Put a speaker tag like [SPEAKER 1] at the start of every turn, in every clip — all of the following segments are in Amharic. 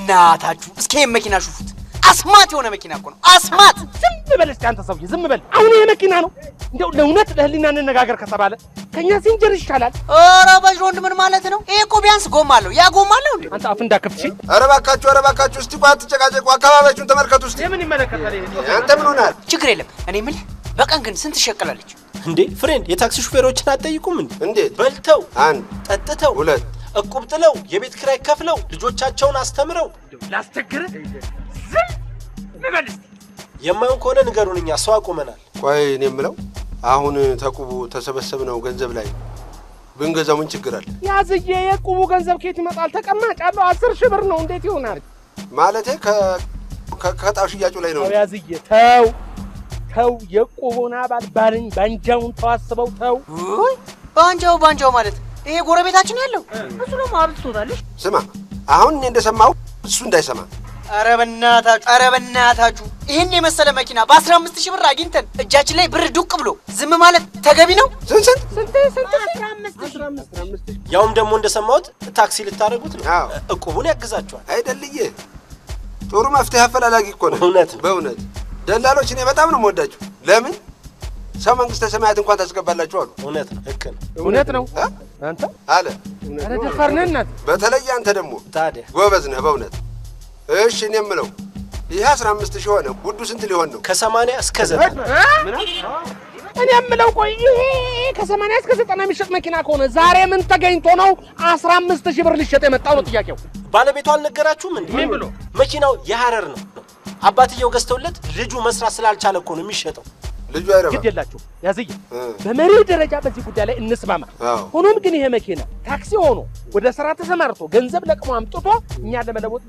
[SPEAKER 1] በእናታችሁ እስኪ መኪና ሹፉት አስማት የሆነ መኪና እኮ ነው አስማት
[SPEAKER 2] ዝም በል እስኪ አንተ ሰውዬ ዝም በል አሁን ይሄ መኪና ነው እንደው ለእውነት ለህሊና እንነጋገር ከተባለ ከኛ ሲንጀር ይሻላል
[SPEAKER 1] ኧረ በጅሮንድ ምን ማለት ነው ይሄ እኮ ቢያንስ ጎማ አለው ያ ጎማ አለው እንዴ
[SPEAKER 2] አንተ አፍ እንዳከፍቺ
[SPEAKER 3] ኧረ ባካችሁ እስቲ ቋት ተጨቃጨቁ አካባቢያችሁን ተመልከቱ እስቲ
[SPEAKER 2] የምን ይመለከታል ይሄ
[SPEAKER 3] አንተ ምን ሆናል
[SPEAKER 1] ችግር የለም እኔ ምን በቀን ግን ስንት ሸቀላለች
[SPEAKER 4] እንዴ ፍሬንድ የታክሲ ሹፌሮችን አትጠይቁም እንዴ
[SPEAKER 3] እንዴት
[SPEAKER 4] በልተው
[SPEAKER 3] አንድ
[SPEAKER 4] ጠጥተው
[SPEAKER 3] ሁለት
[SPEAKER 4] እቁብ ጥለው የቤት ኪራይ ከፍለው ልጆቻቸውን አስተምረው
[SPEAKER 2] ላስቸግር ዝም በል
[SPEAKER 4] የማይሆን ከሆነ ንገሩንኛ ሰው አቁመናል
[SPEAKER 3] ቆይ እኔ የምለው አሁን ተቁቡ ተሰበሰብነው ገንዘብ ላይ ብንገዛው ምን ችግር አለ
[SPEAKER 2] ያዝዬ የቁቡ ገንዘብ ከየት ይመጣል ተቀማጭ አለው 10,000 ብር ነው እንዴት ይሆናል
[SPEAKER 3] ማለቴ ከጣው ሽያጩ ላይ ነው
[SPEAKER 2] ያዝዬ ተው የቁቡና ባልባልኝ ባንጃውን ተዋስበው ተው
[SPEAKER 1] ወይ ባንጃው ማለት ይሄ ጎረቤታችን ያለው እሱ ነው ማብጥቶታልሽ
[SPEAKER 3] ስማ አሁን እኔ እንደሰማው እሱ እንዳይሰማ
[SPEAKER 1] ኧረ በእናታችሁ ይሄን የመሰለ መኪና በ15000 ብር አግኝተን እጃችን ላይ ብር ዱቅ ብሎ ዝም ማለት ተገቢ ነው
[SPEAKER 3] ስንት
[SPEAKER 1] 15
[SPEAKER 4] ያውም ደግሞ እንደሰማሁት ታክሲ ልታረጉት ነው እቁቡን ያግዛቸዋል
[SPEAKER 3] አይደልዬ ጥሩ መፍትሄ አፈላላጊ እኮ ነው በእውነት ደላሎች እኔ በጣም ነው የምወዳቸው ለምን ሰው መንግስተ ሰማያት እንኳን ታስገባላችሁ አሉ
[SPEAKER 2] እውነት ነው አንተ
[SPEAKER 3] አለ
[SPEAKER 2] አረ ደፈርነናት
[SPEAKER 3] በተለይ አንተ ደግሞ
[SPEAKER 4] ታዲያ
[SPEAKER 3] ጎበዝ ነህ በእውነት እሺ እኔ የምለው ይሄ 15000 ሆነ ውዱ ስንት ሊሆን ነው
[SPEAKER 4] ከ80 እስከ 90
[SPEAKER 2] እኔ የምለው ቆይ ይሄ ከ80 እስከ 90 የሚሸጥ መኪና ከሆነ ዛሬ ምን ተገኝቶ ነው 15000 ብር ሊሸጥ የመጣው ነው ጥያቄው
[SPEAKER 4] ባለቤቱ አልነገራችሁም እንዴ
[SPEAKER 2] ምን ብሎ
[SPEAKER 4] መኪናው የሐረር ነው አባትየው ገዝተውለት ልጁ መስራት ስላልቻለ እኮ ነው የሚሸጠው
[SPEAKER 3] ልጁ አይረባ
[SPEAKER 2] ግድ የላችሁ ያዝይ በመሪው ደረጃ በዚህ ጉዳይ ላይ እንስማማ ሆኖም ግን ይሄ መኪና ታክሲ ሆኖ ወደ ስራ ተሰማርቶ ገንዘብ ለቅሞ አምጥቶ እኛ ለመለወጥ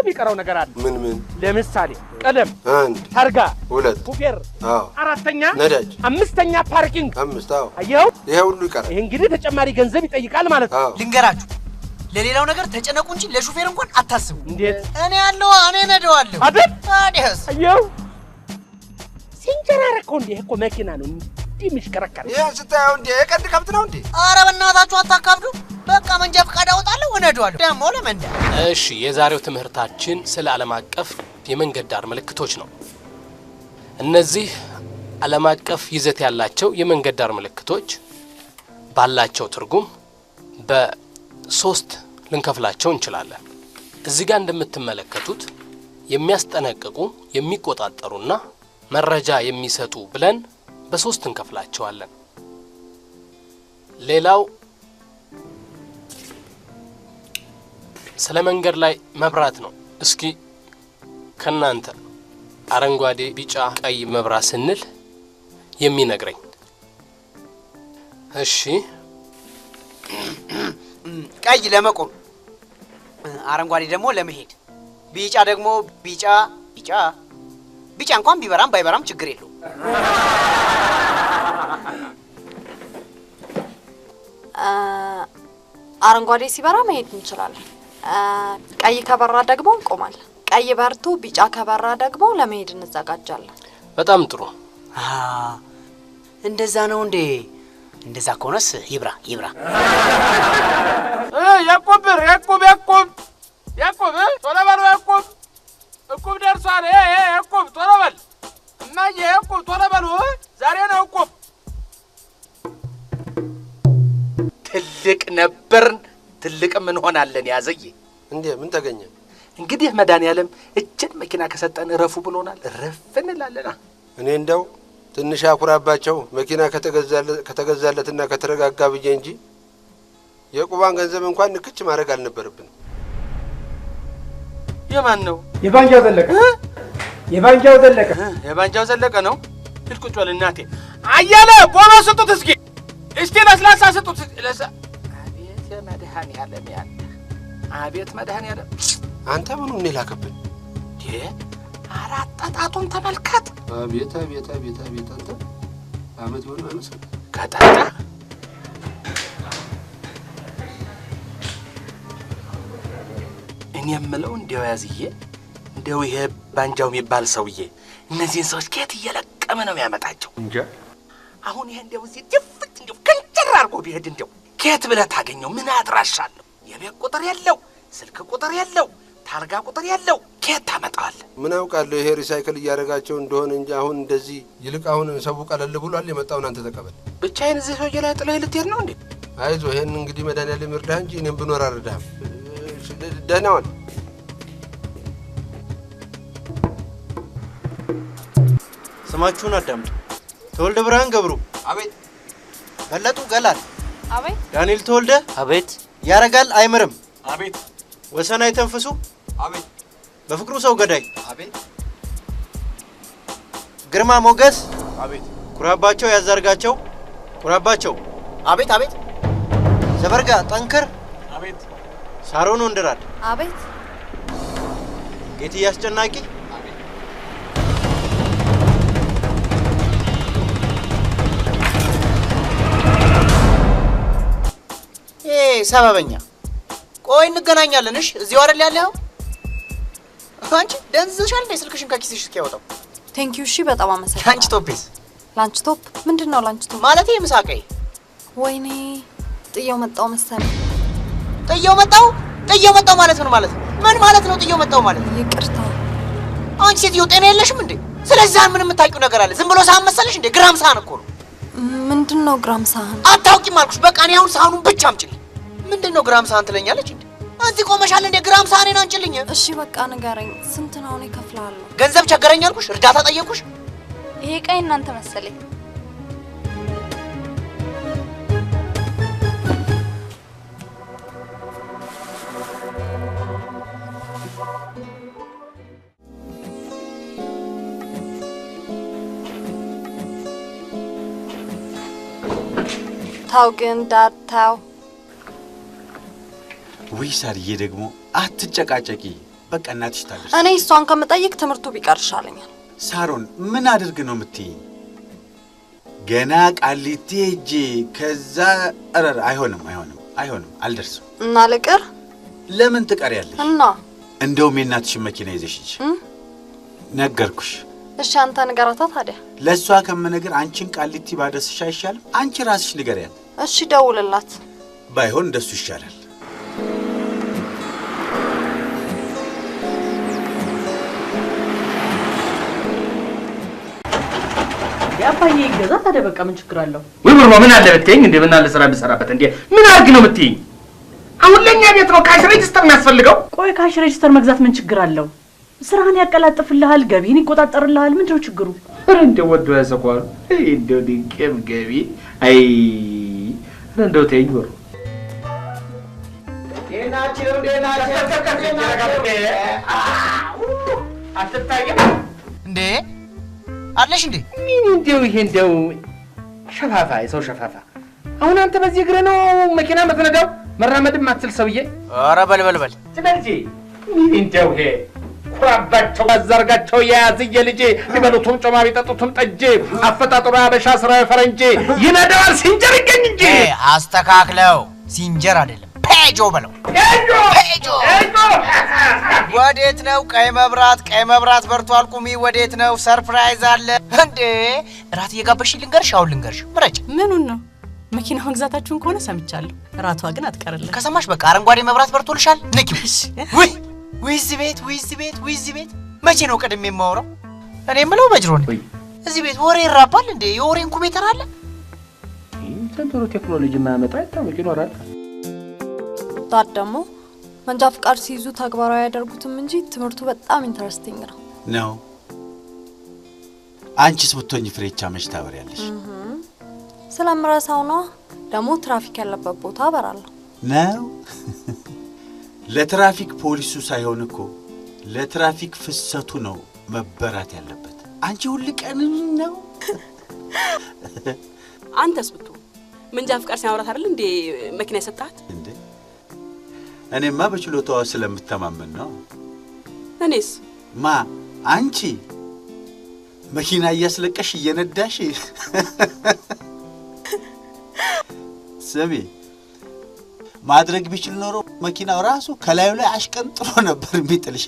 [SPEAKER 2] ቢቀረው ነገር አለ
[SPEAKER 3] ምን
[SPEAKER 2] ለምሳሌ ቀለም
[SPEAKER 3] አንድ
[SPEAKER 2] ታርጋ
[SPEAKER 3] ሁለት
[SPEAKER 2] ሹፌር አራተኛ
[SPEAKER 3] ነዳጅ
[SPEAKER 2] አምስተኛ ፓርኪንግ
[SPEAKER 3] አምስት
[SPEAKER 2] አየው
[SPEAKER 3] ይሄ ሁሉ ይቀራል
[SPEAKER 2] ይሄ እንግዲህ ተጨማሪ ገንዘብ ይጠይቃል ማለት ነው
[SPEAKER 1] ልንገራችሁ ለሌላው ነገር ተጨነቁ እንጂ ለሹፌር እንኳን አታስቡ
[SPEAKER 2] እንዴት
[SPEAKER 1] እኔ ያለው እኔ ነዳዋለሁ
[SPEAKER 2] አይደል
[SPEAKER 1] ታዲያስ
[SPEAKER 2] አየው ሲንጀራረኮ እንዴ እኮ መኪና ነው እንዴ የሚሽከረከር
[SPEAKER 3] ይሄ ስታየው እንዴ የቀንድ ከብት ነው እንዴ
[SPEAKER 1] ኧረ በእናታችሁ አታካብዱ በቃ መንጃ ፈቃድ አወጣለሁ እነዳዋለሁ ደግሞ ለመንዳ
[SPEAKER 5] እሺ የዛሬው ትምህርታችን ስለ ዓለም አቀፍ የመንገድ ዳር ምልክቶች ነው እነዚህ ዓለም አቀፍ ይዘት ያላቸው የመንገድ ዳር ምልክቶች ባላቸው ትርጉም በ3 ልንከፍላቸው እንችላለን እዚህ ጋር እንደምትመለከቱት የሚያስጠነቅቁ የሚቆጣጠሩና መረጃ የሚሰጡ ብለን በ3 እንከፍላቸዋለን ሌላው ስለ መንገድ ላይ መብራት ነው እስኪ ከናንተ አረንጓዴ ቢጫ ቀይ መብራት ስንል የሚነግረኝ እሺ
[SPEAKER 1] ቀይ ለመቆም አረንጓዴ ደግሞ ለመሄድ ቢጫ ደግሞ ቢጫ እንኳን ቢበራም ባይበራም ችግር የለው
[SPEAKER 6] አረንጓዴ ሲበራ መሄድ እንችላለን ቀይ ከበራ ደግሞ እንቆማለን ቀይ በርቶ ቢጫ ከበራ ደግሞ ለመሄድ እንዘጋጃለን
[SPEAKER 5] በጣም ጥሩ
[SPEAKER 1] እንደዛ ነው እንዴ እንደዛ ከሆነስ ይብራ
[SPEAKER 2] ያዕቆብ ቶሎ በል እቁብ ደርሷል ያዕቆብ ቶሎ በል እማዬ ያዕቆብ ቶሎ በል ዛሬ ነው እቁብ
[SPEAKER 7] ትልቅ ነበርን ትልቅም እንሆናለን ያዘዬ
[SPEAKER 3] እንዴ ምን ተገኘ
[SPEAKER 7] እንግዲህ መድኃኒዓለም እችን መኪና ከሰጠን ረፉ ብሎናል ረፍ እንላለና
[SPEAKER 3] እኔ እንደው ትንሽ አኩራባቸው መኪና ከተገዛለትና ከተረጋጋ ብዬ እንጂ የቁባን ገንዘብ እንኳን ንክች ማድረግ አልነበረብንም
[SPEAKER 7] የማን ነው
[SPEAKER 2] የባንጃው ዘለቀ ነው ልትቁጭ በል እናቴ አያለ ቦኖ ስጡት እስኪ ለስላሳ ስጡት
[SPEAKER 7] አቤት መድኃኒዓለም ያለ አቤት መድኃኒዓለም
[SPEAKER 3] አንተ ምኑን ነው ላከብን
[SPEAKER 7] አራት ጣጣቱን ተመልከት
[SPEAKER 3] አቤት አንተ አመት ወር ማለት
[SPEAKER 7] ከጣጣ እኔ የምለው እንደው ያዝዬ እንደው ይሄ ባንጃው የሚባል ሰውዬ እነዚህን ሰዎች ከየት እየለቀመ ነው ያመጣቸው
[SPEAKER 3] እንጃ
[SPEAKER 7] አሁን ይሄ እንደው እዚህ ድፍት እንደው ከንጨር አድርጎ ቢሄድ እንደው ከየት ብለህ ታገኘው ምን አድራሻለሁ የቤት ቁጥር የለው ስልክ ቁጥር የለው ታርጋ ቁጥር ያለው ከየት ታመጣዋለህ?
[SPEAKER 3] ምን አውቃለሁ ይሄ ሪሳይክል እያደረጋቸው እንደሆነ እንጂ አሁን እንደዚህ ይልቅ አሁን ሰው ቀለል ብሏል። የመጣውን አንተ ተቀበል።
[SPEAKER 7] ብቻዬን እዚህ ሰውዬ ላይ ጥለህ ልትሄድ ነው እንዴ?
[SPEAKER 3] አይዞህ ይሄን እንግዲህ መድኃኒዓለም ይርዳህ እንጂ እኔም ብኖር አልረዳህም። ደህና ዋል።
[SPEAKER 4] ስማችሁን አዳምጡ። ተወልደ ብርሃን ገብሩ።
[SPEAKER 3] አቤት።
[SPEAKER 4] በለጡ ገላል።
[SPEAKER 6] አቤት።
[SPEAKER 4] ዳንኤል ተወልደ።
[SPEAKER 1] አቤት።
[SPEAKER 4] ያረጋል አይምርም።
[SPEAKER 7] አቤት።
[SPEAKER 4] ወሰናይ ተንፍሱ።
[SPEAKER 3] አቤት።
[SPEAKER 4] በፍቅሩ ሰው ገዳይ።
[SPEAKER 3] አቤት።
[SPEAKER 4] ግርማ ሞገስ።
[SPEAKER 3] አቤት።
[SPEAKER 4] ኩራባቸው ያዛርጋቸው። ኩራባቸው።
[SPEAKER 1] አቤት። አቤት።
[SPEAKER 4] ዘበርጋ ጠንክር።
[SPEAKER 7] አቤት።
[SPEAKER 4] ሳሮን ወንድራድ።
[SPEAKER 6] አቤት።
[SPEAKER 4] ጌትዬ አስጨናቂ።
[SPEAKER 1] ሰበበኛ ቆይ እንገናኛለን። እሺ እዚሁ አይደል ያለው? አንቺ ደንዝሻል እንዴ? ስልክሽን ከኪስሽ እስኪያወጣው።
[SPEAKER 6] ቴንክ ዩ። እሺ በጣም አመሰግናለሁ።
[SPEAKER 1] ላንች ቶፕስ?
[SPEAKER 6] ላንች ቶፕ ምንድነው? ላንች ቶፕ
[SPEAKER 1] ማለት የምሳቀይ።
[SPEAKER 6] ወይኔ ጥየው መጣው መሰለኝ።
[SPEAKER 1] ጥየው መጣው ማለት ምን ማለት ነው? ምን ማለት ነው ጥየው መጣው ማለት?
[SPEAKER 6] ይቅርታ።
[SPEAKER 1] አንቺ ሴትዮ ጤና የለሽም እንዴ? ስለዚህ ምን የምታውቂው ነገር አለ? ዝም ብሎ ሳህን መሰለሽ እንዴ? ግራም ሳህን እኮ ነው።
[SPEAKER 6] ምንድነው ግራም ሳህን?
[SPEAKER 1] አታውቂም አልኩሽ። በቃ እኔ አሁን ሳህኑን ብቻ አምጪልኝ። ምንድነው ግራም ሳህን ትለኛለች እንዴ? እዚህ ቆመሻል እንዴ? ግራም ሳህኔን አንቺልኝ።
[SPEAKER 6] እሺ በቃ ንገረኝ፣ ስንት ነው? እኔ እከፍልሃለሁ።
[SPEAKER 1] ገንዘብ ቸገረኝ አልኩሽ? እርዳታ ጠየቅኩሽ?
[SPEAKER 8] ይሄ ቀይ እናንተ መሰለኝ።
[SPEAKER 6] ታው ግን ዳድ ታው።
[SPEAKER 9] ወይ ሳርዬ ደግሞ አትጨቃጨቂ። በቃ እናትሽ ታደርስ።
[SPEAKER 6] እኔ እሷን ከምጠይቅ ትምህርቱ ቢቀር ይሻለኛል።
[SPEAKER 9] ሳሮን ምን አድርግ ነው የምትይኝ? ገና ቃሊቲ ሄጄ ከዛ አረር አይሆንም፣ አልደርስም።
[SPEAKER 6] እና ልቅር?
[SPEAKER 9] ለምን ትቀሪያለሽ?
[SPEAKER 6] እና
[SPEAKER 9] እንደውም የእናትሽን መኪና ይዘሽ ሂጂ። ነገርኩሽ።
[SPEAKER 6] እሺ አንተ ንገራታ ታዲያ።
[SPEAKER 9] ለእሷ ከምነግር አንቺን ቃሊቲ ባደርስሽ አይሻልም? አንቺ ራስሽ ንገሪያት።
[SPEAKER 6] እሺ ደውልላት።
[SPEAKER 9] ባይሆን እንደሱ ይሻላል።
[SPEAKER 10] ያባዬ ይገዛ ታዲያ በቃ ምን ችግር አለው?
[SPEAKER 2] ወይ ብርማ ምን አለ ብትይኝ እንዴ? ምን አለ ስራ ብሰራበት እንዴ? ምን አድርግ ነው የምትይኝ? አሁን ለኛ ቤት ነው ካሽ ሬጅስተር የሚያስፈልገው?
[SPEAKER 10] ቆይ ካሽ ሬጅስተር መግዛት ምን ችግር አለው? ስራህን ያቀላጥፍልሃል፣ ገቢን ይቆጣጠርልሃል። ምንድነው ችግሩ?
[SPEAKER 2] እንደው ወዶ ያሰቋል። እንደው ድንቄም ገቢ አይ እንደው ተይኝ ወሩ
[SPEAKER 1] ዴናቸው
[SPEAKER 2] አትታየም
[SPEAKER 1] እንዴ? አለሽ እንዴ?
[SPEAKER 2] ምን እንደው ይሄ እንደው ሸፋፋ የሰው ሸፋፋ። አሁን አንተ በዚህ እግረ ነው መኪና የምትነዳው? መራመድም አትችል ሰውዬ።
[SPEAKER 1] ኧረ በል
[SPEAKER 2] ስለዚህ ምን እንደው ይሄ ኩራባቸው አዛርጋቸው የያዝየ ልጄ ሊበሉትም ጮማ ቢጠጡትም ጠጄ አፈጣጥሮ አበሻ ስራው ፈረንጄ ይነዳዋል ሲንጀር ይገኝ እንጂ።
[SPEAKER 1] አስተካክለው ሲንጀር አይደለም ፔጆ በለው። ፔጆ ወዴት ነው? ቀይ መብራት በርቷል። ቁሚ። ወዴት ነው? ሰርፕራይዝ አለ እንዴ? እራት እየጋበሽ ልንገርሽ? አሁን ልንገርሽ። ምረጭ።
[SPEAKER 10] ምኑን ነው? መኪና መግዛታችሁን ከሆነ ሰምቻለሁ። እራቷ ግን አትቀርልህ።
[SPEAKER 1] ከሰማሽ በቃ አረንጓዴ መብራት በርቶልሻል። ንኪው። ውይ እዚህ ቤት መቼ ነው ቀድሜ የማወራው? እኔ የምለው በጅሮን እዚህ ቤት ወሬ ይራባል እንዴ? የወሬ ኢንኩቤተር አለ?
[SPEAKER 2] ዘንድሮ ቴክኖሎጂ ማያመጣ አይታወቅ ይኖራል።
[SPEAKER 6] ዳድ ደግሞ መንጃ ፍቃድ ሲይዙ ተግባራዊ ያደርጉትም እንጂ ትምህርቱ በጣም ኢንተረስቲንግ ነው።
[SPEAKER 9] አንቺስ ብትሆኚ ፍሬቻ መች ታበሪያለሽ?
[SPEAKER 6] ስለምረሳው ነው። ደግሞ ትራፊክ ያለበት ቦታ አበራለሁ
[SPEAKER 9] ነው። ለትራፊክ ፖሊሱ ሳይሆን እኮ ለትራፊክ ፍሰቱ ነው መበራት ያለበት። አንቺ ሁሉ ቀን ነው።
[SPEAKER 10] አንተስ ብትሆን መንጃ ፍቃድ ሲያወራት አይደል እንዴ መኪና የሰጣት
[SPEAKER 9] እንዴ? እኔማ በችሎታዋ ስለምተማመን ነው።
[SPEAKER 10] እኔስ
[SPEAKER 9] አንቺ መኪና እያስለቀሽ እየነዳሽ ስሚ፣ ማድረግ ቢችል ኖሮ መኪናው ራሱ ከላዩ ላይ አሽቀንጥሮ ነበር የሚጥልሽ።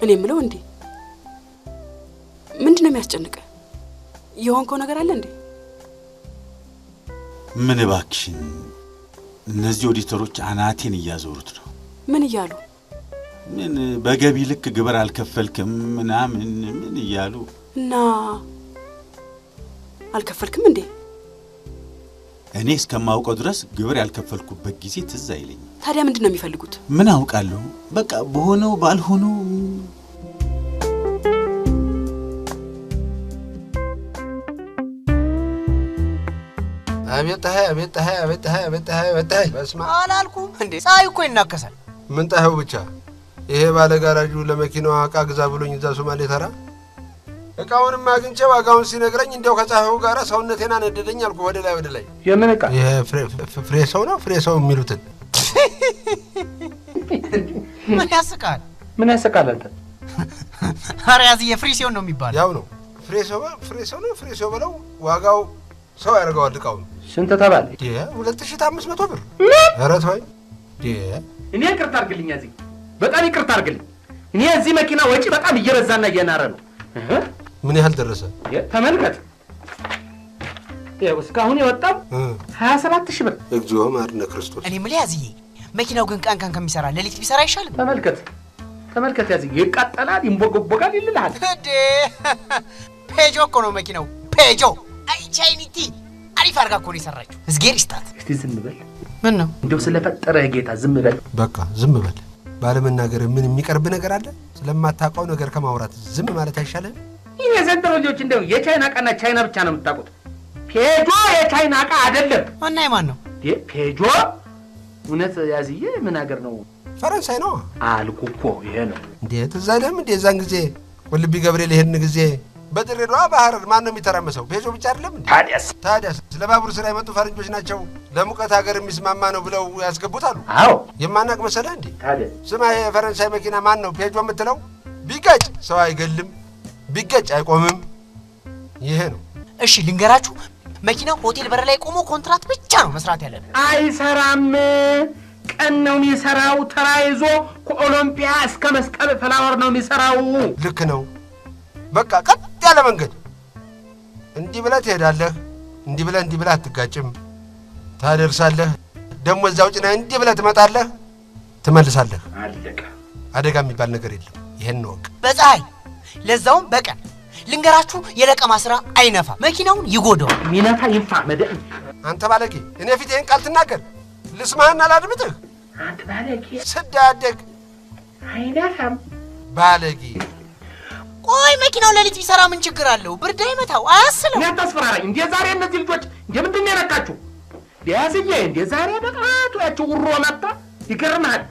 [SPEAKER 11] እኔ የምለው እንዴ ምንድነው የሚያስጨንቀ? የሆንከው ነገር አለ እንዴ?
[SPEAKER 9] ምን እባክሽን፣ እነዚህ ኦዲተሮች አናቴን እያዞሩት ነው።
[SPEAKER 11] ምን እያሉ?
[SPEAKER 9] ምን በገቢ ልክ ግብር አልከፈልክም ምናምን ምን እያሉ
[SPEAKER 11] እና አልከፈልክም እንዴ?
[SPEAKER 9] እኔ እስከማውቀው ድረስ ግብር ያልከፈልኩበት ጊዜ ትዝ አይለኝም።
[SPEAKER 11] ታዲያ ምንድነው የሚፈልጉት?
[SPEAKER 9] ምን አውቃለሁ፣ በቃ በሆነው ባልሆነው።
[SPEAKER 3] አቤት በስማ
[SPEAKER 1] አላልኩም እንዴ? ፀሐይ እኮ ይናከሳል።
[SPEAKER 3] ምን ጣኸው ብቻ። ይሄ ባለ ጋራጁ ለመኪናዋ ዕቃ ግዛ ብሎኝ እዛ ሶማሌ ተራ ዕቃውንም አግኝቼ ዋጋውን ሲነግረኝ እንዲያው ከፀሐዩ ጋር ሰውነቴን አነደደኝ አልኩ። ወደ ላይ
[SPEAKER 2] የምን ዕቃ?
[SPEAKER 3] ይሄ ፍሬ ሰው ነው ፍሬ ሰው የሚሉትን።
[SPEAKER 1] ምን ያስቃል?
[SPEAKER 2] ምን ያስቃል አንተ?
[SPEAKER 1] ኧረ ያዝዬ ፍሬ ሲሆን ነው የሚባለው።
[SPEAKER 3] ያው ነው ፍሬ ሰው ነው ፍሬ ሰው ብለው ዋጋው ሰው ያደርገዋል። ዕቃውን
[SPEAKER 2] ስንት ተባለ?
[SPEAKER 3] 2500 ብር። ኧረ ተወኝ።
[SPEAKER 2] እኔ ይቅርታ አድርግልኝ፣ እዚህ በጣም ይቅርታ አድርግልኝ። እኔ እዚህ መኪና ወጪ በጣም እየበዛና እየናረ ነው።
[SPEAKER 3] ምን ያህል ደረሰ?
[SPEAKER 2] ተመልከት፣ እስካሁን የወጣው 27,000 ብር።
[SPEAKER 3] እግዚኦ ማርነ ክርስቶስ።
[SPEAKER 1] እኔ የምልህ ያዝዬ መኪናው ግን ቀን ከሚሰራ ሌሊት ቢሰራ አይሻልም?
[SPEAKER 2] ተመልከት ያዝዬ፣ ይቃጠላል፣ ይንቦገቦጋል ይልልሃል
[SPEAKER 1] እንዴ። ፔጆ እኮ ነው መኪናው፣ ፔጆ። አይ ቻይኒቲ አሪፍ አድርጋ እኮ ነው የሰራችው። እዝጌር ይስጣት።
[SPEAKER 2] እስቲ ዝም በል።
[SPEAKER 1] ምን ነው
[SPEAKER 2] እንደው ስለፈጠረ ጌታ ዝም በል።
[SPEAKER 3] በቃ ዝም በል። ባለመናገር ምን የሚቀርብ ነገር አለ? ስለማታውቀው ነገር ከማውራት ዝም ማለት አይሻልም?
[SPEAKER 2] ይሄ ዘንድሮ ልጆች እንደው የቻይና ዕቃና ቻይና ብቻ ነው የምታውቁት። ፔጆ የቻይና ዕቃ አይደለም።
[SPEAKER 1] እና የማን ነው
[SPEAKER 2] ፔጆ? እውነት ያዝዬ ምን ሀገር ነው?
[SPEAKER 3] ፈረንሳይ ነው
[SPEAKER 2] አልኩ እኮ። ይሄ ነው
[SPEAKER 3] እንዴ? ትዝ አይልም እንዴ? እዛን ጊዜ ቁልቢ ገብርኤል ይሄን ጊዜ በድሬዳዋ በሐረር ማን ነው የሚተራመሰው? ፔጆ ብቻ አይደለም እንዴ? ታዲያስ ለባቡር ስራ የመጡ ፈረንጆች ናቸው ለሙቀት ሀገር የሚስማማ ነው ብለው ያስገቡታሉ።
[SPEAKER 2] አዎ
[SPEAKER 3] የማናቅ መሰለህ እንዴ?
[SPEAKER 2] ታዲያ
[SPEAKER 3] ስማ፣ የፈረንሳይ መኪና ማን ነው ፔጆ የምትለው? ቢጋጭ ሰው አይገልም፣ ቢጋጭ አይቆምም። ይሄ ነው።
[SPEAKER 1] እሺ ልንገራችሁ፣ መኪናው ሆቴል በር ላይ ቆሞ ኮንትራት ብቻ ነው መስራት ያለን።
[SPEAKER 2] አይሰራም። ቀን ነው የሚሰራው። ተራ ይዞ ከኦሎምፒያ እስከ መስቀል ፍላወር ነው የሚሰራው።
[SPEAKER 3] ልክ ነው። በቃ ቀጥ ያለ መንገድ እንዲህ ብለህ ትሄዳለህ፣ እንዲህ ብለህ አትጋጭም፣ ታደርሳለህ። ደግሞ እዛው ጭነህ እንዲህ ብለህ ትመጣለህ፣ ትመልሳለህ።
[SPEAKER 2] አለቀ።
[SPEAKER 3] አደጋ የሚባል ነገር የለም። ይሄን ነው ወቅ
[SPEAKER 1] በፀሐይ ለዛውም በቀን ልንገራችሁ፣ የለቀማ ስራ አይነፋ፣ መኪናውን ይጎዳዋል።
[SPEAKER 2] ሚነፋ ይንፋ መደብ።
[SPEAKER 3] አንተ ባለጌ፣ እኔ ፊት ይሄን ቃል ትናገር ልስማህና ላድምጥህ።
[SPEAKER 2] አንተ ባለጌ
[SPEAKER 3] ስዳደግ
[SPEAKER 2] አይነፋም
[SPEAKER 3] ባለጌ።
[SPEAKER 1] ቆይ መኪናው ሌሊት ቢሰራ ምን ችግር አለው? ብርድ አይመታው፣ አያስለው።
[SPEAKER 2] እኔ አታስፈራራኝ። እንደ ዛሬ እነዚህ ልጆች እንደምንድን ነው የነቃችሁ? ቢያዝዬ እንደ ዛሬ በጣቱ ያቸው ውሮ መጣ። ይገርምሃል፣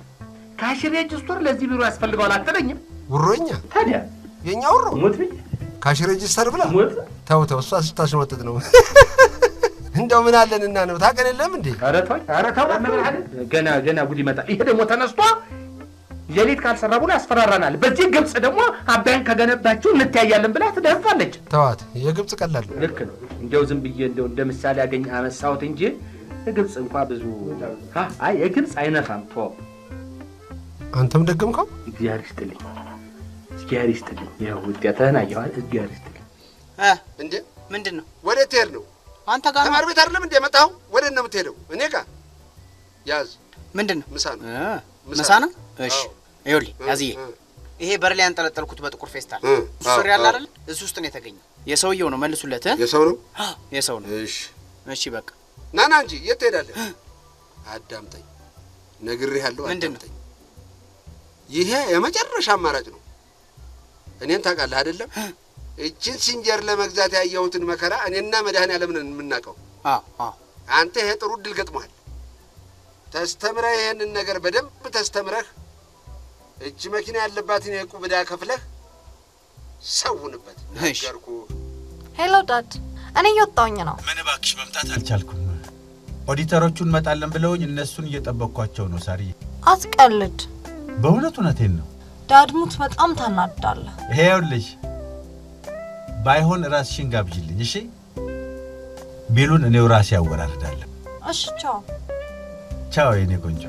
[SPEAKER 2] ካሽ ሬጅስተር ለዚህ ቢሮ ያስፈልገዋል አትለኝም?
[SPEAKER 3] ውሮኛ
[SPEAKER 2] ታዲያ
[SPEAKER 3] የኛ ውሮ
[SPEAKER 2] ሞት ብዬ
[SPEAKER 3] ካሽ ሬጅስተር ብላ
[SPEAKER 2] ሞት።
[SPEAKER 3] ተው እሷ ስታስመጥጥ ነው። እንደው ምን አለንና ነው ታውቀን የለም እንዴ?
[SPEAKER 2] ኧረ ተው ገና ጉድ ይመጣል። ይሄ ደግሞ ተነስቶ ሌሊት ካልሰራ ብሎ ያስፈራራናል። በዚህ ግብጽ ደግሞ አባይን ከገነባችሁ እንተያያለን ብላ ትደርፋለች።
[SPEAKER 3] ተዋት፣ የግብጽ ቀላል ነው።
[SPEAKER 2] ልክ ነው። እንደው ዝም ብዬ እንደው እንደ ምሳሌ አገኝ አመሳሁት እንጂ የግብጽ እንኳን ብዙ አይ የግብጽ አይነፋም። ቶ
[SPEAKER 3] አንተም ደገምከው።
[SPEAKER 2] እግዚአብሔር ይስጥልኝ። ይኸው ውጤትህን አየኋል። እግዚአብሔር ይስጥልኝ።
[SPEAKER 3] እንዴ
[SPEAKER 1] ምንድን ነው?
[SPEAKER 3] ወዴት ትሄድ ነው?
[SPEAKER 1] አንተ ጋር
[SPEAKER 3] ተማሪ ቤት አይደለም እንዴ የመጣኸው? ወዴት ነው የምትሄደው? እኔ ጋር ያዝ።
[SPEAKER 1] ምንድን ነው?
[SPEAKER 3] ምሳ ነው።
[SPEAKER 1] ምሳ ነው? እሺ ይኸውልህ ያዝዬ፣ ይሄ በር ላይ ያንጠለጠልኩት በጥቁር ፌስታል ሱሪ ያለ አይደል? እሱ ውስጥ ነው የተገኘው። የሰውየው ነው፣ መልሱለት።
[SPEAKER 3] የሰው ነው?
[SPEAKER 1] የሰው ነው። እሺ በቃ
[SPEAKER 3] ና እንጂ የት ትሄዳለህ? አዳምጠኝ፣ ነግሬሃለሁ። አዳምጠኝ። ይሄ የመጨረሻ አማራጭ ነው። እኔን ታውቃለህ አይደለም? እችን ሲንጀር ለመግዛት ያየሁትን መከራ እኔና መድኃኒዓለም ነን የምናውቀው። አንተ ይሄ ጥሩ እድል ገጥሞሃል። ተስተምረህ ይሄንን ነገር በደንብ ተስተምረህ እጅ መኪና ያለባትን የዕቁብ ዕዳ ከፍለህ ሰውንበት። ነገርኩህ።
[SPEAKER 6] ሄሎ ዳድ፣ እኔ እየወጣሁኝ ነው።
[SPEAKER 9] ምን እባክሽ መምጣት አልቻልኩም። ኦዲተሮቹ እንመጣለን ብለውኝ እነሱን እየጠበቅኳቸው ነው። ሳሪ
[SPEAKER 6] አትቀልድ።
[SPEAKER 9] በእውነት እውነቴን ነው።
[SPEAKER 6] ዳድሙት በጣም ታናዳለህ።
[SPEAKER 9] ይኸውልሽ ባይሆን ራስሽን ጋብዥልኝ እሺ? ቢሉን እኔው ራሴ ያወራርዳለሁ።
[SPEAKER 6] እሺ ቻው።
[SPEAKER 9] ቻው የኔ ቆንጆ።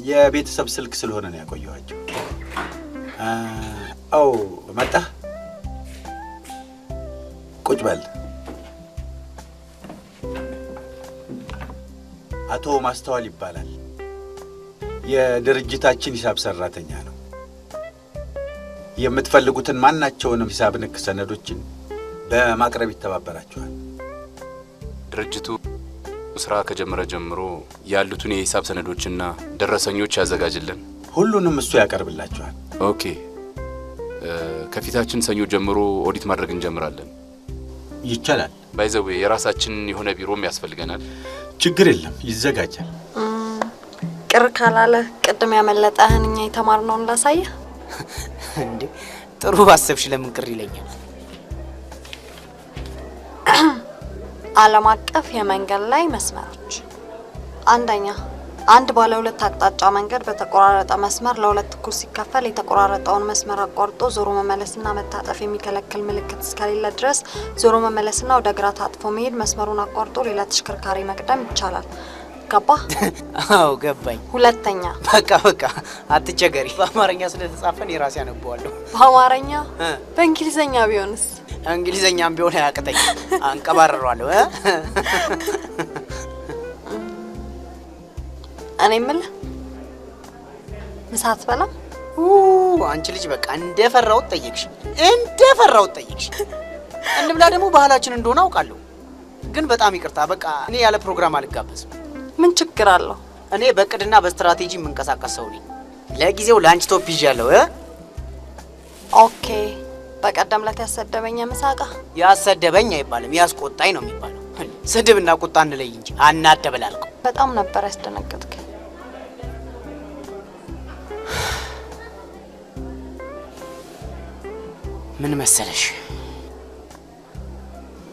[SPEAKER 9] የቤተሰብ ስልክ ስለሆነ ነው ያቆየኋቸው። አው መጣ። ቁጭ በል። አቶ ማስተዋል ይባላል። የድርጅታችን ሂሳብ ሰራተኛ ነው። የምትፈልጉትን ማናቸውንም ሂሳብ ነክ ሰነዶችን በማቅረብ ይተባበራችኋል።
[SPEAKER 12] ድርጅቱ ስራ ከጀመረ ጀምሮ ያሉትን የሂሳብ ሰነዶችና ደረሰኞች ያዘጋጅልን።
[SPEAKER 9] ሁሉንም እሱ ያቀርብላችኋል።
[SPEAKER 12] ኦኬ። ከፊታችን ሰኞ ጀምሮ ኦዲት ማድረግ እንጀምራለን።
[SPEAKER 9] ይቻላል።
[SPEAKER 12] ባይዘው የራሳችን የሆነ ቢሮም ያስፈልገናል።
[SPEAKER 9] ችግር የለም፣ ይዘጋጃል።
[SPEAKER 6] ቅር ካላለ ቅድም ያመለጠህን እኛ የተማርነውን ላሳየህ።
[SPEAKER 1] እንዴ ጥሩ ባሰብሽ ለምን ቅር ይለኛል?
[SPEAKER 6] ዓለም አቀፍ የመንገድ ላይ መስመሮች። አንደኛ፣ አንድ ባለ ሁለት አቅጣጫ መንገድ በተቆራረጠ መስመር ለሁለት እኩል ሲከፈል የተቆራረጠውን መስመር አቋርጦ ዞሮ መመለስና መታጠፍ የሚከለክል ምልክት እስከሌለ ድረስ ዞሮ መመለስና ወደ ግራ ታጥፎ መሄድ፣ መስመሩን አቋርጦ ሌላ ተሽከርካሪ መቅደም ይቻላል። ገባ?
[SPEAKER 1] አዎ ገባኝ።
[SPEAKER 6] ሁለተኛ፣
[SPEAKER 1] በቃ አትቸገሪ። በአማርኛ ስለተጻፈን የራሴ አነበዋለሁ።
[SPEAKER 6] በአማርኛ? በእንግሊዘኛ ቢሆንስ?
[SPEAKER 1] እንግሊዘኛም ቢሆን አያቅተኝ፣ አንቀባረሯለሁ።
[SPEAKER 6] እኔ የምልህ ምሳ አትበላም?
[SPEAKER 1] አንቺ ልጅ በቃ እንደፈራሁት ጠየቅሽ። እንብላ ደግሞ ባህላችን እንደሆነ አውቃለሁ፣ ግን በጣም ይቅርታ። በቃ እኔ ያለ ፕሮግራም አልጋበዝም።
[SPEAKER 6] ምን ችግር አለው?
[SPEAKER 1] እኔ በቅድና በስትራቴጂ የምንቀሳቀስ ሰው ነኝ። ለጊዜው ላንች ቶፕ ይዣለሁ።
[SPEAKER 6] ኦኬ። በቀደም ዕለት ያሰደበኝ ምሳቃ
[SPEAKER 1] ያሰደበኝ አይባልም፣ ያስቆጣኝ ነው የሚባለው። ስድብና ቁጣ እንለይ እንጂ አናደበላልቀው።
[SPEAKER 6] በጣም ነበር ያስደነገጥከኝ።
[SPEAKER 1] ምን መሰለሽ፣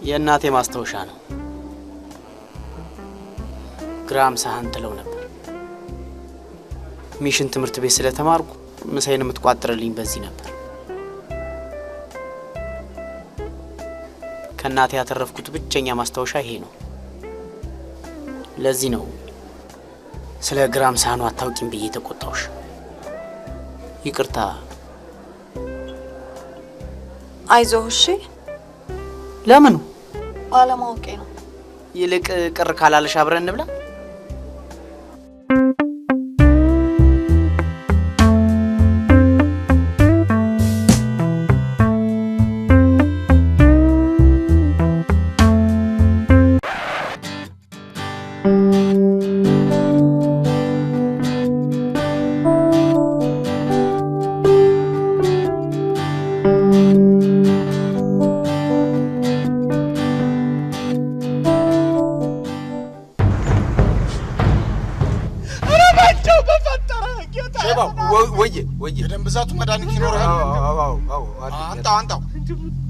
[SPEAKER 1] የእናቴ ማስታወሻ ነው። ግራም ሳህን ትለው ነበር። ሚሽን ትምህርት ቤት ስለተማርኩ ምሳዬን የምትቋጥርልኝ በዚህ ነበር። ከእናቴ ያተረፍኩት ብቸኛ ማስታወሻ ይሄ ነው። ለዚህ ነው ስለ ግራም ሳህኑ አታውቂም ብዬ ተቆጣውሽ። ይቅርታ።
[SPEAKER 6] አይዞህ። እሺ።
[SPEAKER 1] ለምኑ?
[SPEAKER 6] ባለማወቄ ነው።
[SPEAKER 1] ይልቅ ቅር ካላለሽ አብረን እንብላ።
[SPEAKER 13] የደም ብዛቱ መድኃኒት ይኖራል።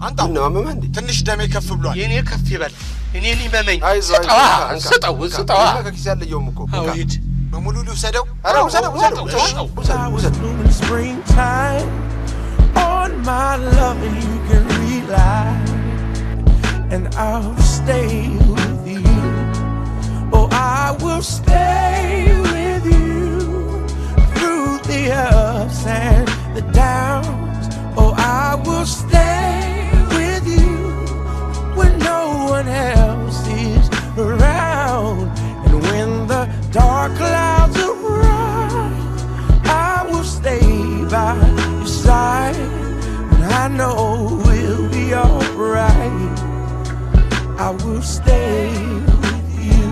[SPEAKER 13] አንጣው
[SPEAKER 3] ነው አመመህ እንዴ?
[SPEAKER 13] ትንሽ ደሜ ከፍ ብሏል።
[SPEAKER 2] የኔ ከፍ ይበል። እኔን ይመመኝ።
[SPEAKER 3] ስጠዋ። ከኪስ ያለየውም እኮ
[SPEAKER 13] ሂድ። በሙሉ ልውሰደው።
[SPEAKER 3] ኧረ ውሰደው።
[SPEAKER 14] On my love and you can rely, and I'll stay with you. Oh, I will stay with you through the ups and the downs. Oh, I will stay with you when no one else is around, and when the dark clouds arise, I will stay by your side, and I know we'll be alright. I will stay with you.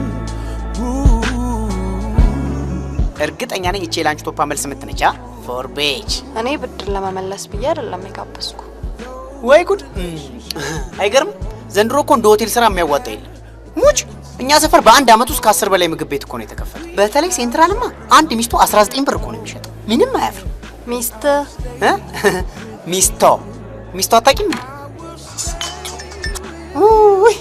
[SPEAKER 1] እርግጠኛ ነኝ እቺ ላንች ቶፓ መልስ ምትነቻ ፎርቤጅ።
[SPEAKER 6] እኔ ብድር ለመመለስ ብዬ አይደለም የጋበዝኩ።
[SPEAKER 1] ወይ ጉድ! አይገርም? ዘንድሮ እኮ እንደ ሆቴል ስራ የሚያዋጣ የለም። ሙጭ! እኛ ሰፈር በአንድ አመት ውስጥ ከ10 በላይ ምግብ ቤት እኮ ነው የተከፈተ። በተለይ ሴንትራልማ አንድ ሚስቱ 19 ብር እኮ ነው የሚሸጠው። ምንም አያፍርም። ሚስቶ አታውቂም? ውይ!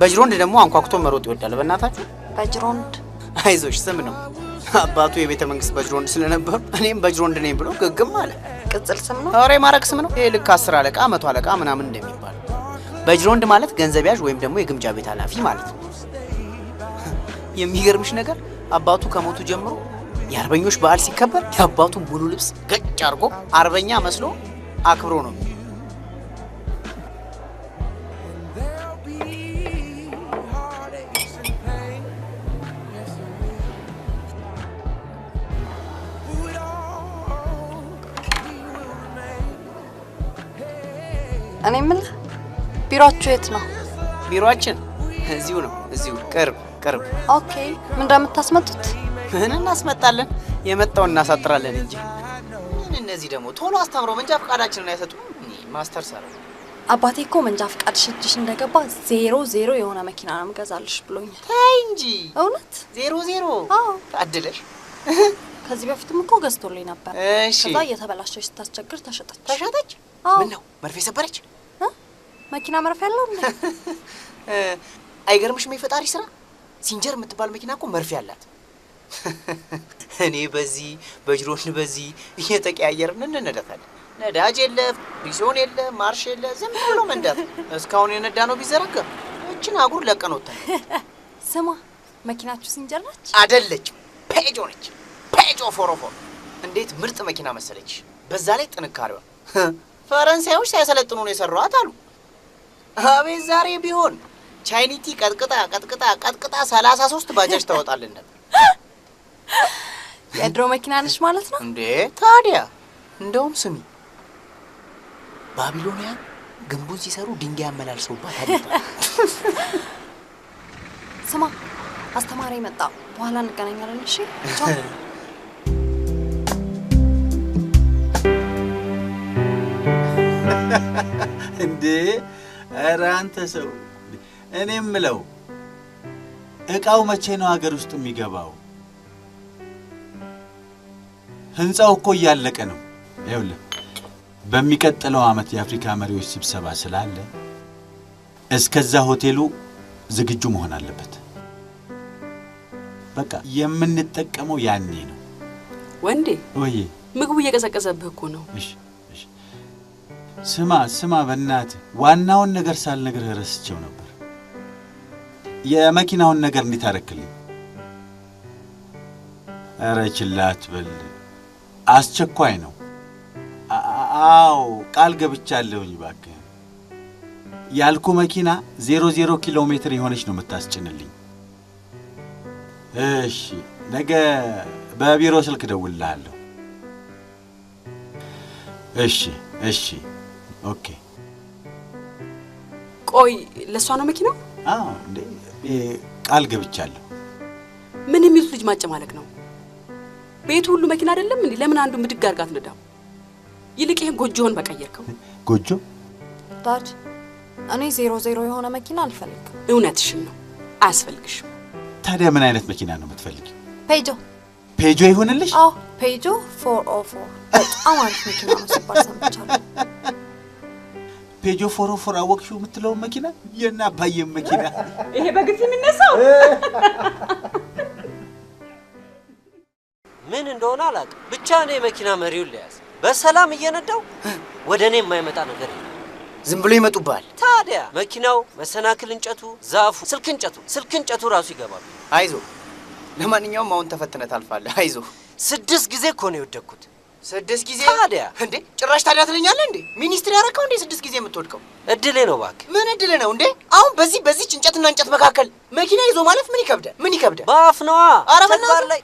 [SPEAKER 1] በጅሮንድ ደግሞ አንኳኩቶ መሮጥ ይወዳል። በእናታችሁ
[SPEAKER 6] በጅሮንድ?
[SPEAKER 1] አይዞሽ፣ ስም ነው። አባቱ የቤተ መንግስት በጅሮንድ ስለነበሩ እኔም በጅሮንድ ነኝ ብሎ ግግም አለ።
[SPEAKER 6] ቅጽል ስም ነው?
[SPEAKER 1] ኧረ ማረግ ስም ነው። ይሄ ልክ 10 አለቃ 100 አለቃ ምናምን እንደሚባል። በጅሮንድ ማለት ገንዘብ ያዥ ወይም ደግሞ የግምጃ ቤት ኃላፊ ማለት ነው። የሚገርምሽ ነገር አባቱ ከሞቱ ጀምሮ የአርበኞች በዓል ሲከበር የአባቱ ሙሉ ልብስ ገጭ አድርጎ አርበኛ መስሎ አክብሮ ነው።
[SPEAKER 6] እኔ ምን ቢሮአችሁ የት ነው?
[SPEAKER 1] ቢሮአችን እዚሁ ነው፣ እዚሁ ቅርብ።
[SPEAKER 6] ኦኬ። ምን እንደምታስመጡት?
[SPEAKER 1] ምን እናስመጣለን? የመጣውን እናሳጥራለን እንጂ። ምን እነዚህ ደግሞ ቶሎ አስተምሮ መንጃ ፈቃዳችንን አይሰጡም። ማስተር ሰራ
[SPEAKER 6] አባቴ እኮ መንጃ ፈቃድሽ እጅሽ እንደገባ 0 የሆነ መኪና ነው የምገዛልሽ ብሎኛል።
[SPEAKER 1] ተይ እንጂ።
[SPEAKER 6] እውነት
[SPEAKER 1] 0?
[SPEAKER 6] አዎ።
[SPEAKER 1] ታድለሽ።
[SPEAKER 6] ከዚህ በፊትም እኮ ገዝቶልኝ ነበር።
[SPEAKER 1] እሺ።
[SPEAKER 6] ከዛ እየተበላሸች ስታስቸግር ተሸጠች።
[SPEAKER 1] ተሸጠች? ምን ነው መርፌ ሰበረች?
[SPEAKER 6] መኪና መርፌ ያለው እንዴ?
[SPEAKER 1] አይገርምሽም? የፈጣሪ ስራ። ሲንጀር የምትባል መኪና እኮ መርፌ አላት። እኔ በዚህ በጅሮን በዚህ እየተቀያየርን እንነዳታለን። ነዳጅ የለ፣ ቢሶን የለ፣ ማርሽ የለ፣ ዝም ብሎ መንዳት። እስካሁን የነዳ ነው ቢዘረጋ እችን አጉር ለቀን ወጣን።
[SPEAKER 6] ስማ፣ መኪናችሁ ሲንጀር ነች?
[SPEAKER 1] አይደለችም፣ ፔጆ ነች። ፔጆ ፎሮፎር። እንዴት ምርጥ መኪና መሰለች! በዛ ላይ ጥንካሬዋ። ፈረንሳዮች ሳይሰለጥኑ ነው የሰሯት አሉ። አቤት ዛሬ ቢሆን ቻይኒቲ ቀጥቅጣ 33 ባጃጅ ታወጣልን ነበር።
[SPEAKER 6] የድሮ መኪና ነች ማለት ነው
[SPEAKER 1] እንዴ? ታዲያ እንደውም ስሚ፣ ባቢሎኒያ ግንቡን ሲሰሩ ድንጋይ ያመላልሰውባታል።
[SPEAKER 6] ስማ፣ አስተማሪ መጣ፣ በኋላ እንገናኛለን። እሺ
[SPEAKER 9] እንዴ? ኧረ አንተ ሰው፣ እኔ የምለው እቃው መቼ ነው ሀገር ውስጥ የሚገባው? ህንጻው እኮ እያለቀ ነው። ይኸውልህ በሚቀጥለው ዓመት የአፍሪካ መሪዎች ስብሰባ ስላለ እስከዛ ሆቴሉ ዝግጁ መሆን አለበት። በቃ የምንጠቀመው ያኔ ነው።
[SPEAKER 11] ወንዴ
[SPEAKER 9] ወይ
[SPEAKER 11] ምግቡ እየቀዘቀዘብህ እኮ ነው።
[SPEAKER 9] እሺ ስማ በእናትህ ዋናውን ነገር ሳልነግርህ ረስቼው ነበር። የመኪናውን ነገር እንዴት አደረክልኝ? ኧረ ችላ አትበል፣ አስቸኳይ ነው። አዎ ቃል ገብቻለሁኝ። እባክህ ያልኩ መኪና 00 ኪሎ ሜትር የሆነች ነው የምታስጭንልኝ። እሺ ነገ በቢሮ ስልክ ደውልልሃለሁ። እሺ ኦኬ።
[SPEAKER 11] ቆይ ለሷ ነው መኪናው?
[SPEAKER 9] አዎ እንዴ ቃል ገብቻለሁ።
[SPEAKER 11] ምን የሚሉት ልጅ ማጨማለቅ ነው? ቤቱ ሁሉ መኪና አይደለም እንዴ? ለምን አንዱ ምድግ አድርጋት ነዳው? ይልቅ ይሄን ጎጆውን በቀየርከው።
[SPEAKER 9] ጎጆ?
[SPEAKER 6] ዳድ እኔ 00 የሆነ መኪና አልፈልግም።
[SPEAKER 11] እውነትሽን ነው፣ አያስፈልግሽም።
[SPEAKER 9] ታዲያ ምን አይነት መኪና ነው የምትፈልጊው? ፔጆ ይሆንልሽ?
[SPEAKER 6] አዎ ፔጆ 404 በጣም አሪፍ መኪና ነው ሲባል ሰምቻለሁ።
[SPEAKER 9] ፔጆ 404 አወቅሽው የምትለው መኪና? የና አባዬም መኪና።
[SPEAKER 11] ይሄ በግፍ የሚነሳው
[SPEAKER 15] ምን እንደሆነ አላውቅም። ብቻ እኔ መኪና መሪውን ለያዝ በሰላም እየነዳው ወደ እኔ የማይመጣ ነገር የለም።
[SPEAKER 1] ዝም ብሎ ይመጡብሃል።
[SPEAKER 15] ታዲያ መኪናው፣ መሰናክል እንጨቱ፣ ዛፉ፣ ስልክ እንጨቱ ራሱ ይገባሉ።
[SPEAKER 1] አይዞ፣ ለማንኛውም አሁን ተፈትነህ ታልፋለህ። አይዞ።
[SPEAKER 15] 6 ጊዜ እኮ ነው የወደቅኩት።
[SPEAKER 1] 6 ጊዜ?
[SPEAKER 15] ታዲያ
[SPEAKER 1] እንዴ ጭራሽ ታዲያ ትለኛለህ እንዴ? ሚኒስትር ያረከው እንዴ 6 ጊዜ የምትወድቀው?
[SPEAKER 15] እድሌ ነው እባክህ።
[SPEAKER 1] ምን እድል ነው እንዴ? አሁን በዚህ እንጨትና እንጨት መካከል መኪና ይዞ ማለፍ ምን ይከብዳል?
[SPEAKER 15] በአፍ ነዋ። ተግባር ላይ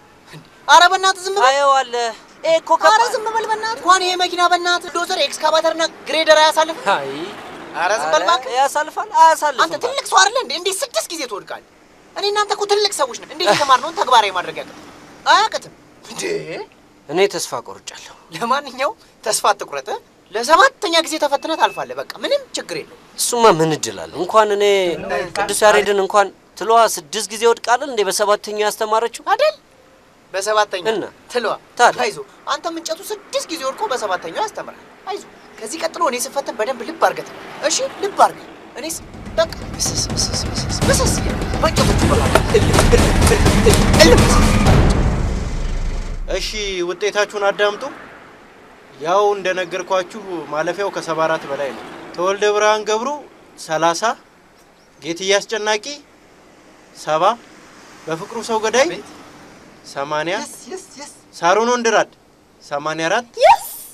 [SPEAKER 1] ኧረ በእናትህ ዝም በል።
[SPEAKER 15] አየዋለህ እኮ
[SPEAKER 1] ኧረ ዝም በል በእናትህ። እንኳን ይሄ መኪና በእናትህ ዶዘር፣ ኤክስካቫተርና ግሬደር አያሳልፍ።
[SPEAKER 15] አይ
[SPEAKER 1] ኧረ ዝም በል እባክህ።
[SPEAKER 15] ያሳልፋል አያሳልፍም።
[SPEAKER 1] አንተ ትልቅ ሰው አይደለ እንዴ? እንዴት 6 ጊዜ ትወድቃለህ? እኔ እናንተ እኮ ትልቅ ሰዎች ነን። እንዴት የተማርነውን ተግባራዊ ማድረግ አያቅትም እንዴ?
[SPEAKER 15] እኔ ተስፋ ቆርጫለሁ።
[SPEAKER 1] ለማንኛውም ተስፋ አትቁረጥ። ለ7ኛ ጊዜ ተፈትነህ ታልፋለህ። በቃ ምንም ችግር የለው።
[SPEAKER 15] እሱማ ምን እድል አለ? እንኳን እኔ ቅዱስ ያሬድን እንኳን ትለዋ 6 ጊዜ ወድቃለን እንዴ? በ7ኛው ያስተማረችው
[SPEAKER 1] አይደል? በ7ኛ
[SPEAKER 15] እና
[SPEAKER 1] ትለዋ።
[SPEAKER 15] ታዲያ
[SPEAKER 1] አይዞ፣ አንተም እንጨቱ 6 ጊዜ ወድቆ በ7ኛው ያስተምራል። አይዞ። ከዚህ ቀጥሎ እኔ ስፈተን በደንብ ልብ አድርገህ እሺ? ልብ አድርገህ እኔስ በቃ ብስስ ባንጨቶቹ
[SPEAKER 16] እሺ ውጤታችሁን አዳምጡ። ያው እንደነገርኳችሁ ማለፊያው ከ74 በላይ ነው። ተወልደ ብርሃን ገብሩ 30፣ ጌትዬ አስጨናቂ 70፣ በፍቅሩ ሰው ገዳይ 80 ሳሮን ወንድራድ 84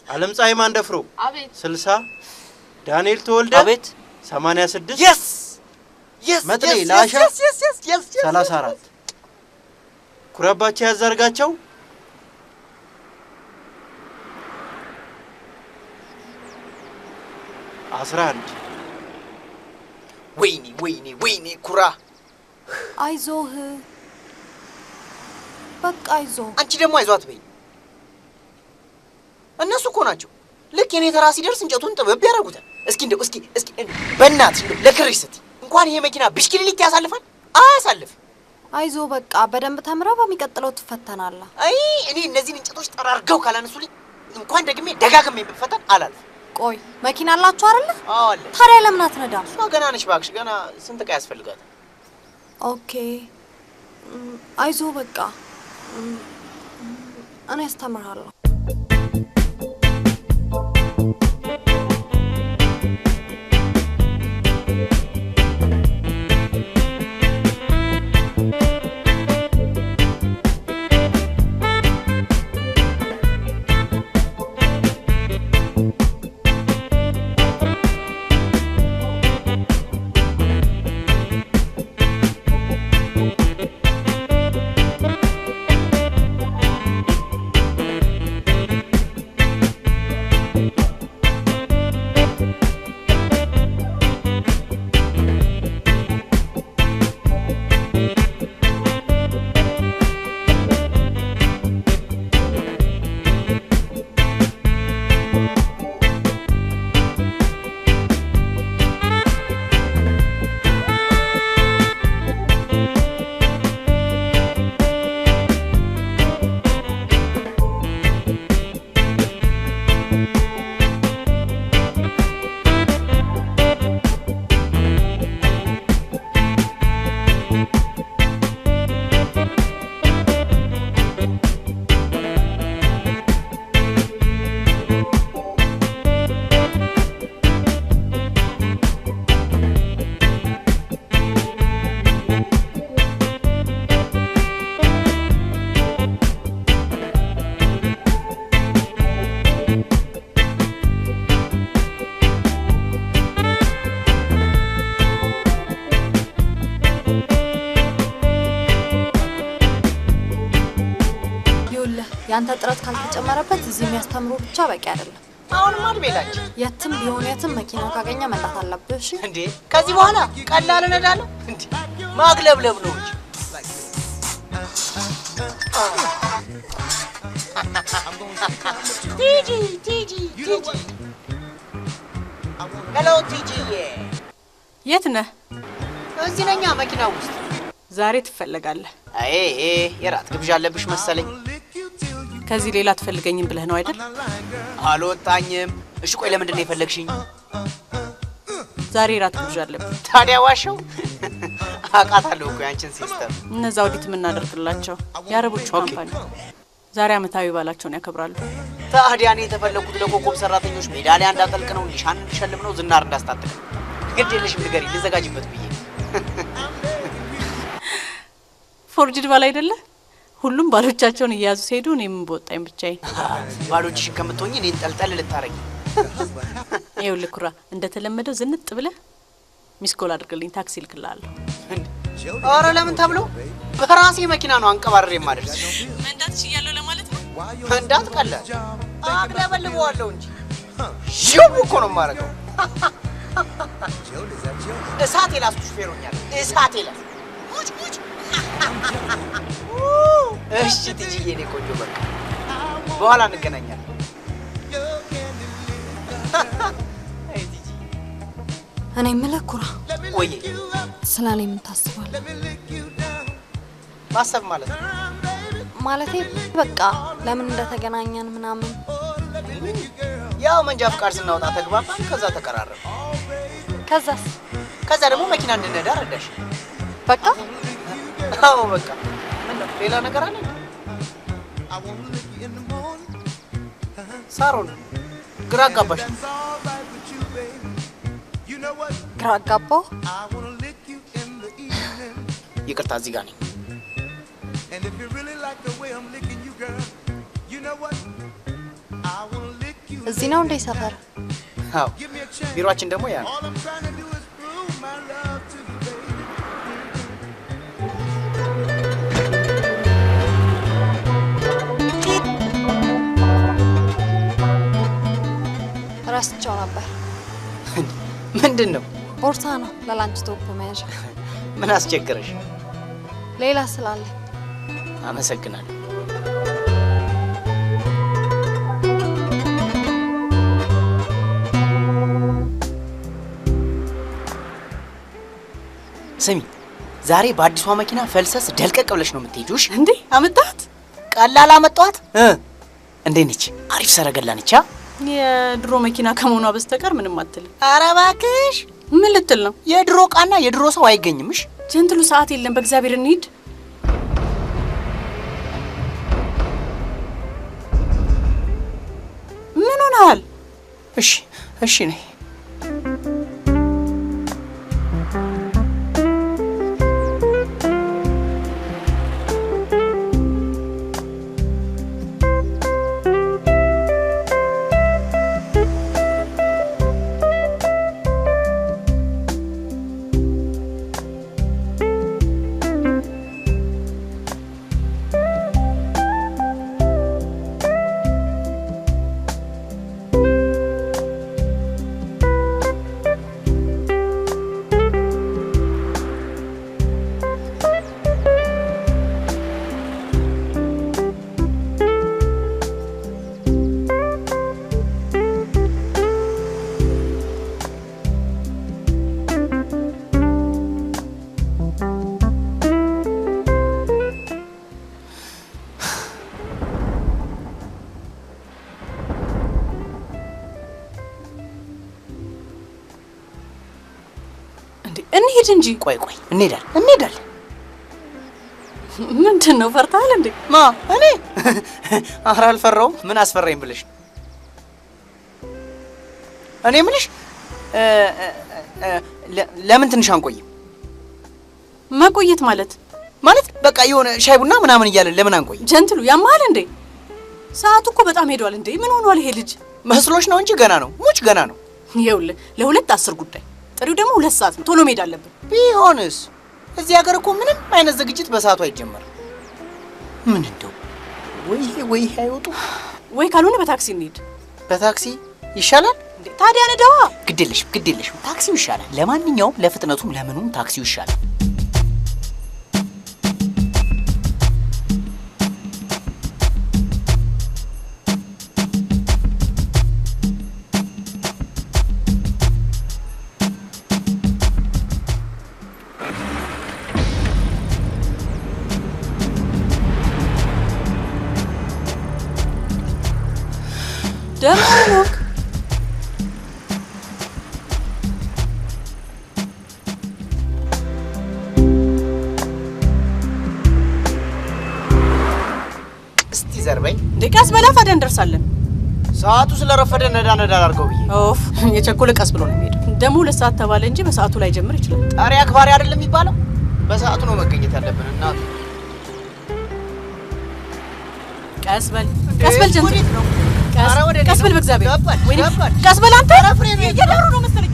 [SPEAKER 16] ዓለም ፀሐይ ማንደፍሮ
[SPEAKER 11] አቤት
[SPEAKER 16] 60 ዳንኤል ተወልደ
[SPEAKER 15] አቤት
[SPEAKER 16] 86
[SPEAKER 15] yes
[SPEAKER 16] መጥኔ ላሻ 34 ኩራባቸው ያዛርጋቸው 11
[SPEAKER 1] ወይኔ ኩራ
[SPEAKER 6] አይዞህ በቃ አይዞህ።
[SPEAKER 1] አንቺ ደግሞ አይዟት በይ። እነሱ እኮ ናቸው ልክ የኔ ተራ ሲደርስ እንጨቱን ጥበብ ያደርጉታል። እስኪ በእናትሽ ለክርሽ ስትይ እንኳን ይሄ መኪና ብስክሌት ያሳልፋል አያሳልፍ።
[SPEAKER 6] አይዞህ በቃ በደንብ ተምረህ በሚቀጥለው ትፈተናለህ።
[SPEAKER 1] አይ እኔ እነዚህን እንጨቶች ጠራርገው ካላነሱልኝ እንኳን ደግሜ ደጋግሜ ብፈተን አላልፍ።
[SPEAKER 6] ቆይ መኪና አላችሁ አይደል?
[SPEAKER 1] አዎ አለ።
[SPEAKER 6] ታዲያ ለምን አትነዳም?
[SPEAKER 1] እሷ ገና ነች እባክሽ፣ ገና ስንት ዕቃ ያስፈልጋታል።
[SPEAKER 6] ኦኬ አይዞህ በቃ እኔ አስተምርሃለሁ። ያንተ ጥረት ካልተጨመረበት እዚህ የሚያስተምሩ ብቻ በቂ አይደለም።
[SPEAKER 1] አሁን ማን ቤላች
[SPEAKER 6] የትም ቢሆን የትም መኪና ካገኘ መጣት አለብህ። እሺ
[SPEAKER 1] እንዴ ከዚህ በኋላ ቀላል ነዳለሁ እንዴ ማግለብለብ ነው እንጂ ቲጂ ሄሎ ቲጂ
[SPEAKER 11] የት ነህ?
[SPEAKER 1] እዚህ ነኝ መኪና ውስጥ።
[SPEAKER 11] ዛሬ ትፈልጋለህ?
[SPEAKER 1] አይ የራት ግብዣ አለብሽ መሰለኝ።
[SPEAKER 11] ከዚህ ሌላ ትፈልገኝም ብለህ ነው አይደል?
[SPEAKER 1] አልወጣኝም። እሺ ቆይ ለምንድን ነው የፈለግሽኝ?
[SPEAKER 11] ዛሬ ራት ግብዣ አለብኝ።
[SPEAKER 1] ታዲያ ዋሸው? አውቃታለሁ እኮ ያንቺን ሲስተም።
[SPEAKER 11] እነዛ ኦዲት የምናደርግላቸው የአረቦቹ ካምፓኒ ዛሬ አመታዊ ባላቸውን ያከብራሉ።
[SPEAKER 1] ታዲያ እኔ የተፈለኩት ለኮከብ ሰራተኞች ሜዳሊያ እንዳጠልቅ ነው፣ ኒሻን እንድሸልም ነው፣ ዝናር እንዳስታጥቅ። ግድ የለሽም ንገሪ ልዘጋጅበት ብዬ።
[SPEAKER 11] ፎርጅድ ባል አይደለ? ሁሉም ባሎቻቸውን እያያዙ ሲሄዱ እኔ ምን በወጣኝ ብቻዬን።
[SPEAKER 1] ባሎችሽን ከምትሆኚ እኔን ጠልጠል ልታረጊ።
[SPEAKER 11] ይኸውልህ ኩራ፣ እንደተለመደው ዝንጥ ብለህ ሚስኮል አድርግልኝ፣ ታክሲ ልክልሃለሁ።
[SPEAKER 1] ኧረ ለምን ተብሎ በራሴ መኪና ነው አንቀባረር የማደርስ።
[SPEAKER 11] መንዳት እችላለሁ ለማለት ነው።
[SPEAKER 1] መንዳት ቀላል አቅለበልበዋለሁ እንጂ ሽው እኮ ነው የማደርገው። እሳት የላስኩ ሹፌር ሆኛለሁ። እሳት የላስ ሙጭ እሺ ትጂዬ፣ እኔ ቆንጆ በቃ በኋላ እንገናኛለን።
[SPEAKER 6] እኔ የምልህ ኩራ፣
[SPEAKER 1] ወይ
[SPEAKER 6] ስለ እኔ ምን ታስባለህ?
[SPEAKER 1] ማሰብ ማለት ነው
[SPEAKER 6] ማለቴ በቃ ለምን እንደተገናኘን ምናምን።
[SPEAKER 1] ያው መንጃ ፍቃድ ስናወጣ ተግባባን፣ ከዛ ተቀራረብን። ከዛ ደግሞ መኪና እንድነዳ ረዳሽ።
[SPEAKER 6] በቃ
[SPEAKER 1] አዎ በቃ። ሌላ ነገር አለ? ሳሮን ግራ አጋባሽ።
[SPEAKER 6] ግራ አጋባው?
[SPEAKER 1] ይቅርታ እዚህ ጋር ነኝ።
[SPEAKER 6] እዚህ ነው እንዴ ሰፈር?
[SPEAKER 1] አዎ ቢሮአችን ደግሞ ያ ነው።
[SPEAKER 6] ረስቸው ነበር።
[SPEAKER 1] ምንድን ነው?
[SPEAKER 6] ቦርሳ ነው ለላንች ቶፕ መያዣ።
[SPEAKER 1] ምን አስቸገረሽ?
[SPEAKER 6] ሌላ ስላለ።
[SPEAKER 1] አመሰግናለሁ። ስሚ ዛሬ በአዲሷ መኪና ፈልሰስ ደልቀቅ ብለሽ ነው የምትሄጂው? እሺ
[SPEAKER 11] እንዴ አመጣት?
[SPEAKER 1] ቀላል አመጣት። እንዴት ነች? አሪፍ ሰረገላ ነች።
[SPEAKER 11] የድሮ መኪና ከመሆኗ በስተቀር ምንም አትልም።
[SPEAKER 1] ኧረ እባክሽ
[SPEAKER 11] ምን ልትል ነው?
[SPEAKER 1] የድሮ ዕቃና የድሮ ሰው አይገኝምሽ።
[SPEAKER 11] ጀንትሉ ሰዓት የለም። በእግዚአብሔር እንሂድ። ምን ሆነሃል?
[SPEAKER 1] እሺ እሺ ነይ።
[SPEAKER 11] እንሂድ እንጂ።
[SPEAKER 1] ቆይ እንሄዳለን።
[SPEAKER 11] ምንድን ነው ፈርታል እንዴ?
[SPEAKER 1] ማ እኔ? ኧረ አልፈራውም። ምን አስፈራኝ ብለሽ? እኔ ምንሽ ለምን ትንሽ አንቆይም?
[SPEAKER 11] መቆየት ማለት
[SPEAKER 1] በቃ የሆነ ሻይ ቡና ምናምን እያለን ለምን አንቆይም?
[SPEAKER 11] ጀንትሉ ያማል እንዴ? ሰዓቱ እኮ በጣም ሄዷል እንዴ። ምን ሆኗል ይሄ ልጅ?
[SPEAKER 1] መስሎሽ ነው እንጂ ገና ነው። ሙች ገና ነው።
[SPEAKER 11] ይኸውልህ ለ2:10 ጉዳይ ጥሪው ደግሞ 2 ሰዓት ነው። ቶሎ መሄድ አለብን።
[SPEAKER 1] ቢሆንስ እዚህ ሀገር እኮ ምንም አይነት ዝግጅት በሰዓቱ አይጀመርም። ምን እንደው ወይ አይወጡ
[SPEAKER 11] ወይ ካልሆነ በታክሲ እንሂድ።
[SPEAKER 1] በታክሲ ይሻላል
[SPEAKER 11] እንዴ? ታዲያ ነዳዋ።
[SPEAKER 1] ግድ የለሽም ታክሲው ይሻላል። ለማንኛውም ለፍጥነቱም ለምኑም ታክሲው ይሻላል።
[SPEAKER 11] ደሞክ
[SPEAKER 1] እስቲ ዘርበኝ።
[SPEAKER 11] ቀስ በላ ታዲያ እንደርሳለን።
[SPEAKER 1] ሰዓቱ ስለረፈደ ነዳ አድርገው ብዬ
[SPEAKER 11] ኦፍ የቸኮለ ቀስ ብሎ ነው የሚሄደው። ደግሞ 2 ሰዓት ተባለ እንጂ በሰዓቱ ላይ ጀምር ይችላል።
[SPEAKER 1] ጣሪ አክባሪ አይደለም የሚባለው። በሰዓቱ ነው መገኘት ያለብን። እናቱ
[SPEAKER 11] ቀስ በል ጀንትል ነው። ቀስ በል በእግዚአብሔር። ወይኔ ቀስ በል አንተ። እየዳሩ ነው መሰለኝ።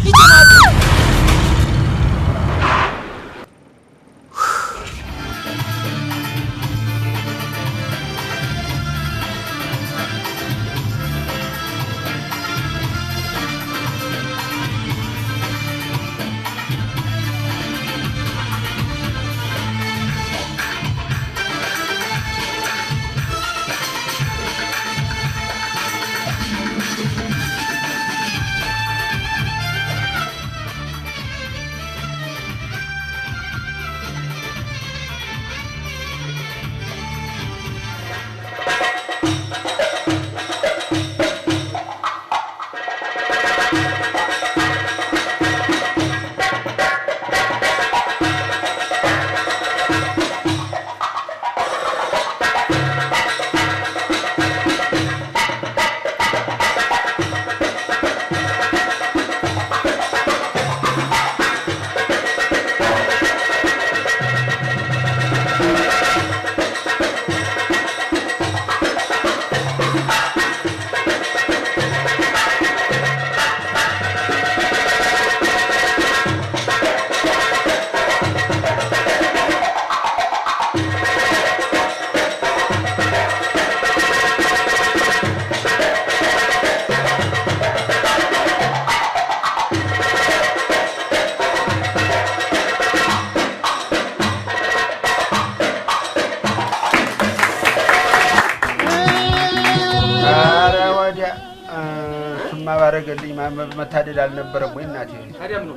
[SPEAKER 3] እሱማ ባረገልኝ መታደል አልነበረም ወይ እናቴ?
[SPEAKER 2] ታዲያ ምን ነው?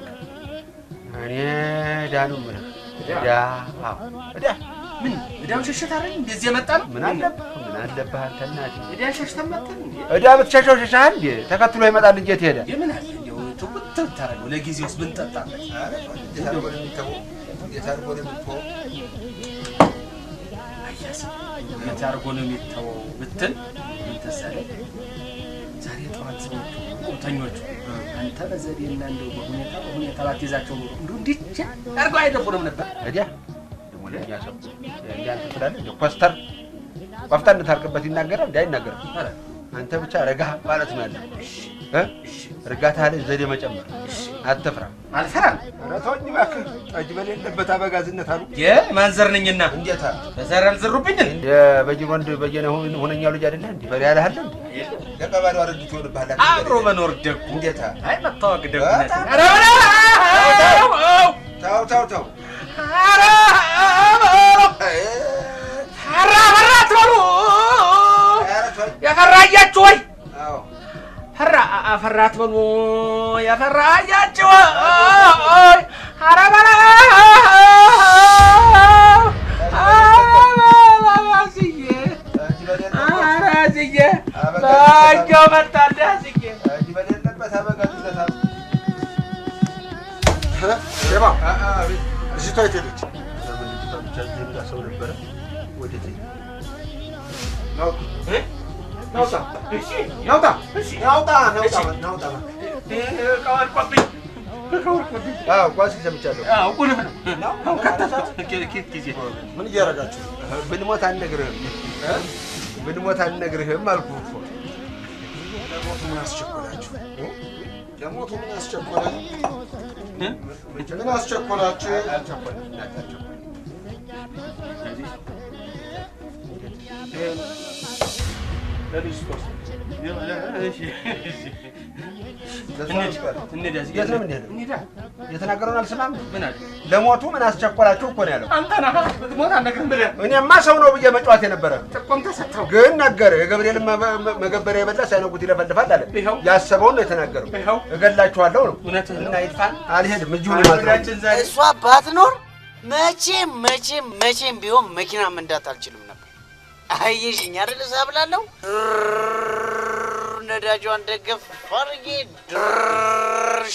[SPEAKER 3] እኔ ዕዳ ነው የምልህ። ዕዳ
[SPEAKER 2] ምን ዕዳም ሸሸት አይደል? እንደዚህ የመጣ ነው።
[SPEAKER 3] ምን አለብህ አንተ እናቴ?
[SPEAKER 2] ዕዳ ሸሽተህ መጣህ እንዴ?
[SPEAKER 3] ዕዳ ብትሸሸው ሸሸሃል እንዴ? ተከትሎ ይመጣል እንጂ የት ሄደ?
[SPEAKER 2] የምን አለ እንደው ትውት ታረገው ለጊዜውስ ምን ጠጣበት?
[SPEAKER 3] እንዴት አድርጎ ነው የሚተወው? እንዴት አድርጎ ነው የሚተወው?
[SPEAKER 2] እንዴት አድርጎ ነው የሚተወው ብትል ምን ተሰለህ? ዛሬ ጠዋት ሰዎቹ ቁምተኞቹ አንተ በዘዴና እንደው በሁኔታ ባትይዛቸው ኖሮ እንደው እንዴት አድርገው አይደፉንም ነበር።
[SPEAKER 3] እዲያ ደግሞ ለእኛ ሰው እንዲያንተ ትላለህ እንደ ኮስተር ቆፍጠን ታርቅበት ይናገራል እንዲ አይናገርም። አንተ ብቻ ረጋ ማለት ነው ያለው። እርጋታ ላይ ዘዴ መጨመር። አትፍራ።
[SPEAKER 2] አልፈራም።
[SPEAKER 3] ኧረ ተወኝ እባክህ። ጠጅ በሌለበት አበጋዝነት አሉ።
[SPEAKER 2] የማንዘር ነኝና
[SPEAKER 3] እንዴት አለ
[SPEAKER 2] በዘር አልዘሩብኝ።
[SPEAKER 3] የበጅን ወንድ በየነ ሁነኛው ልጅ አይደለህ እንዴ? በሬ ያለህ አይደል? ለቀባሪው አረጅት ይሆንብሃል።
[SPEAKER 2] አብሮ መኖር ደጉ
[SPEAKER 3] እንዴት አለ?
[SPEAKER 2] አይ መታወቅ ደጉነት። ኧረ
[SPEAKER 3] ተው
[SPEAKER 2] ፈራ ትበሉ የፈራያችሁ ወይ? ፈራ ትበሉ የፈራያችሁ ወይ? ኧረ በላ ዝዬ በእንጀው መጣልህ ዝዬ
[SPEAKER 3] በሌለበት አበጋዝነት አሉ። ሼባ እዚህ ታይት ሄደች ሰው ነበረ ወደት ቋንስ ሰምቻለሁ። ምን እያደረጋችሁ? ብንሞት አንነግርህም አልኩህ እኮ። ለሞቱ ምን አስቸኮላችሁ? ለሞቱ ምን አስቸኮላችሁ? ምን አስቸኮላችሁ? የተናገረውን አልሰማም። ለሞቱ ምን አስቸኮላችሁ እኮ ነው ያለው። እኔማ ሰው ነው ብዬ መጫወት የነበረ ግን ነገረ። የገብርኤልን መገበሪያ የበላ ሳይነጉት ይለፈልፋል አለ። ያሰበውን ነው የተናገረው። እገላችኋለሁ ነው እና ይጥፋን። አልሄድም እጁ ነው ማለት ነው።
[SPEAKER 1] እሷ ባትኖር መቼም ቢሆን መኪና መንዳት አልችልም ነበር። አየሽኝ አይደል? ሳብላለሁ ነዳጇን ደገፍ አድርጌ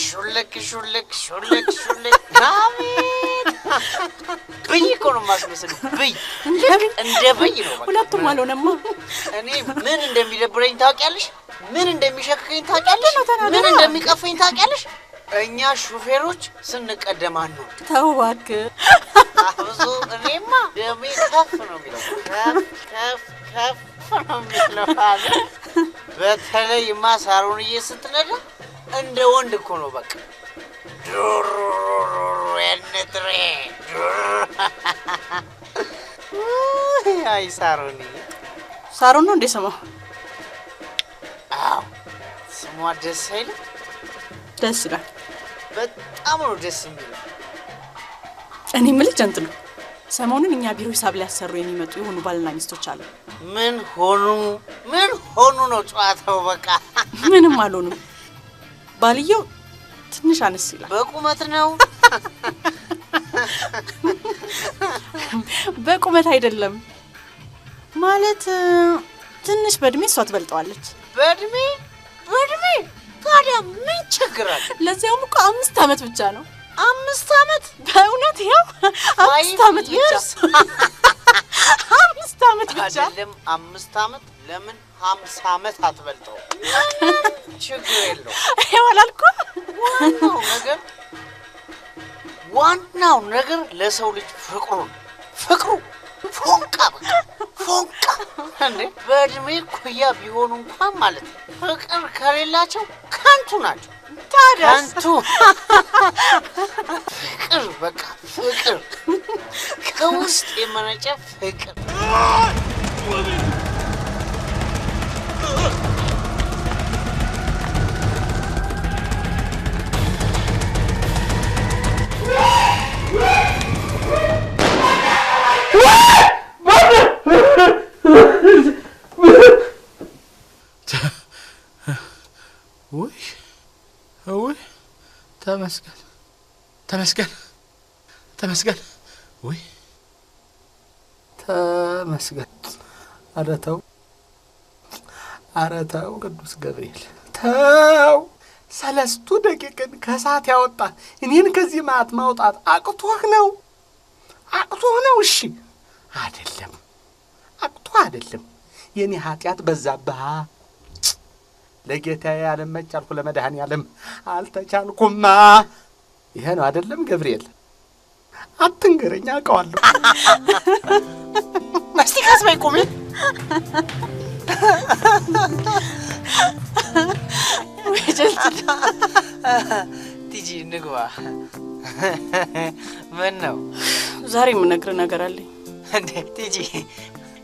[SPEAKER 1] ሹልክ አቤት ብይ እኮ ነው የማስመስለው። ብይ እንደ ብይ ነው።
[SPEAKER 11] ሁለቱም አልሆነማ።
[SPEAKER 1] እኔ ምን እንደሚደብረኝ ታውቂያለሽ? ምን እንደሚሸክከኝ ታውቂያለሽ? ምን እንደሚቀፈኝ ታውቂያለሽ? እኛ ሹፌሮች ስንቀደማን ነው።
[SPEAKER 11] ተው እባክህ።
[SPEAKER 1] አብዙ እኔማ ደሜ ከፍ ነው የሚለው ከፍ ነው የሚለው። በተለይማ ሳሮንዬ ስትነዳ እንደ ወንድ እኮ ነው በቃ ዱር የንጥሬ አይ
[SPEAKER 11] ሳሮን ነው እንደ ስሟ?
[SPEAKER 1] አዎ ስሟ ደስ አይልም?
[SPEAKER 11] ደስ ይላል።
[SPEAKER 1] በጣም ነው ደስ የሚለው።
[SPEAKER 11] እኔ የምልህ ጀንትሉ ሰሞኑን እኛ ቢሮ ሂሳብ ሊያሰሩ የሚመጡ የሆኑ ባልና ሚስቶች አሉ።
[SPEAKER 1] ምን ሆኑ ነው ጨዋታው? በቃ
[SPEAKER 11] ምንም አልሆኑም። ባልየው ትንሽ አነስ ይላል።
[SPEAKER 1] በቁመት ነው?
[SPEAKER 11] በቁመት አይደለም ማለት ትንሽ በእድሜ እሷ ትበልጠዋለች።
[SPEAKER 1] በእድሜ ታዲያ ምን ችግር አለ?
[SPEAKER 11] ለዚያውም እኮ 5 ዓመት ብቻ ነው።
[SPEAKER 1] 5 ዓመት?
[SPEAKER 11] በእውነት ይኸው 5 ዓመት ብቻ። 5 ዓመት ብቻ
[SPEAKER 1] አይደለም 5 ዓመት ለምን 50 ዓመት አትበልጠው? ችግር የለው።
[SPEAKER 11] ይኸው አላልኩም?
[SPEAKER 1] ዋናው ነገር ለሰው ልጅ ፍቅሩ ፎንቃ በቃ ፎንቃ። እንዴ በእድሜ ኩያ ቢሆኑ እንኳን ማለት ነው ፍቅር ከሌላቸው ከንቱ ናቸው።
[SPEAKER 11] ታዲያ
[SPEAKER 1] ከንቱ ፍቅር በቃ ፍቅር ከውስጥ የመነጨ ፍቅር።
[SPEAKER 7] ውይ ውይ ተመስገን ተመስገን ተመስገን ውይ ተመስገን። ኧረ ተው ቅዱስ ገብርኤል ተው። 3 ደቂቅን ከሰዓት ያወጣ እኔን ከዚህ ማት ማውጣት አቅቶህ ነው? እሺ አይደለም፣ አቅቶህ አይደለም። የኔ ኃጢአት በዛብህ። ለጌታዬ ያለመች አልኩ፣ ለመድኃኔዓለም አልተቻልኩማ። ይሄ ነው አይደለም ገብርኤል? አትንገረኝ፣ አውቀዋለሁ።
[SPEAKER 1] እስቲ ካስበይ ቁሚ። ቲጂ ንግባ። ምን ነው
[SPEAKER 11] ዛሬ የምነግርህ ነገር አለኝ።
[SPEAKER 1] እንዴ ቲጂ፣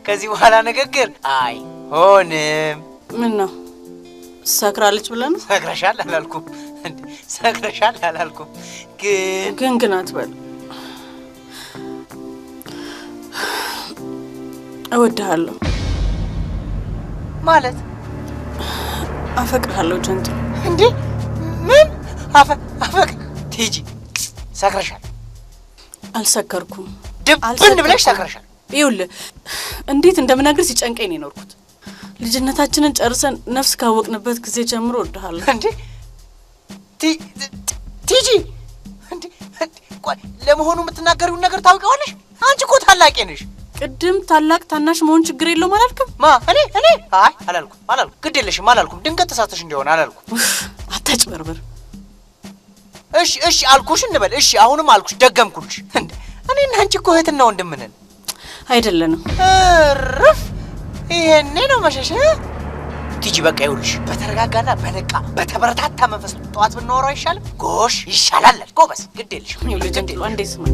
[SPEAKER 1] ከዚህ በኋላ ንግግር አይሆንም።
[SPEAKER 11] ምን ነው ሰክራለች ብለህ ነው?
[SPEAKER 1] ሰክረሻል አላልኩም እንዴ? ሰክረሻል አላልኩም።
[SPEAKER 11] ግን አትበል። እወድሃለሁ
[SPEAKER 1] ማለት
[SPEAKER 11] አፈቅርሃለሁ ጀንቱ።
[SPEAKER 1] እንዴ ምን አፈቅ? ቲጂ ሰክረሻል።
[SPEAKER 11] አልሰከርኩም።
[SPEAKER 1] ድብን ብለሽ ሰክረሻል።
[SPEAKER 11] ይኸውልህ እንዴት እንደምነግርህ ሲጨንቀኝ ነው የኖርኩት። ልጅነታችንን ጨርሰን ነፍስ ካወቅንበት ጊዜ ጀምሮ እወድሃለሁ።
[SPEAKER 1] እንዴ ቲጂ፣ እንዴ ቆይ፣ ለመሆኑ የምትናገሪውን ነገር ታውቂዋለሽ? አንቺ እኮ ታላቄ ነሽ።
[SPEAKER 11] ቅድም ታላቅ ታናሽ መሆን ችግር የለውም አላልክም?
[SPEAKER 1] እኔ አይ አላልኩም። ግድ የለሽም አላልኩም። ድንገት ተሳስተሽ እንደሆነ አላልኩም።
[SPEAKER 11] አታጭበርብር።
[SPEAKER 1] እሺ አልኩሽ እንበል። እሺ አሁንም አልኩሽ፣ ደገምኩልሽ። እንዴ እኔና አንቺ እኮ እህትና ወንድም ነን።
[SPEAKER 11] አይደለንም?
[SPEAKER 1] እርፍ! ይሄኔ ነው መሸሽ። ቲጂ በቃ ይኸውልሽ፣ በተረጋጋና በነቃ በተበረታታ መንፈስ ጠዋት ብናወራው አይሻልም? ጎሽ ይሻላል። ጎበዝ፣ ግድ የለሽም።
[SPEAKER 11] ይኸውልህ ጀንጥሎ አንዴ ስማ።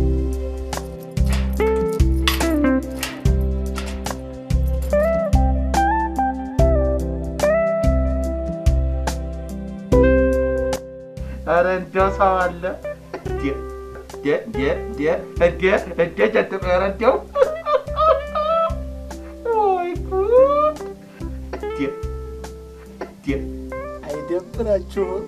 [SPEAKER 7] ኧረ እንደው ሰው አለ አይደብራችሁም?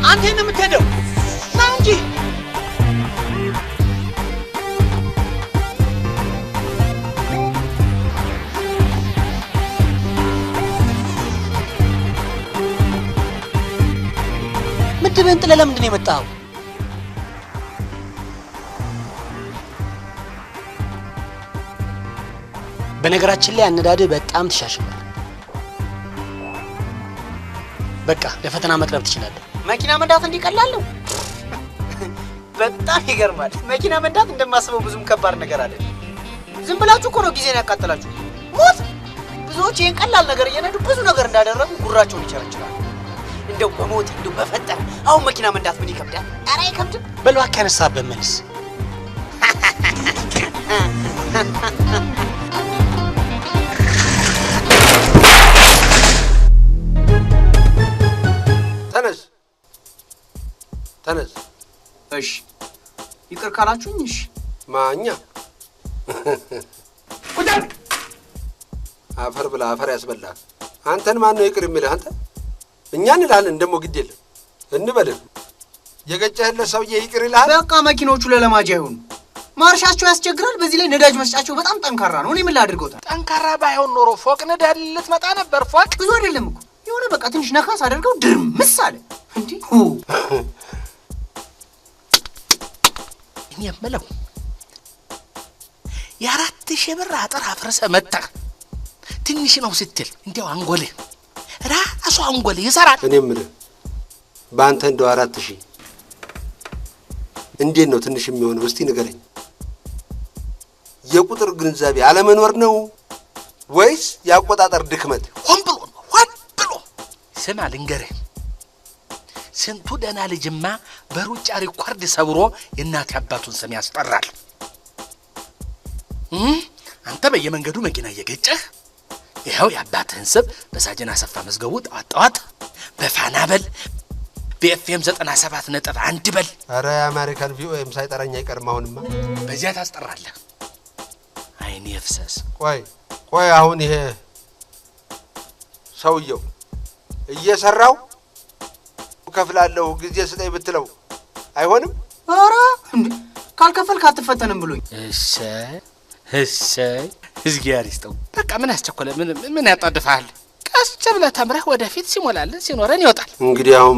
[SPEAKER 1] አንተ ነው የምትሄደው? ና እንጂ። ምድብህን ጥለህ ለምንድን ነው የመጣኸው? በነገራችን ላይ አነዳድህ በጣም ትሻሽሏል። በቃ ለፈተና መቅረብ ትችላለህ። መኪና መንዳት እንዲቀላለሁ? በጣም ይገርማል። መኪና መንዳት እንደማስበው ብዙም ከባድ ነገር አይደለም። ዝም ብላችሁ እኮ ነው ጊዜን ያቃጥላችሁ። ሞት ብዙዎች ይህን ቀላል ነገር እየነዱ ብዙ ነገር እንዳደረጉ ጉራቸውን ይቸረችራሉ። እንደው በሞት እንደው በፈጠረ አሁን መኪና መንዳት ምን ይከብዳል? ኧረ አይከብድም። በል እባክህ ያነሳህበት መልስ።
[SPEAKER 3] ተነስ።
[SPEAKER 1] እሺ ይቅር ካላችሁኝ እሺ።
[SPEAKER 3] ማኛ አፈር ብላ አፈር ያስበላል። አንተን ማን ነው ይቅር የሚልህ? አንተ እኛ እንልሃለን። ደግሞ ግድ የለም እንበልህ። የገጨህለት ሰውዬ ይቅር ይልሃል።
[SPEAKER 1] በቃ መኪኖቹ ለለማጅ አይሆኑ። ማርሻቸው ያስቸግራል። በዚህ ላይ ነዳጅ መስጫቸው በጣም ጠንካራ ነው። እኔ ምን ላድርገውታል?
[SPEAKER 7] ጠንካራ ባይሆን ኖሮ ፎቅ ነዳህ ልትመጣ ነበር። ፎቅ
[SPEAKER 1] ብዙ አይደለም እኮ የሆነ በቃ ትንሽ ነካስ አድርገው ድርምስ አለ። እንዴ
[SPEAKER 7] እኔ የምለው የ4,000 ብር አጥር አፍርሰህ መጣህ። ትንሽ ነው ስትል እንዲያው አንጎልህ ራሱ አንጎልህ ይሰራል።
[SPEAKER 3] እኔ የምልህ በአንተ እንደው 4,000 እንዴት ነው ትንሽ የሚሆነው? እስቲ ንገረኝ። የቁጥር ግንዛቤ አለመኖር ነው ወይስ ያቆጣጠር ድክመት?
[SPEAKER 7] ሆን ብሎ ነው፣ ሆን ብሎ። ስማ ልንገርህ፣ ስንቱ ደህና ልጅማ በሩጫ ሪኮርድ ሰብሮ የእናት አባቱን ስም ያስጠራል። አንተ በየመንገዱ መኪና እየገጨህ ይኸው የአባትህን ስም በሳጅን አሰፋ መዝገቡ ጠዋት ጠዋት በፋና በል በኤፍኤም 97.1 በል።
[SPEAKER 3] ኧረ የአሜሪካን ቪኦኤም ሳይጠራኝ አይቀርም። አሁንማ
[SPEAKER 7] በዚያ ታስጠራለህ። አይኔ ፍሰስ።
[SPEAKER 3] ቆይ አሁን ይሄ ሰውየው እየሰራው ከፍላለሁ ጊዜ ስጠኝ ብትለው አይሆንም?
[SPEAKER 1] ኧረ ካልከፈልክ አትፈተንም ብሎኝ።
[SPEAKER 7] እሰይ እግዚአብሔር ይስጠው። በቃ ምን አስቸኮለ? ምን ያጣድፋል? ቀስ ብለህ ተምረህ ወደፊት ሲሞላልን ሲኖረን ይወጣል።
[SPEAKER 3] እንግዲህ አሁን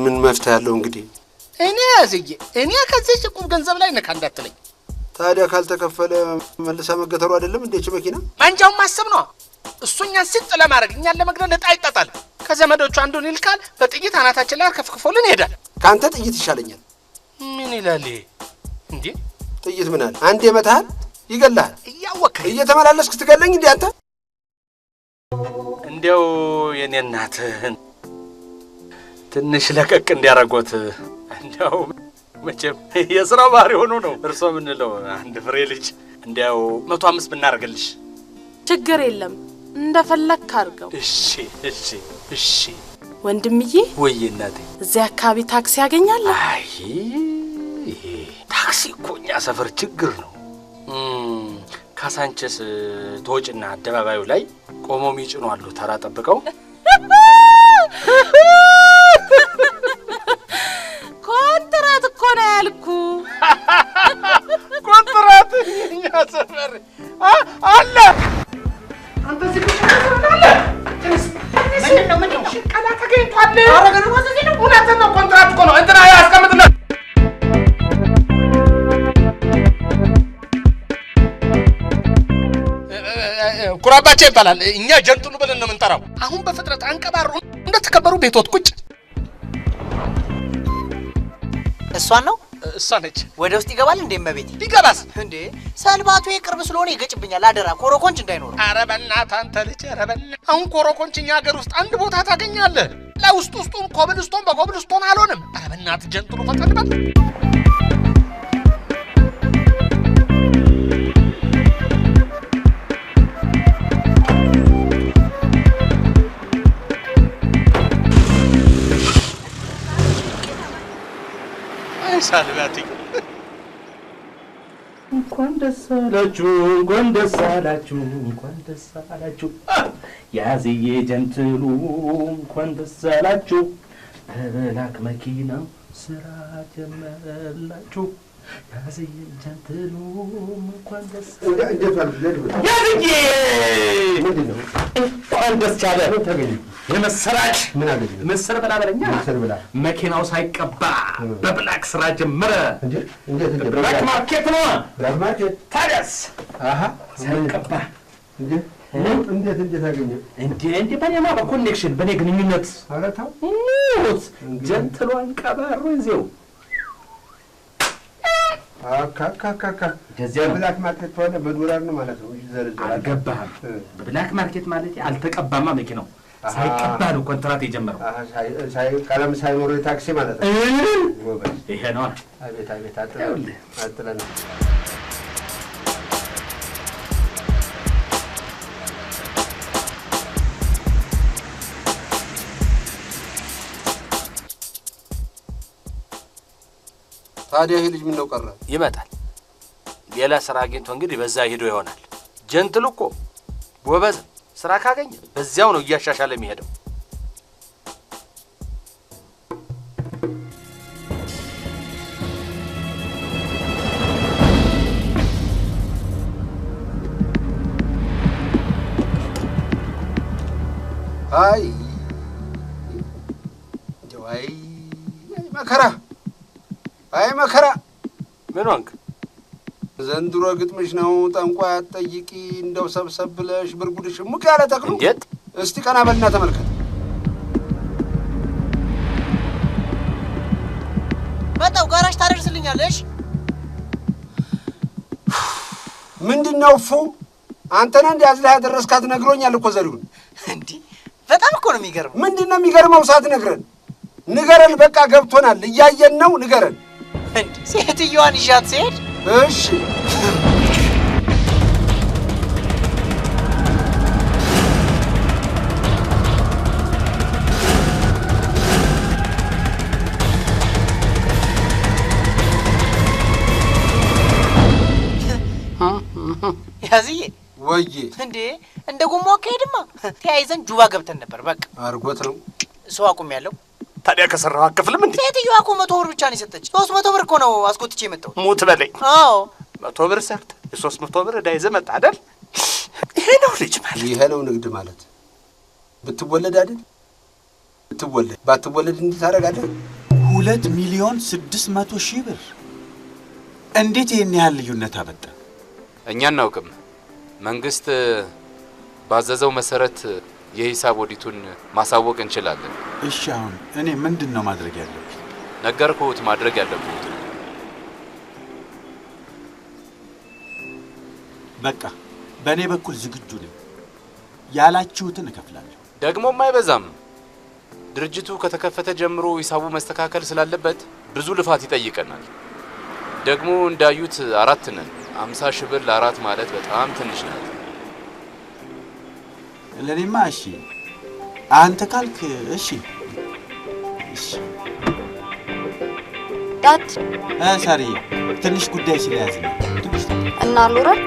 [SPEAKER 3] ምን መፍትሄ ያለው? እንግዲህ
[SPEAKER 7] እኔ ያዝዬ እኔ ከዚህ ጭቁብ ገንዘብ ላይ ነካ እንዳትለኝ።
[SPEAKER 3] ታዲያ ካልተከፈለ መልሳ መገተሩ አይደለም እንዴች መኪና
[SPEAKER 7] ማንጃውን ማሰብ ነው። እሱኛን ሲጥ ለማድረግ እኛን ለመግደል ዕጣ ይጣጣል። ከዘመዶቹ አንዱን ይልካል፣ በጥይት አናታችን ላይ ከፍክፎልን ይሄዳል።
[SPEAKER 3] ካንተ ጥይት ይሻለኛል።
[SPEAKER 7] ምን ይላል እንዴ?
[SPEAKER 3] ጥይት ምን አለ? አንዴ መታሃል ይገላል።
[SPEAKER 7] እያወቅህ
[SPEAKER 3] እየተመላለስክ ትገለኝ እንዴ አንተ?
[SPEAKER 7] እንዴው የኔ እናትህን ትንሽ ለቀቅ እንዲያረጎት እንዴው መቼም የሥራው ባህሪ ሆኖ ነው። እርሶ ምንለው አንድ ፍሬ ልጅ እንዴው 105 ብናደርግልሽ
[SPEAKER 17] ችግር የለም እንደፈለክ አድርገው።
[SPEAKER 7] እሺ
[SPEAKER 17] ወንድምዬ።
[SPEAKER 7] ወይ እናቴ
[SPEAKER 17] እዚያ አካባቢ ታክሲ ያገኛል?
[SPEAKER 7] አይ ታክሲ እኮ እኛ ሰፈር ችግር ነው። ካሳንቸስ ተወጭና አደባባዩ ላይ ቆመው የሚጭኑ አሉ ተራ ጠብቀው።
[SPEAKER 17] ኮንትራት እኮ ነው ያልኩ።
[SPEAKER 7] ኮንትራት እኛ ሰፈር አለ። አንተ ምንድነው? ሽቀላ ተገኝቷል። አረገኑ ማዘዜ ነው። እውነትህ ነው። ኮንትራት እኮ ነው። እንትና ያስቀምጥልህ። ኩራባቸው ይባላል። እኛ ጀንትሉ ብለን ነው የምንጠራው። አሁን በፍጥረት አንቀባሩ እንደተከበሩ ቤቶት ቁጭ።
[SPEAKER 1] እሷን ነው?
[SPEAKER 7] እሷ ነች።
[SPEAKER 1] ወደ ውስጥ ይገባል እንዴ? መቤት
[SPEAKER 7] ቢገባስ
[SPEAKER 1] እንዴ? ሰልባቱ የቅርብ ስለሆነ ይገጭብኛል። አደራ ኮሮኮንች እንዳይኖር።
[SPEAKER 7] ኧረ በእናትህ አንተ ልጅ፣ ኧረ በእናትህ አሁን ኮሮኮንች እኛ ሀገር ውስጥ አንድ ቦታ ታገኛለህ። ለውስጡን ኮብልስቶን በኮብልስቶን አልሆንም። ኧረ በእናትህ ጀንትሉ ፈጠን በል። ሳልባቲ እንኳን ደስ አላችሁ፣ እንኳን ደስ አላችሁ፣ እንኳን ደስ አላችሁ። ያዝዬ ጀንትሉ እንኳን ደስ አላችሁ። በብላክ መኪናው ስራ ጀመረላችሁ። ያዝዬ ጀንትሉ እንኳን ደስ ያዝዬ እንኳን ደስ ያለ ተገኘ። የመሰራች ምን አገኘ? መሰረ በላ በለኛ። መሰረ በላ መኪናው ሳይቀባ በብላክ ስራ ጀመረ። እንዴት ብላክ ማርኬት ነው? ብላክ ማርኬት ታዲያስ? ሳይቀባ እንዴት አገኘ? እንዴ በኔማ በኮኔክሽን በኔ ግንኙነት አረታው ጀንትሏን ቀባሩ ይዘው አካካካካ ጀዚያ ብላክ ማርኬት ሆነ በዶላር ነው ማለት ነው። ይዘረዘራል። አልገባህም? በብላክ ማርኬት ማለት አልተቀባማ መኪናው ሳይቀባ ነው ኮንትራት የጀመረው። ቀለም ሳይኖረው ታክሲ ማለት ነው። ይሄ ነው። አቤት አጥለን
[SPEAKER 3] ታዲያ ይሄ ልጅ ምን ነው ቀረ?
[SPEAKER 7] ይመጣል። ሌላ ስራ አግኝቶ እንግዲህ በዛ ሄዶ ይሆናል። ጀንትል እኮ ጎበዝ ስራ ካገኘ በዚያው ነው እያሻሻለ የሚሄደው።
[SPEAKER 3] አይ መከራ፣ አይ መከራ።
[SPEAKER 7] ምን ሆንክ?
[SPEAKER 3] ዘንድሮ ግጥምሽ ነው ጠንቋይ አትጠይቂ፣ እንደው ሰብሰብ ብለሽ ብርጉድሽ ሙቅ ያለ ተክሉ።
[SPEAKER 7] እንዴት?
[SPEAKER 3] እስቲ ቀና በልና ተመልከት።
[SPEAKER 1] መጣው ጋራዥ ታደርስልኛለሽ?
[SPEAKER 3] ምንድነው ፉ? አንተና እንዲያዝላ ያደረስካት ነግሮኛል እኮ ዘሪሁን።
[SPEAKER 1] እንዴ በጣም እኮ ነው የሚገርመው።
[SPEAKER 3] ምንድነው የሚገርመው? ሳትነግረን ንገረን። በቃ ገብቶናል፣ እያየን ነው። ንገረን።
[SPEAKER 1] እንዴ ሴትዮዋን ይዣት ሲሄድ
[SPEAKER 3] እሺ
[SPEAKER 1] ያዝዬ
[SPEAKER 3] ወዬ
[SPEAKER 1] እንዴ እንደ ጎማው ከሄድማ ተያይዘን ጁባ ገብተን ነበር። በቃ
[SPEAKER 3] አርጎት ነው
[SPEAKER 1] ሰው አቁም ያለው።
[SPEAKER 2] ታዲያ ከሰራው አከፍልም እንዴ?
[SPEAKER 1] ሴትዮዋ እኮ 100 ብር ብቻ ነው የሰጠች። 300 ብር እኮ ነው አስቆጥቼ የመጣሁት።
[SPEAKER 2] ሙት በለኝ።
[SPEAKER 1] አዎ
[SPEAKER 2] 100 ብር ሰርተ የ300 ብር ዕዳ ይዘህ መጣ አይደል? ይሄ ነው ልጅ ማለት።
[SPEAKER 3] ይሄ ነው ንግድ ማለት። ብትወለድ አይደል? ብትወለድ ባትወለድ እንዴት ታደርጋለህ?
[SPEAKER 9] 2,600,000 ብር። እንዴት ይሄን ያህል ልዩነት አበጣ?
[SPEAKER 12] እኛ እናውቅም። መንግስት ባዘዘው መሰረት የሂሳብ ኦዲቱን ማሳወቅ እንችላለን።
[SPEAKER 9] እሺ አሁን እኔ ምንድነው ማድረግ ያለብኝ?
[SPEAKER 12] ነገርኩት። ማድረግ ያለብኝ
[SPEAKER 9] በቃ በእኔ በኩል ዝግጁ ነኝ። ያላችሁትን እከፍላለሁ።
[SPEAKER 12] ደግሞም አይበዛም። ድርጅቱ ከተከፈተ ጀምሮ ሂሳቡ መስተካከል ስላለበት ብዙ ልፋት ይጠይቀናል። ደግሞ እንዳዩት 4 ነን። 50,000 ብር ለ4 ማለት በጣም ትንሽ ናት።
[SPEAKER 9] ለኔማ እሺ አንተ ካልክ እሺ። እሺ
[SPEAKER 6] ዳት
[SPEAKER 9] ሳሪ ትንሽ ጉዳይ ስለያዝ ነው። ትንሽ
[SPEAKER 6] እና ሉረን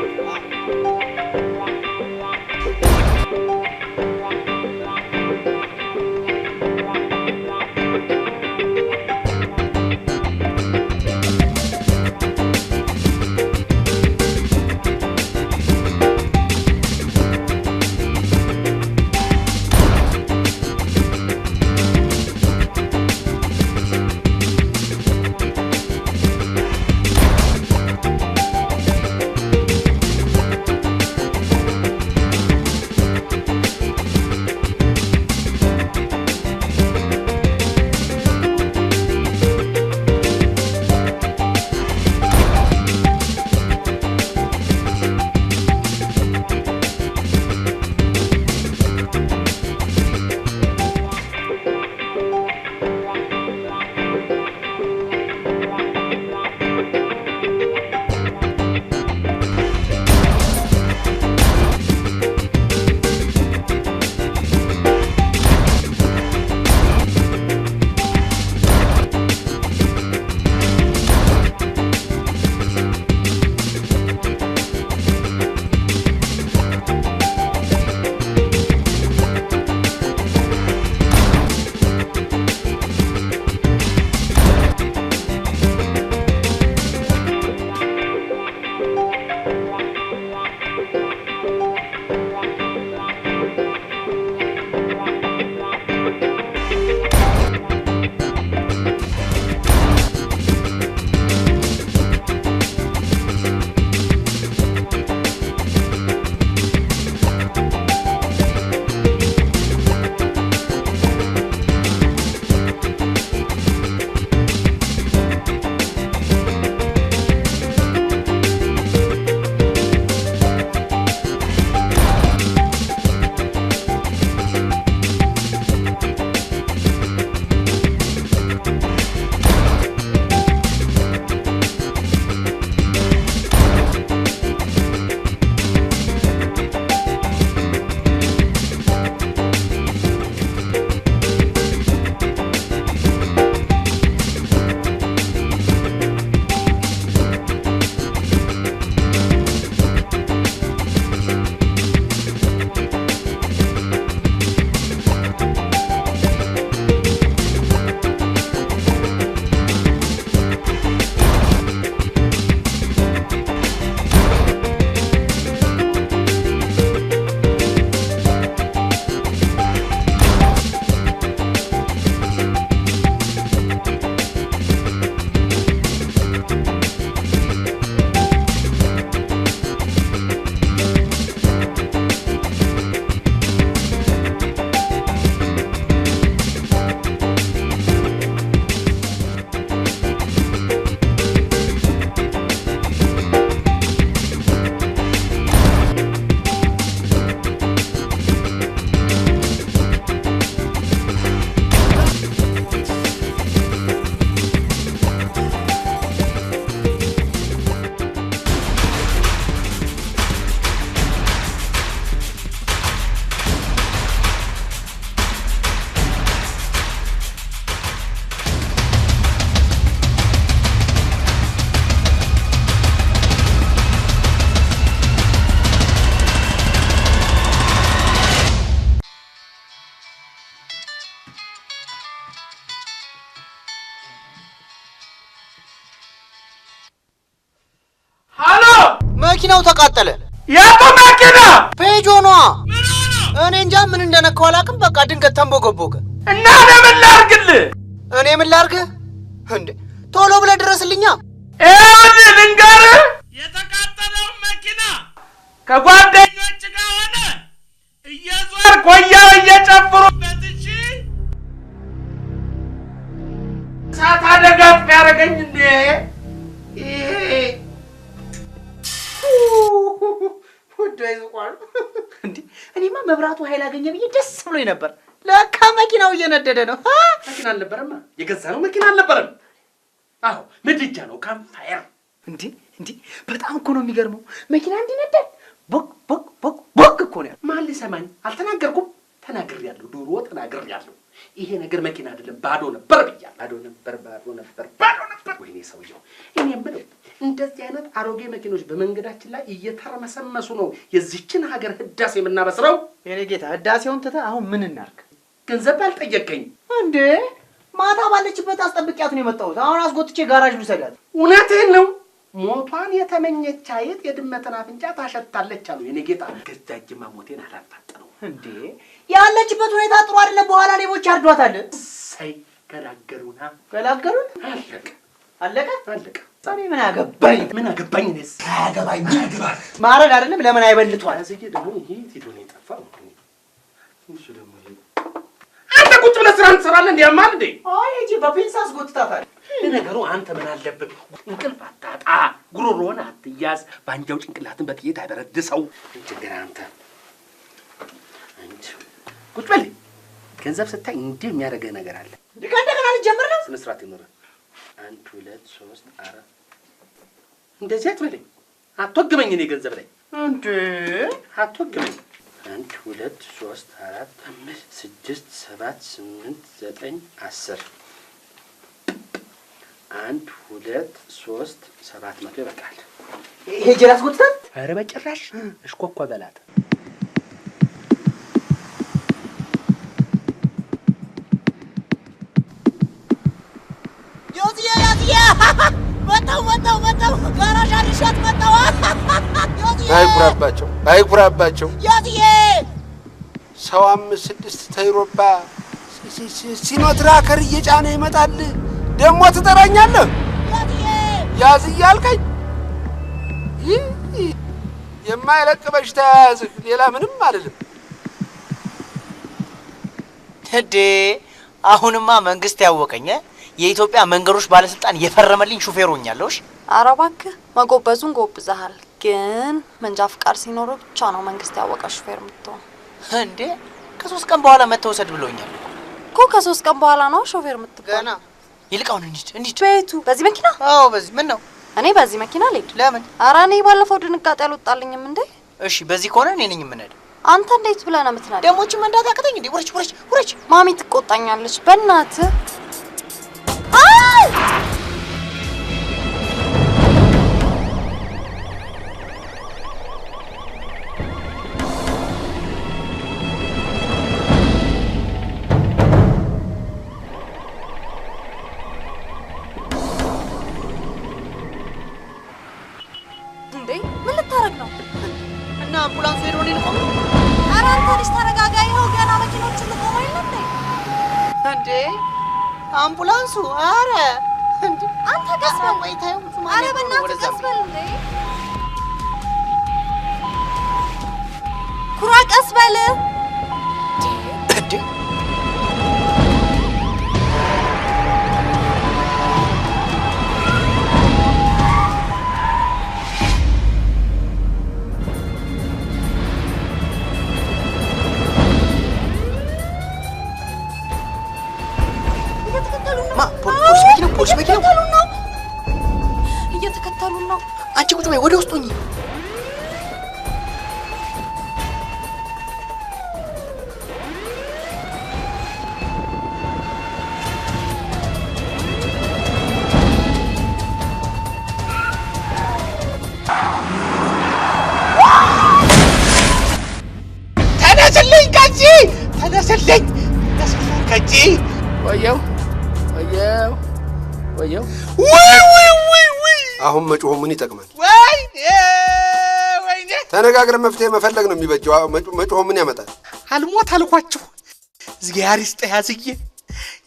[SPEAKER 1] መኪናው ተቃጠለ።
[SPEAKER 2] የቱ መኪና?
[SPEAKER 1] ፔጆኗ። እኔ እንጃ ምን እንደነካው አላውቅም። በቃ ድንገት ተንቦገቦገ
[SPEAKER 2] እና እኔ ምን ላድርግልህ?
[SPEAKER 1] እኔ ምን ላድርግህ እንዴ? ቶሎ ብለህ ድረስልኛ።
[SPEAKER 2] ይኸውልህ ልንገርህ፣ የተቃጠለውን መኪና ከጓደኞች ጋር ሆነ እየዞርክ ወያው እየጨፍሩበት እንጂ እሳት አደጋ ያደረገኝ እንዴ?
[SPEAKER 1] ወዶ ይዝቋል እንዴ? እኔማ መብራቱ ኃይል አገኘ ብዬ ደስ ብሎኝ ነበር። ለካ መኪናው እየነደደ ነው።
[SPEAKER 2] መኪና አልነበረማ፣ የገዛ ነው መኪና አልነበረም። አዎ ምድጃ ነው፣ ካምፋየር።
[SPEAKER 1] እንዴ እንዴ! በጣም እኮ ነው የሚገርመው። መኪና እንዲነደድ ቦክ ቦክ ቦክ ቦክ እኮ ነው።
[SPEAKER 2] ማን ሊሰማኝ? አልተናገርኩም? ተናግሬያለሁ፣ ድሮ ተናግሬያለሁ። ይሄ ነገር መኪና አይደለም፣ ባዶ ነበር ብያለሁ። ባዶ ነበር። ወይኔ ሰውየው፣ እኔ የምለው እንደዚህ አይነት አሮጌ መኪኖች በመንገዳችን ላይ እየተረመሰመሱ ነው የዚችን ሀገር ህዳሴ የምናበስረው።
[SPEAKER 1] የኔ ጌታ ህዳሴውን ትተህ አሁን ምን እናድርግ?
[SPEAKER 2] ገንዘብ አልጠየቀኝ
[SPEAKER 1] እንዴ? ማታ ባለችበት አስጠብቂያት ነው የመጣሁት። አሁን አስጎትቼ ጋራዥ ልሰዳት።
[SPEAKER 2] እውነቴን ነው። ሞቷን የተመኘች አይጥ የድመትን አፍንጫ ታሸታለች አሉ የኔ ጌታ። ገዛጅማ ሞቴን አላፋጠነው
[SPEAKER 1] እንዴ? ያለችበት ሁኔታ ጥሩ አይደለም። በኋላ ሌቦች ያርዷታል።
[SPEAKER 2] ሳይ ገላገሉና
[SPEAKER 1] ገላገሉን።
[SPEAKER 2] አለቀ።
[SPEAKER 1] እኔ ምን አገባኝ?
[SPEAKER 2] እኔስ አያገባኝ።
[SPEAKER 1] ማረግ አይደለም ለምን አይበልቷል?
[SPEAKER 2] እዚህ ደግሞ ይሄ ቲዶ ነው የጠፋው። እሱ ደግሞ አንተ ቁጭ ብለህ ስራ እንሰራለን እንዴ? ያማል እንዴ?
[SPEAKER 1] አይ እጂ በፔንሳ አስጎትታታል።
[SPEAKER 2] ለነገሩ አንተ ምን አለበት? እንቅልፍ አታጣ፣ ጉሮሮን አትያዝ፣ ባንጃው ጭንቅላትን በጥይት አይበረድሰው። ችግር አንተ ቁጭ በል። ገንዘብ ስታይ እንዲህ የሚያደርገህ ነገር አለ።
[SPEAKER 1] እንደገና ልጀምር ነው።
[SPEAKER 2] ስነ ስርዓት ይኖራል። 1 2 3 4 እንደዚህ አትበለኝ። አትወግመኝ። እኔ ገንዘብ ላይ
[SPEAKER 1] እንዴ
[SPEAKER 2] አትወግመኝ። 1 2 3 4 5 6 7 8 9 10 1 2 3 700 ይበቃል።
[SPEAKER 1] ይሄ ጀራስ ጎትተን?
[SPEAKER 2] ኧረ በጭራሽ እሽኮኮ በላት።
[SPEAKER 1] መጣው ጋራዥ አልሻት መጣው።
[SPEAKER 3] አይኩራባቸው
[SPEAKER 1] ያትዬ
[SPEAKER 3] ሰው 5-6 ተይሮባ ሲኖትራከር እየጫነ ይመጣል። ደሞ ትጠራኛለህ ያዝ እያልከኝ የማይለቅ በሽታ ያዝህ። ሌላ ምንም አይደለም።
[SPEAKER 1] እንዴ አሁንማ መንግስት ያወቀኝ የኢትዮጵያ መንገዶች ባለስልጣን የፈረመልኝ ሹፌር ሆኛለሁ።
[SPEAKER 6] ኧረ እባክህ መጎበዙን ጎብዘሃል፣ ግን መንጃ ፍቃድ ሲኖር ብቻ ነው መንግስት ያወቀ ሹፌር የምትሆን።
[SPEAKER 1] እንዴ ከ3 ቀን በኋላ መተወሰድ ብሎኛል
[SPEAKER 6] እኮ። ከ3 ቀን በኋላ ነው ሾፌር የምትባል።
[SPEAKER 1] ገና ይልቃውን እንሂድ።
[SPEAKER 6] ቤቱ በዚህ መኪና?
[SPEAKER 1] አዎ በዚህ። ምን ነው?
[SPEAKER 6] እኔ በዚህ መኪና ልሂድ?
[SPEAKER 1] ለምን?
[SPEAKER 6] ኧረ እኔ ባለፈው ድንጋጤ አልወጣልኝም እንዴ።
[SPEAKER 1] እሺ በዚህ ከሆነ እኔ ነኝ የምነዳው።
[SPEAKER 6] አንተ እንዴት ብለህ ነው የምትነዳው?
[SPEAKER 1] ደሞች መንዳት አቅተኝ እንዴ? ውረጅ።
[SPEAKER 6] ማሚ ትቆጣኛለች በእናትህ። እንዴ ምን ልታረግ ነው?
[SPEAKER 1] እና አምቡላንሱ ሄዶ ነው ልቆም።
[SPEAKER 6] ኧረ አንተ ልጅ ተረጋጋ። ይኸው ገና መኪኖቹ ልቆም አይደል
[SPEAKER 1] እንዴ? አምቡላንሱ አረ እንዴ
[SPEAKER 6] አንተ ቀስ በል።
[SPEAKER 1] ወይታው
[SPEAKER 6] አረ በእናትህ ቀስ በል እንዴ ኩራ፣ ቀስ በል
[SPEAKER 1] እንዴ። ፖሊስ መኪናው
[SPEAKER 6] እየተከተሉን ነው።
[SPEAKER 1] አንቺ ቁጭ በይ፣ ወደ ውስጥ ሁኚ።
[SPEAKER 2] ተነስልኝ ከዚህ ወየው
[SPEAKER 3] አሁን መጮህ ምን ይጠቅማል?
[SPEAKER 2] ወይ
[SPEAKER 3] ተነጋግረን መፍትሄ መፈለግ ነው የሚበጀው። መጮህ ምን ያመጣል?
[SPEAKER 18] አልሞት አልኳችሁ። እግዚአብሔር ይስጥህ ያዝዬ።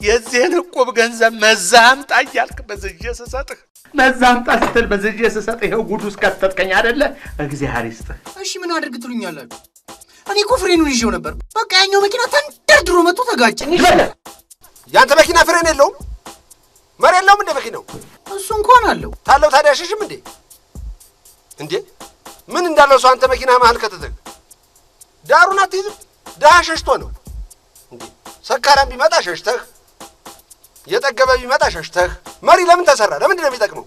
[SPEAKER 18] የዚህን ዕቁብ ገንዘብ መዛምጣ እያልክ በዝዤ ስሰጥህ
[SPEAKER 7] መዛምጣ ስትል በዝዤ ስሰጥህ ይኸው ጉድ ውስጥ ከተትከኝ አይደለ? እግዚአብሔር ይስጥህ።
[SPEAKER 1] እሺ ምን አድርግ ትሉኛላችሁ? እኔ እኮ ፍሬኑን ይዤው ነበር። በቃ ያኛው መኪና ተንደርድሮ መጥቶ ተጋጨኝ።
[SPEAKER 3] ያንተ መኪና ፍሬን የለውም? መሪ የለውም እንደ መኪናው?
[SPEAKER 1] እሱ እንኳን አለው።
[SPEAKER 3] ታለው ታዲያ ሸሽም እንዴ? እንዴ ምን እንዳለው ሰው አንተ መኪና መሀል ከተተህ ዳሩን አትይዝም? ድሀ ሸሽቶ ነው እንዴ? ሰካራም ቢመጣ ሸሽተህ፣ የጠገበ ቢመጣ ሸሽተህ። መሪ ለምን ተሰራ? ለምንድን ነው የሚጠቅመው?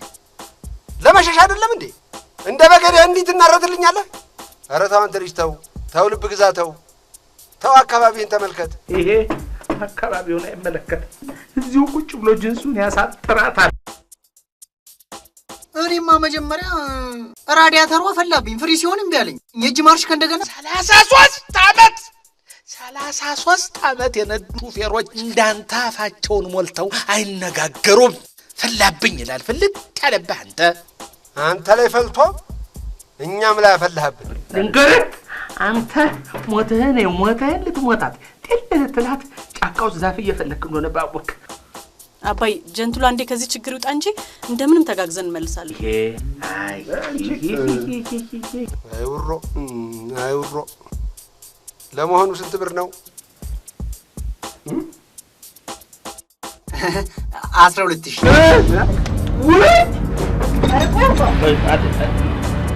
[SPEAKER 3] ለመሸሽ አይደለም እንዴ? እንደ በገሬ እንዲህ ትናረትልኛለህ? ኧረ ተው አንተ ልጅ ተው፣ ተው ልብ ግዛ፣ ተው ተው፣ አካባቢህን ተመልከት።
[SPEAKER 7] ይሄ አካባቢውን አይመለከትም። እዚሁ ቁጭ ብሎ ጅንሱን ያሳጥራታል።
[SPEAKER 1] እኔማ መጀመሪያ ራዲያተሯ ፈላብኝ። ፍሪ ሲሆን እምቢ አለኝ። የእጅ ማርሽ ከእንደገና
[SPEAKER 18] 33 ዓመት የነዱ ሹፌሮች እንዳንተ አፋቸውን ሞልተው አይነጋገሩም። ፈላብኝ ይላል። ፍልት ያለብህ
[SPEAKER 3] አንተ ላይ ፈልቶ እኛም ላይ ያፈላህብን።
[SPEAKER 7] ልንገርህ አንተ ሞትህን ልትሞታት ጥል ልትላት ጫካ ውስጥ ዛፍ እየፈለክ እንደሆነ ባወቅ።
[SPEAKER 11] አባይ ጀንቱላ አንዴ ከዚህ ችግር ይውጣ እንጂ እንደምንም ተጋግዘን እንመልሳለን።
[SPEAKER 3] አይውሮ ለመሆኑ ስንት ብር ነው?
[SPEAKER 1] 12,000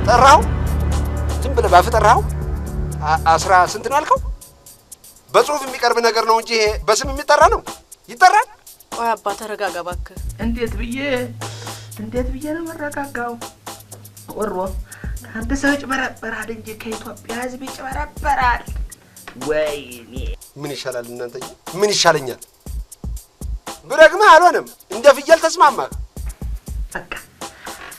[SPEAKER 3] ጠራኸው? ዝም ብለህ ባፍ ጠራኸው? 10 ስንት ነው ያልከው? በጽሁፍ የሚቀርብ ነገር ነው እንጂ ይሄ በስም የሚጠራ ነው? ይጠራል?
[SPEAKER 11] ቆይ አባ ተረጋጋ እባክህ።
[SPEAKER 7] እንዴት ብዬ ነው መረጋጋው? ወሮ አንድ ሰው ይጭበረበራል እንጂ ከኢትዮጵያ ሕዝብ ይጭበረበራል። ወይኔ
[SPEAKER 3] ምን ይሻላል እናንተ? ምን ይሻለኛል? ብረግምህ አልሆነም። እንደ ፍየል ተስማማህ።
[SPEAKER 7] በቃ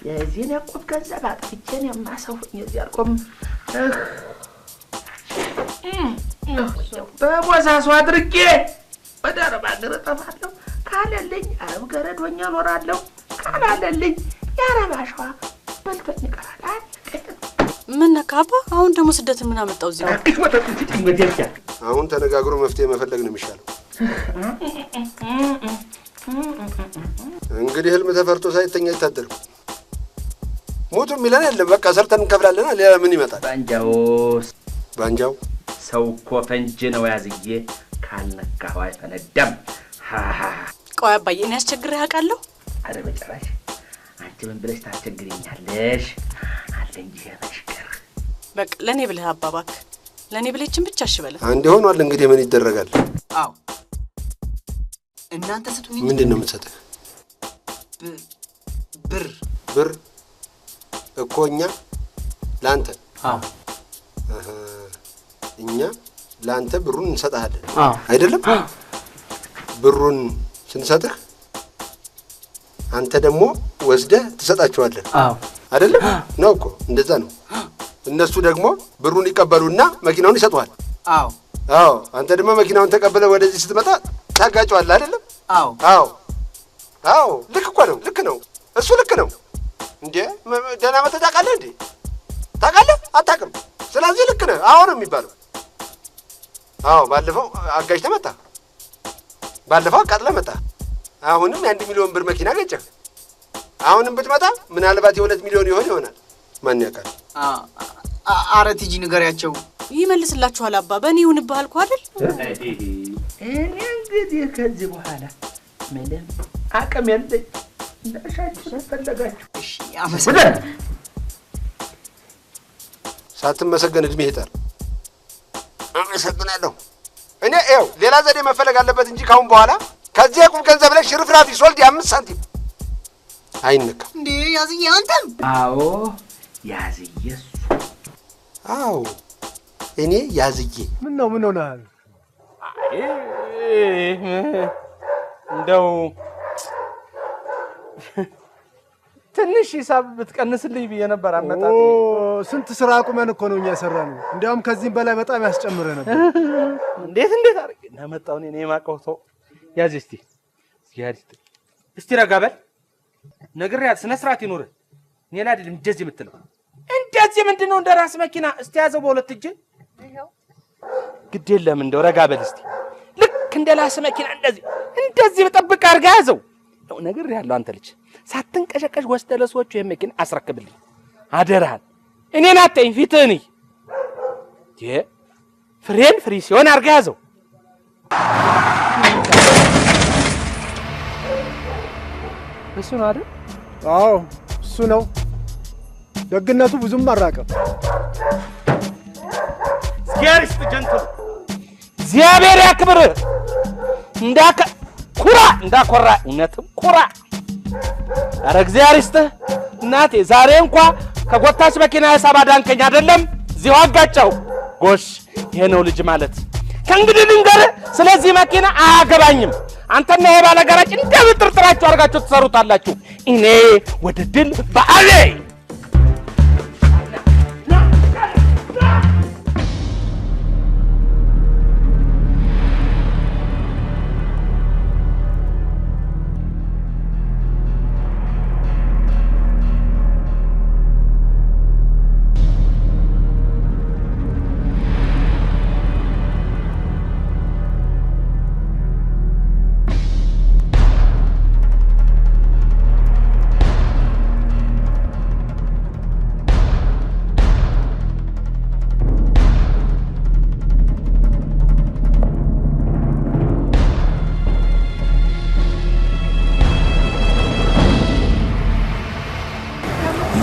[SPEAKER 7] የዚህን ዕቁብ ገንዘብ አጥፍቼን የማሰውኝ እዚህ አልቆም። በቦሳሱ አድርጌ ወደ አረብ አገር እጠፋለሁ። ካለልኝ አረብ ገረድ ሆኜ እኖራለሁ። ካላለልኝ የአረብ አሸዋ በልቶኝ ይቀራል።
[SPEAKER 11] ምን ነካ አባ? አሁን ደግሞ ስደትን ምን አመጣው እዚህ?
[SPEAKER 3] አሁን ተነጋግሮ መፍትሄ መፈለግ ነው የሚሻለው። እንግዲህ ህልም ተፈርቶ ሳይተኛ አይታደርም። ሙቱ የሚለን የለም። በቃ ሰርተን እንከፍላለን። ሌላ ምን ይመጣል? ባንጃው
[SPEAKER 7] ሰው እኮ ፈንጅ ነው ያዝዬ፣ ካልነካው አይፈነዳም።
[SPEAKER 11] ቆይ አባዬ እኔ አስቸግሬ አውቃለሁ?
[SPEAKER 7] አረ በጭራሽ። አንቺ ምን ብለሽ ታስቸግሪኛለሽ? አለ እንጂ ያመሽከር።
[SPEAKER 11] በቃ ለኔ ብለህ አባ እባክህ፣ ለኔ ብለችን ብቻ እሺ በለ።
[SPEAKER 3] አንዴ ሆኗል። እንግዲህ ምን ይደረጋል?
[SPEAKER 1] አዎ እናንተ ስጡኝ።
[SPEAKER 3] ምንድን ነው የምትሰጥህ? ብር እኮ እኛ ለአንተ እኛ ለአንተ ብሩን እንሰጥሃለን አይደለም? ብሩን ስንሰጥህ አንተ ደግሞ ወስደህ ትሰጣቸዋለህ አይደለም? ነው እኮ እንደዛ ነው። እነሱ ደግሞ ብሩን ይቀበሉና መኪናውን ይሰጡሃል። አዎ አንተ ደግሞ መኪናውን ተቀብለህ ወደዚህ ስትመጣ ታጋጨዋለህ አይደለም? አዎ ልክ እኮ ነው። ልክ ነው። እሱ ልክ ነው። እንዴ ደህና መተህ ታውቃለህ እንዴ? ታውቃለህ? አታውቅም። ስለዚህ ልክ ነህ። አዎ ነው የሚባለው። አዎ ባለፈው አጋጭተህ መጣህ። ባለፈው አቃጥለህ መጣህ። አሁንም የ1 ሚሊዮን ብር መኪና ገጨህ። አሁንም ብትመጣ ምናልባት የ2 ሚሊዮን ይሆናል። ማን ያውቃል?
[SPEAKER 1] አረ ቲጂ ንገሪያቸው።
[SPEAKER 11] ይመልስላችኋል አባ። በእኔ ይሁንብህ አልኩ አይደል?
[SPEAKER 7] እኔ እንግዲህ ከዚህ በኋላ ምንም አቅም የለኝ። እንዳሻችሁ ፈለጋችሁ።
[SPEAKER 1] እሺ አመሰግናለሁ።
[SPEAKER 3] ሳትመሰገን እድሜ ይጣል። አመሰግናለሁ። እኔ ይኸው ሌላ ዘዴ መፈለግ አለበት እንጂ ካሁን በኋላ ከዚህ የቁም ገንዘብ ላይ ሽርፍራፊ ሶልድ የ5 ሳንቲም አይነካም።
[SPEAKER 1] እንዴ ያዝዬ አንተም?
[SPEAKER 7] አዎ ያዝዬ እሱ።
[SPEAKER 3] አዎ እኔ ያዝዬ።
[SPEAKER 19] ምን ሆነሃል?
[SPEAKER 2] እንደው ትንሽ ሂሳብ ብትቀንስልኝ ብዬ ነበር። አመጣጥ
[SPEAKER 19] ስንት ስራ አቁመን እኮ ነው እኛ የሰራነው። እንዲያውም ከዚህም በላይ በጣም ያስጨምረ ነበር።
[SPEAKER 2] እንዴት አድርጌ እናመጣው? እኔ የማውቀው ሰው ያዝ እስቲ ረጋ በል። ነግሬሃለሁ፣ ስነ ስርዓት ይኑርህ። እኔ ላይ አይደለም እንደዚህ የምትለው። እንደ
[SPEAKER 18] እንደዚህ ምንድነው እንደ ራስ መኪና እስቲ ያዘው በሁለት እጅ ግድ የለም እንደው ረጋ በል እስቲ ልክ እንደ ራስ መኪና እንደዚህ በጠብቅ አድርጋ ያዘው ነው ነገር ያለው አንተ ልጅ ሳትንቀሸቀሽ ወስደህ ለሰዎቹ ይሄን መኪና አስረክብልኝ አደራህን እኔን አትይኝ ፊትህን ፍሬን ፍሪ ሲሆን አድርጋ ያዘው እሱ ነው አይደል
[SPEAKER 19] አዎ እሱ ነው ደግነቱ ብዙም አራቀም
[SPEAKER 18] ስኪያሪስ ጀንቱ እግዚአብሔር ያክብር እንዳኮራ እውነትም ኩራ አረ እግዚአብሔር ይስጥህ እናቴ ዛሬ እንኳን ከጎታች መኪና ሐሳብ አዳንከኝ አይደለም እዚሁ አጋጫው ጎሽ ይሄ ነው ልጅ ማለት ከእንግዲህ ልንገር ስለዚህ መኪና አያገባኝም አንተና ይሄ ባለጋራጭ እንደምጥርጥራችሁ አርጋችሁ ተሰሩታላችሁ እኔ ወደ ድል በአሌ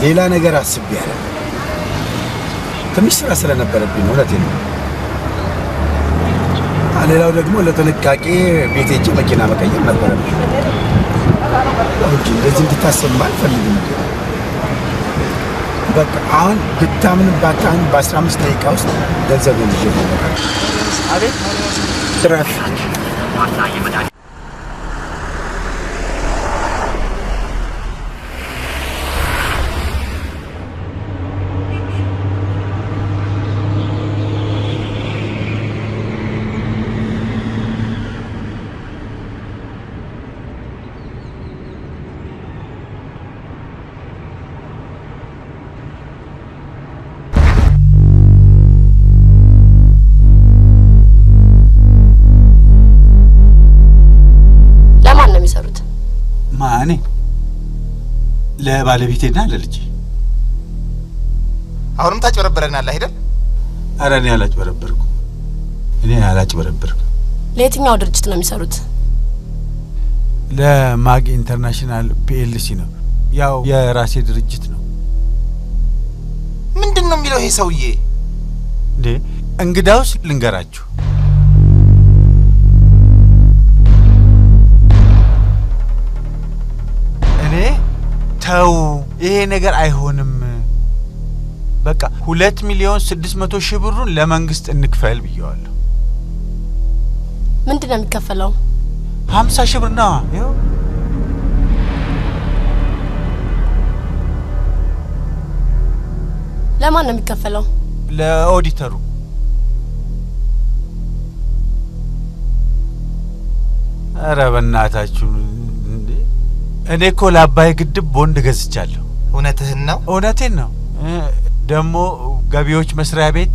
[SPEAKER 9] ሌላ ነገር አስቤያለሁ ትንሽ ስራ ስለነበረብኝ ነው እውነቴን ነው ሌላው ደግሞ ለጥንቃቄ ቤት ሄጄ መኪና መቀየር ነበረብኝ እንደዚህ እንድታሰማ አልፈልግም በቃ አሁን ብታምን ባታምን በ15 ደቂቃ ውስጥ ገንዘብ ይዤ እመጣለሁ
[SPEAKER 18] አቤት
[SPEAKER 9] ትራፊክ ማኔ ለባለቤቴና ለልጄ
[SPEAKER 13] አሁንም ታጭበረብረናል አይደል
[SPEAKER 9] ኧረ እኔ አላጭበረበርኩም
[SPEAKER 20] ለየትኛው ድርጅት ነው የሚሰሩት
[SPEAKER 9] ለማግ ኢንተርናሽናል ፒኤልሲ ነው ያው የራሴ ድርጅት ነው
[SPEAKER 13] ምንድነው የሚለው ይሄ ሰውዬ
[SPEAKER 9] እንዴ እንግዳውስ ልንገራችሁ ተው ይሄ ነገር አይሆንም በቃ 2,600,000 ብሩን ለመንግስት እንክፈል ብየዋለሁ
[SPEAKER 20] ምንድነው የሚከፈለው
[SPEAKER 9] 50,000 ብር ነው ይኸው
[SPEAKER 20] ለማን ነው የሚከፈለው
[SPEAKER 9] ለኦዲተሩ ኧረ በእናታችሁ እኔ እኮ ለአባይ ግድብ ቦንድ ገዝቻለሁ
[SPEAKER 13] እውነትህን ነው
[SPEAKER 9] እውነቴን ነው ደግሞ ገቢዎች መስሪያ ቤት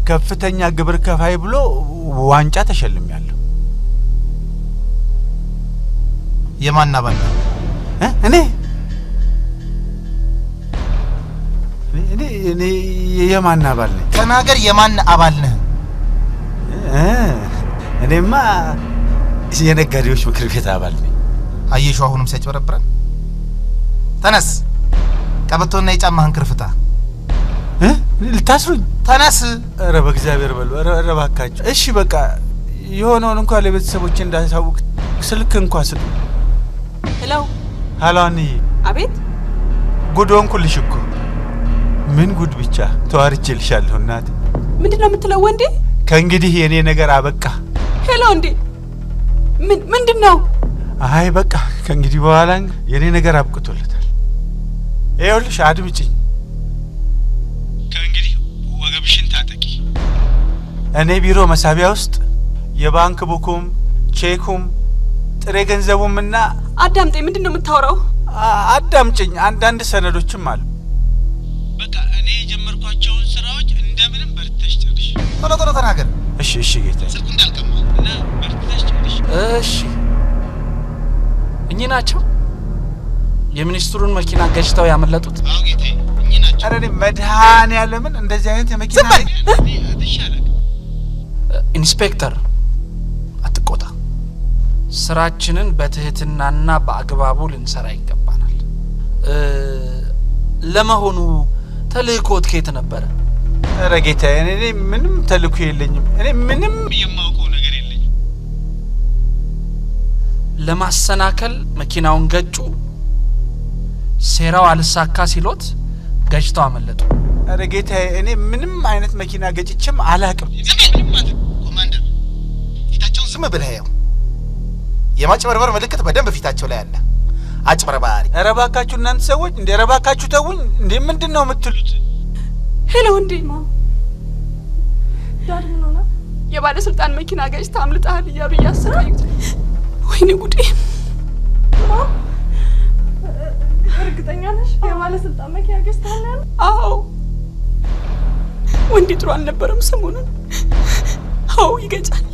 [SPEAKER 9] ከፍተኛ ግብር ከፋይ ብሎ ዋንጫ ተሸልሜያለሁ
[SPEAKER 13] የማን አባል
[SPEAKER 9] እኔ የማን አባል ነኝ
[SPEAKER 13] ተናገር የማን አባል ነህ
[SPEAKER 9] እኔማ የነጋዴዎች ምክር ቤት አባል ነኝ
[SPEAKER 13] አየሽው አሁንም ሲያጭበረብረን ተነስ ቀበቶና የጫማህን ክርፍታ
[SPEAKER 9] ልታስሩኝ
[SPEAKER 13] ተነስ
[SPEAKER 9] ኧረ በእግዚአብሔር በሉ ኧረ እባካችሁ እሺ በቃ የሆነውን እንኳን ለቤተሰቦቼ እንዳሳውቅ ስልክ እንኳን ስጡ ሄሎ አንዬ
[SPEAKER 11] አቤት
[SPEAKER 9] ጉድ ሆንኩልሽ እኮ ምን ጉድ ብቻ ተዋርቼልሻለሁ እናቴ
[SPEAKER 11] ምንድነው የምትለው ወንዴ
[SPEAKER 9] ከእንግዲህ የኔ ነገር አበቃ
[SPEAKER 11] ሄሎ እንዴ ምንድነው
[SPEAKER 9] አይ በቃ ከእንግዲህ በኋላ የኔ ነገር አብቅቶለታል ይኸውልሽ አድምጪኝ ከእንግዲህ ወገብሽን ታጠቂ እኔ ቢሮ መሳቢያ ውስጥ የባንክ ቡኩም ቼኩም ጥሬ ገንዘቡምና
[SPEAKER 11] አዳምጠኝ ምንድነው የምታወራው
[SPEAKER 9] አዳምጪኝ አንዳንድ ሰነዶችም አሉ በቃ እኔ የጀመርኳቸውን ስራዎች እንደምንም በርተሽ ጨርሽ።
[SPEAKER 13] ቶሎ ቶሎ ተናገር።
[SPEAKER 7] እሺ እሺ ጌታዬ።
[SPEAKER 9] ስልኩ እንዳልቀማ እና በርተሽ ጨርሽ።
[SPEAKER 2] እሺ እኚህ ናቸው የሚኒስትሩን መኪና ገጭተው ያመለጡት?
[SPEAKER 9] አዎ ጌታዬ እኚህ ናቸው።
[SPEAKER 7] ኧረ እኔ መድኃኒዓለምን እንደዚህ አይነት የመኪና
[SPEAKER 2] ኢንስፔክተር አትቆጣ። ስራችንን በትህትናና በአግባቡ ልንሰራ ይገባናል። ለመሆኑ ተልእኮት ከየት ነበረ?
[SPEAKER 7] ኧረ ጌታዬ እኔ ምንም ተልእኮ የለኝም። እኔ ምንም
[SPEAKER 9] የማውቀው ነገር የለኝም።
[SPEAKER 2] ለማሰናከል መኪናውን ገጩ። ሴራው አልሳካ ሲሎት ገጭተው አመለጡ።
[SPEAKER 7] ኧረ ጌታዬ እኔ ምንም አይነት መኪና ገጭቼም አላውቅም።
[SPEAKER 13] ኮማንደር ፊታቸውን ዝም ብለህ ያው የማጭበርበር ምልክት በደንብ ፊታቸው ላይ አለ። አጭበርባሪ።
[SPEAKER 7] ኧረ እባካችሁ እናንተ ሰዎች እንደ ኧረ እባካችሁ ተውኝ። እንዴ ምንድን ነው የምትሉት?
[SPEAKER 11] ሄሎ እንዴ ማም ዳድ ምን ሆነ? የባለስልጣን መኪና ገጭታ አምልጣሃል እያሉ እያሰቃዩት። ወይኔ ጉዴ።
[SPEAKER 17] ማም እርግጠኛ ነሽ የባለስልጣን መኪና ገጭታል?
[SPEAKER 11] አዎ ወንዲ ጥሩ አልነበረም ሰሞኑን። አዎ ይገጫል።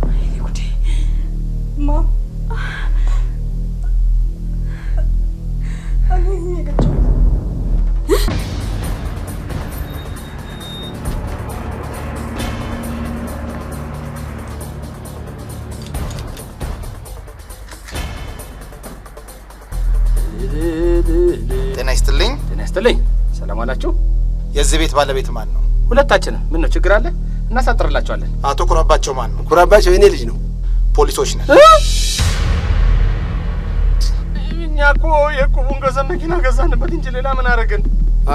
[SPEAKER 11] ወይኔ ጉዴ
[SPEAKER 17] ማም እኔ የገጨው
[SPEAKER 13] ጤና ይስጥልኝ።
[SPEAKER 2] ጤና ይስጥልኝ። ሰላም አላችሁ?
[SPEAKER 13] የዚህ ቤት ባለቤት ማን ነው?
[SPEAKER 2] ሁለታችን። ምን ነው ችግር አለ? እናሳጥርላችኋለን።
[SPEAKER 13] አቶ ኩራባቸው ማን ነው?
[SPEAKER 3] ኩራባቸው የኔ ልጅ ነው።
[SPEAKER 13] ፖሊሶች ነን።
[SPEAKER 2] እኛ እኮ የቁቡን ገንዘብ መኪና ገዛንበት እንጂ ሌላ ምን አደረግን?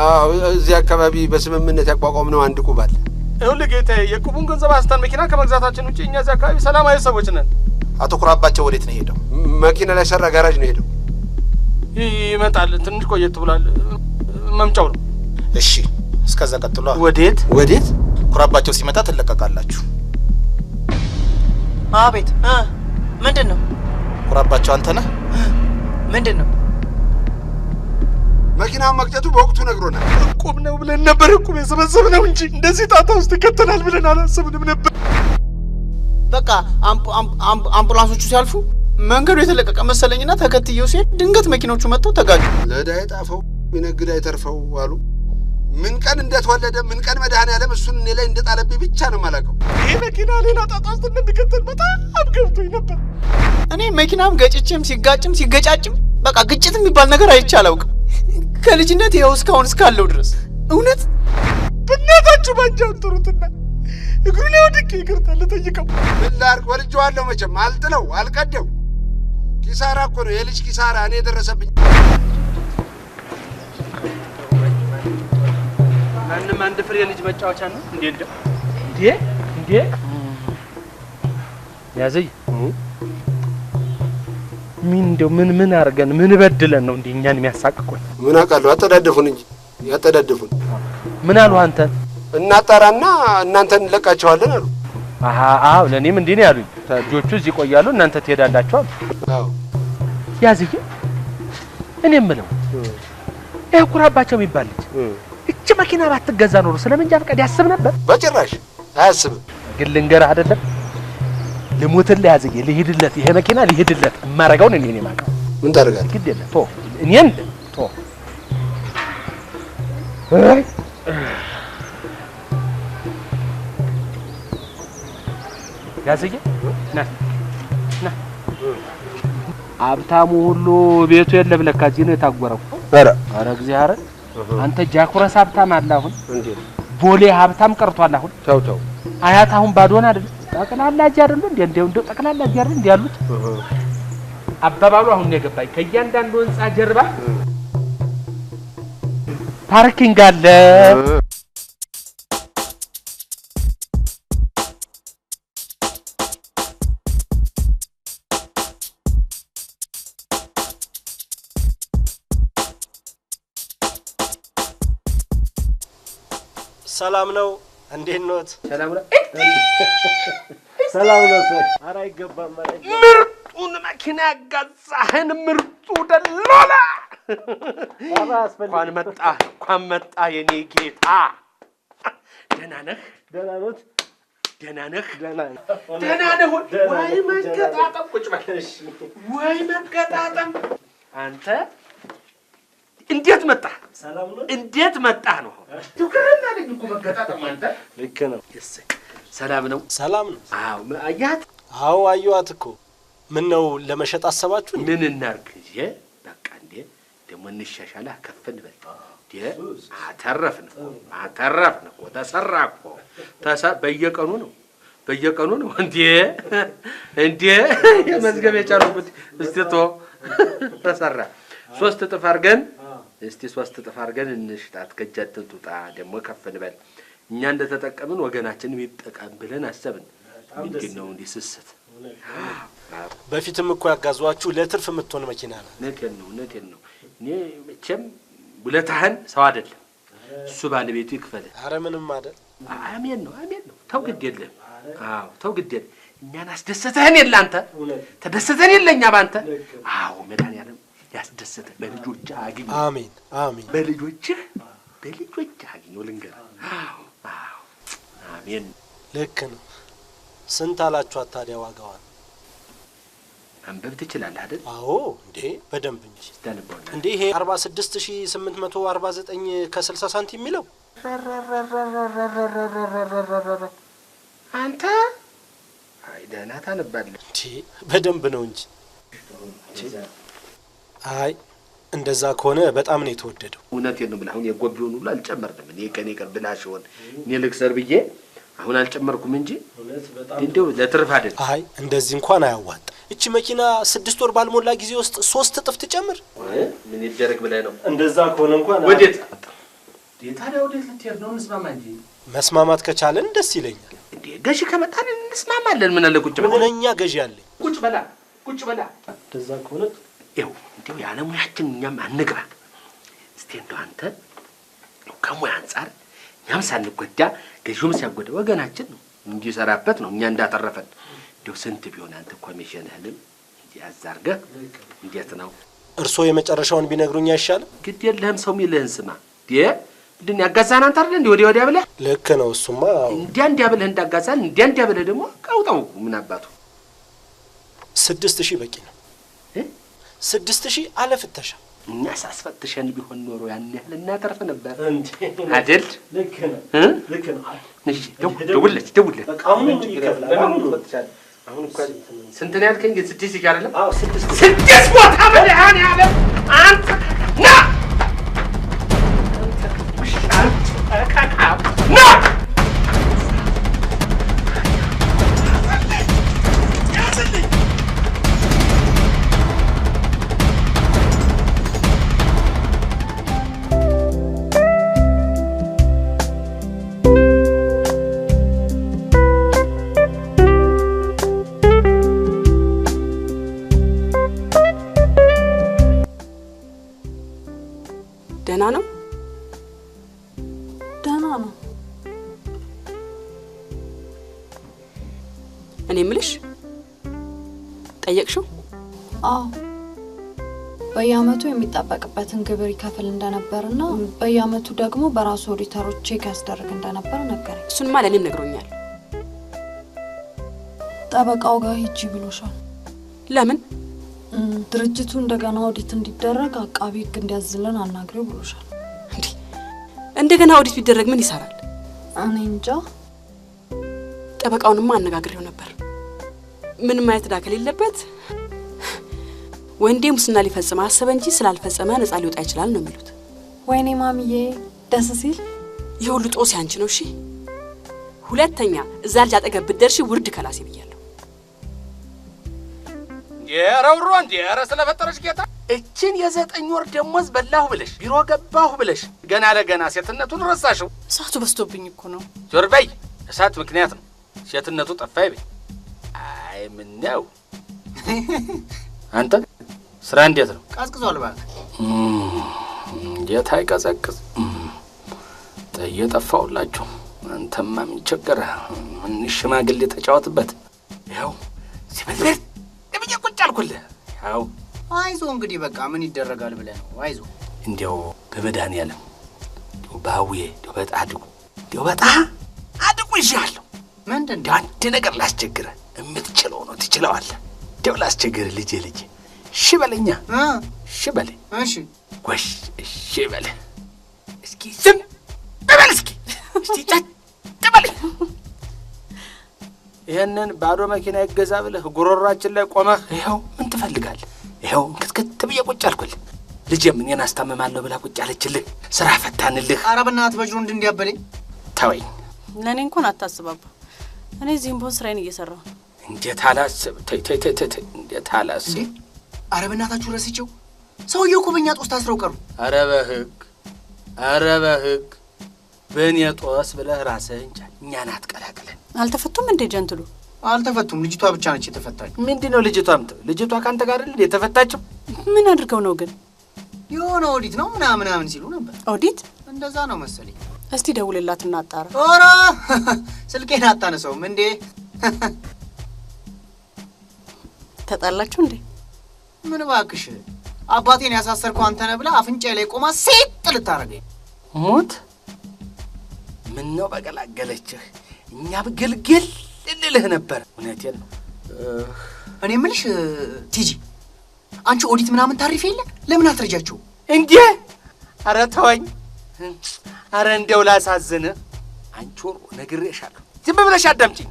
[SPEAKER 3] አዎ እዚህ አካባቢ በስምምነት ያቋቋምነው አንድ ቁብ አለ።
[SPEAKER 2] ይኸውልህ ጌታዬ የቁቡን ገንዘብ አንስተን መኪና ከመግዛታችን ውጪ እኛ እዚህ አካባቢ ሰላማዊ ሰዎች ነን።
[SPEAKER 13] አቶ ኩራባቸው ወዴት ነው ሄደው?
[SPEAKER 3] መኪና ላይ ሰራ ጋራጅ ነው ሄደው።
[SPEAKER 2] ይመጣል። ትንሽ ቆየት ብሏል። መምጫው ነው።
[SPEAKER 13] እሺ እስከዛ ቀጥሎ።
[SPEAKER 2] ወዴት
[SPEAKER 3] ወዴት?
[SPEAKER 13] ኩራባቸው ሲመጣ ትለቀቃላችሁ።
[SPEAKER 1] አቤት። ምንድን ነው?
[SPEAKER 13] ኩራባቸው አንተ ነህ?
[SPEAKER 1] ምንድን ነው?
[SPEAKER 3] መኪናውን መቅጨቱ በወቅቱ ነግሮናል።
[SPEAKER 2] ቁም ነው ብለን ነበር እኮ የሰበሰብነው እንጂ እንደዚህ ጣጣ ውስጥ ይከተናል ብለን አላሰብንም ነበር።
[SPEAKER 1] በቃ አምቡላንሶቹ ሲያልፉ መንገዱ የተለቀቀ መሰለኝና ተከትየው ሲሄድ ድንገት መኪኖቹ መጥተው ተጋጩ።
[SPEAKER 3] ለዳይ ጣፈው ቢነግድ አይተርፈው አሉ። ምን ቀን እንደተወለደ ምን ቀን መድኃኒዓለም እሱን እኔ ላይ እንደጣለብኝ ብቻ ነው የማላውቀው።
[SPEAKER 2] ይሄ መኪና ሌላ ጣጣ ውስጥ እንደሚከተል በጣም ገብቶኝ ነበር።
[SPEAKER 1] እኔ መኪናም ገጭቼም ሲጋጭም ሲገጫጭም በቃ ግጭት የሚባል ነገር አይቼ አላውቅም ከልጅነት ይኸው እስካሁን እስካለው ድረስ። እውነት
[SPEAKER 2] በእናታችሁ ባንጃውን ጥሩትና እግሩ ላይ ወድቄ ይቅርታ ልጠይቀው።
[SPEAKER 3] ምን ላድርግ? ወልጄዋለሁ መቼም አልጥለው አልቀደው። ኪሳራ እኮ ነው የልጅ ኪሳራ እኔ የደረሰብኝ።
[SPEAKER 2] ማንም አንድ ፍሬ ልጅ መጫወቻ ነው እንዴ? እንዴ ያዘይ ምን እንደው ምን አድርገን ምን በድለን ነው እንዴ እኛን የሚያሳቅቁን?
[SPEAKER 3] ምን አውቃለሁ። አጠዳደፉን እንጂ ያጠዳደፉን።
[SPEAKER 2] ምን አሉ አንተ?
[SPEAKER 3] እናጣራና እናንተን እንለቃቸዋለን አሉ።
[SPEAKER 2] አዎ ለኔም እንዴ ነው ያሉኝ። ልጆቹ እዚህ ቆያሉ እናንተ ትሄዳላችሁ አሉ።
[SPEAKER 3] አዎ
[SPEAKER 2] ያዝዬ እኔ የምለው ይሄ ኩራባቸው የሚባል ልጅ እቺ መኪና ባትገዛ ኖሮ ስለመንጃ ፈቃድ ያስብ ነበር?
[SPEAKER 3] በጭራሽ አያስብም።
[SPEAKER 2] ግን ልንገርህ አይደለም ልሙትልህ ያዝዬ ልሂድለት፣ ይሄ መኪና ልሂድለት የማረጋውን እኔ ነኝ የማውቀው።
[SPEAKER 3] ምን ታደርጋለህ?
[SPEAKER 2] ግድ የለም ቶ እኔን ቶ ያዝዬ ና ሀብታሙ ሁሉ ቤቱ የለም ለካ እዚህ ነው የታጎረው። ኧረ እግዚአብሔር አንተ ጃኩረስ ሀብታም አለ አሁን እንዴ? ቦሌ ሀብታም ቀርቷል አሁን።
[SPEAKER 3] ተው
[SPEAKER 2] አያት አሁን ባዶን አይደል? ጠቅላላ እጅ አይደሉ እንዴ? እንደው ጠቅላላ እጅ አይደል እንዴ ያሉት? አባባሉ አሁን ነው የገባኝ። ከእያንዳንዱ ህንጻ ጀርባ ፓርኪንግ አለ።
[SPEAKER 16] ሰላም ነው? እንዴት ኖት?
[SPEAKER 2] ሰላም ነው።
[SPEAKER 16] ሰላም ነው።
[SPEAKER 2] ኧረ አይገባም። ምርጡን መኪና ያጋዛህን ምርጡ ደላላ
[SPEAKER 18] እንኳን መጣ የኔ ጌታ። ደህና ነህ? ደህና ነህ? ደህና ነህ? ደህና ነህ? ወይ መገጣጠም፣ ቁጭ በል። ወይ መገጣጠም። አንተ እንዴት መጣህ? ሰላም ነው? እንዴት መጣህ ነው? ትክክለኛ ነኝ እኮ መገጣጠም። አንተ ልክ ነው። ሰላም ነው? ሰላም ነው። አዎ አያት? አዎ አየኋት እኮ። ምን ነው ለመሸጥ አሰባችሁ? ምን እናርግ? በቃ እንዴ ደግሞ እንሻሻላ፣ ከፍ እንበል። አተረፍን እኮ ተሰራ እኮ በየቀኑ ነው እንዴ መዝገብ የቻሉበት። እስቲ ተሰራ 3 እጥፍ አድርገን ሶስት እጥፍ አድርገን እንሽጣት። ከእጃችን ትውጣ፣ ደግሞ ከፍ እንበል። እኛ እንደተጠቀምን ወገናችን ይጠቀም ብለን አሰብን። ምንድን ነው እንዲህ ስስት? በፊትም እኮ ያጋዟችሁ ለትርፍ የምትሆን መኪና ነው። እውነቴን ነው። እኔ መቼም ውለታህን ሰው አይደለም እሱ ባለቤቱ ይክፈል። ኧረ ምንም አይደል። አሜን ነው። ተው ግድ የለም። አዎ ተው ግድ የለም። እኛን አስደሰተህን የለ አንተ፣ ተደሰተን የለ እኛ ባንተ። አዎ መድኃኒዓለም ያስደሰተህ በልጆችህ አግኝ። አሜን አሜን። በልጆችህ አግኘው ልንገርህ። አዎ አሜን። ልክ ነው። ስንት አላችኋት ታዲያ ዋጋዋን? አንበብ ትችላለህ አይደል? አዎ እንዴ በደንብ እንጂ። እንዴ ይሄ 46849 ከ60 ሳንቲም የሚለው አንተ አይ ደህና ታነባለህ እንዴ? በደንብ ነው እንጂ። አይ እንደዛ ከሆነ በጣም ነው የተወደደው። እውነቴን ነው ብለህ አሁን የጎቢውን ሁሉ አልጨመርንም። እኔ ከኔ ብላሽ ሆነ እኔ ልክሰር ብዬ አሁን አልጨመርኩም እንጂ እንደው ለትርፍ አይደል። አይ እንደዚህ እንኳን አያዋጣ። እቺ መኪና 6 ወር ባልሞላ ጊዜ ውስጥ 3 እጥፍ ትጨምር። ምን ይደረግ ብለህ ነው? እንደዛ ከሆነ እንኳን ወዴት ታዲያ ወዴት ልትሄድ ነው? እንስማማ እንጂ። መስማማት ከቻለን ደስ ይለኛል። እንዴ ገዢ ከመጣን እንስማማለን። ምን አለ ቁጭ በላ። ምንኛ ገዢ አለኝ። ቁጭ በላ። እንደዛ ከሆነ ይኸው እንደው ያለ ሙያችን እኛም አንግባ። እስቲ እንደው አንተ ከሙያ አንጻር እኛም ሳንጎዳ ገዢውም ሲያጎዳ ወገናችን ነው እንዲሰራበት ነው እኛ እንዳተረፈን። እንደው ስንት ቢሆን አንተ ኮሚሽንህንም ያዛርገህ እንዴት ነው? እርስዎ የመጨረሻውን ቢነግሩኝ አይሻልም? ግድ የለህም ሰው የሚልህን ስማ። ምንድን ያጋዛን አንተ አይደል? እንዲህ ወዲያ ብለህ ልክ ነው። እሱማ እንዲያ ብለህ እንዳጋዛን እንዲያ ብለህ ደግሞ ቀውጠው ምን አባቱ 6000 በቂ ነው። 6000 አለ ፍተሻ። እኛ ሳስፈትሸን ቢሆን ኖሮ ያን ያህል እናተርፍ ነበር አይደል? ልክ ነው። እሺ ደውልለት። በቃ አሁን ይከፍላል። አሁን እኮ ስንት ነው ያልከኝ? ግን 6000 አይደለም? አዎ 6 ቦታ በለሃን ያለ አንተ ና ና
[SPEAKER 11] ደህና ነው?
[SPEAKER 6] ደህና ነው።
[SPEAKER 11] እኔ የምልሽ ጠየቅሽው?
[SPEAKER 6] አዎ በየአመቱ የሚጠበቅበትን ግብር ይከፍል እንደነበርና በየአመቱ ደግሞ በራሱ ኦዲተሮች ቼክ ያስደርግ እንደነበር ነገረኝ።
[SPEAKER 11] እሱንማ ለእኔም ነግሮኛል።
[SPEAKER 6] ጠበቃው ጋር ሂጂ ብሎሻል።
[SPEAKER 11] ለምን?
[SPEAKER 6] ድርጅቱ እንደገና ኦዲት እንዲደረግ አቃቢ ህግ እንዲያዝልን አናግሪው ብሎሻል።
[SPEAKER 11] እንደገና ኦዲት ቢደረግ ምን ይሰራል?
[SPEAKER 6] እኔ እንጃ።
[SPEAKER 11] ጠበቃውንማ አነጋግሬው ነበር። ምንም አይነት ዕዳ ከሌለበት ወንዴ ሙስና ሊፈጽም አሰበ እንጂ ስላልፈጸመ ነፃ ሊወጣ ይችላል ነው የሚሉት።
[SPEAKER 6] ወይኔ ማሚዬ ደስ ሲል።
[SPEAKER 11] የሁሉ ጦስ ያንቺ ነው። እሺ ሁለተኛ እዛ ልጅ አጠገብ ብትደርሺ ውርድ ከላሴ ብያለሁ።
[SPEAKER 18] የረውሮ እንዴ ኧረ ስለፈጠረሽ ጌታ እችን የ9 ወር ደሞዝ በላሁ ብለሽ ቢሮ ገባሁ ብለሽ ገና ለገና ሴትነቱን ረሳሽው።
[SPEAKER 10] እሳቱ በስቶብኝ እኮ ነው።
[SPEAKER 18] ዞር በይ። እሳት ምክንያት ነው ሴትነቱ ጠፋይ በይ። አይ ምን ነው አንተ ስራ እንዴት ነው?
[SPEAKER 1] ቀዝቅዟል እባክህ።
[SPEAKER 18] እንዴት አይቀዘቅዝ? ጠየጠፋውላችሁ። አንተማ ምን ቸገረህ? ምን ሽማግሌ ተጫወትበት። ያው ሲበልበል ለምን ቁጭ አልኩልህ? ያው
[SPEAKER 1] አይዞ እንግዲህ በቃ ምን ይደረጋል ብለህ ነው። አይዞ
[SPEAKER 18] እንዲያው በመድኃኒዓለም ባውዬ እንዲያው በጣም ይሻለሁ።
[SPEAKER 1] ምንድን
[SPEAKER 18] ነው አንድ ነገር ላስቸግርህ፣ የምትችለው ነው ትችለዋለህ። እንዲያው ላስቸግርህ ልጄ እሺ በለኛ። እሺ በለኝ።
[SPEAKER 1] እሺ
[SPEAKER 18] ጎሽ እሺ በለኝ። እስኪ ዝም በል እስኪ ጸጥ በለኝ። ይሄንን ባዶ መኪና ይገዛ ብለህ ጉሮሯችን ላይ ቆመህ ይኸው ምን ትፈልጋለህ? ይኸው ክትክት ብዬ ቁጭ አልኩልህ። ልጄም እኔን አስታምማለሁ ብላ ቁጭ አለችልህ። ስራ ፈታንልህ።
[SPEAKER 1] ኧረ በእናትህ በጅሩንድ እንዲያበለኝ
[SPEAKER 18] ተወኝ።
[SPEAKER 11] ለእኔ እንኳን አታስባባ። እኔ እዚህም ቦን ስራዬን እየሰራሁ ነው።
[SPEAKER 18] እንዴት አላስብ። ተይ እንዴት አላስብ።
[SPEAKER 1] ኧረ በእናታችሁ ረስቼው ሰውዬው እኮ በእኛ ጦስ ታስረው ቀሩ።
[SPEAKER 18] ኧረ በህግ በእኔ ጦስ ብለህ ራስህን ቻል። እኛን አትቀላቅለን።
[SPEAKER 11] አልተፈቱም እንዴ ጀንትሉ?
[SPEAKER 1] አልተፈቱም። ልጅቷ ብቻ ነች የተፈታች።
[SPEAKER 18] ምንድነው ልጅቷ ካንተ ጋር አይደል የተፈታችው?
[SPEAKER 11] ምን አድርገው ነው ግን?
[SPEAKER 1] የሆነ ኦዲት ነው ምናምን ሲሉ ነበር።
[SPEAKER 11] ኦዲት?
[SPEAKER 1] እንደዛ ነው መሰለኝ።
[SPEAKER 11] እስቲ ደውልላትና አጣራ።
[SPEAKER 1] ኧረ ስልኬን አታነሳውም እንዴ?
[SPEAKER 11] ተጣላችሁ እንዴ?
[SPEAKER 1] ምን እባክሽ አባቴን ያሳሰርከው አንተ ነህ ብላ አፍንጫዬ ላይ ቆማ ሴት ልታረገኝ።
[SPEAKER 18] ሞት ምን ነው በገላገለችህ። እኛ በግልግል ልልህ ነበር። እውነቴን ነው።
[SPEAKER 1] እኔ የምልሽ ቲጂ አንቺ ኦዲት ምናምን ታሪፍ የለ ለምን አትረጃቸው
[SPEAKER 18] እንዴ? ኧረ ተወኝ። ኧረ እንደው ላሳዝንህ። አንቺ ወሮ ነግሬሻለሁ። ዝም ብለሽ አዳምጪኝ።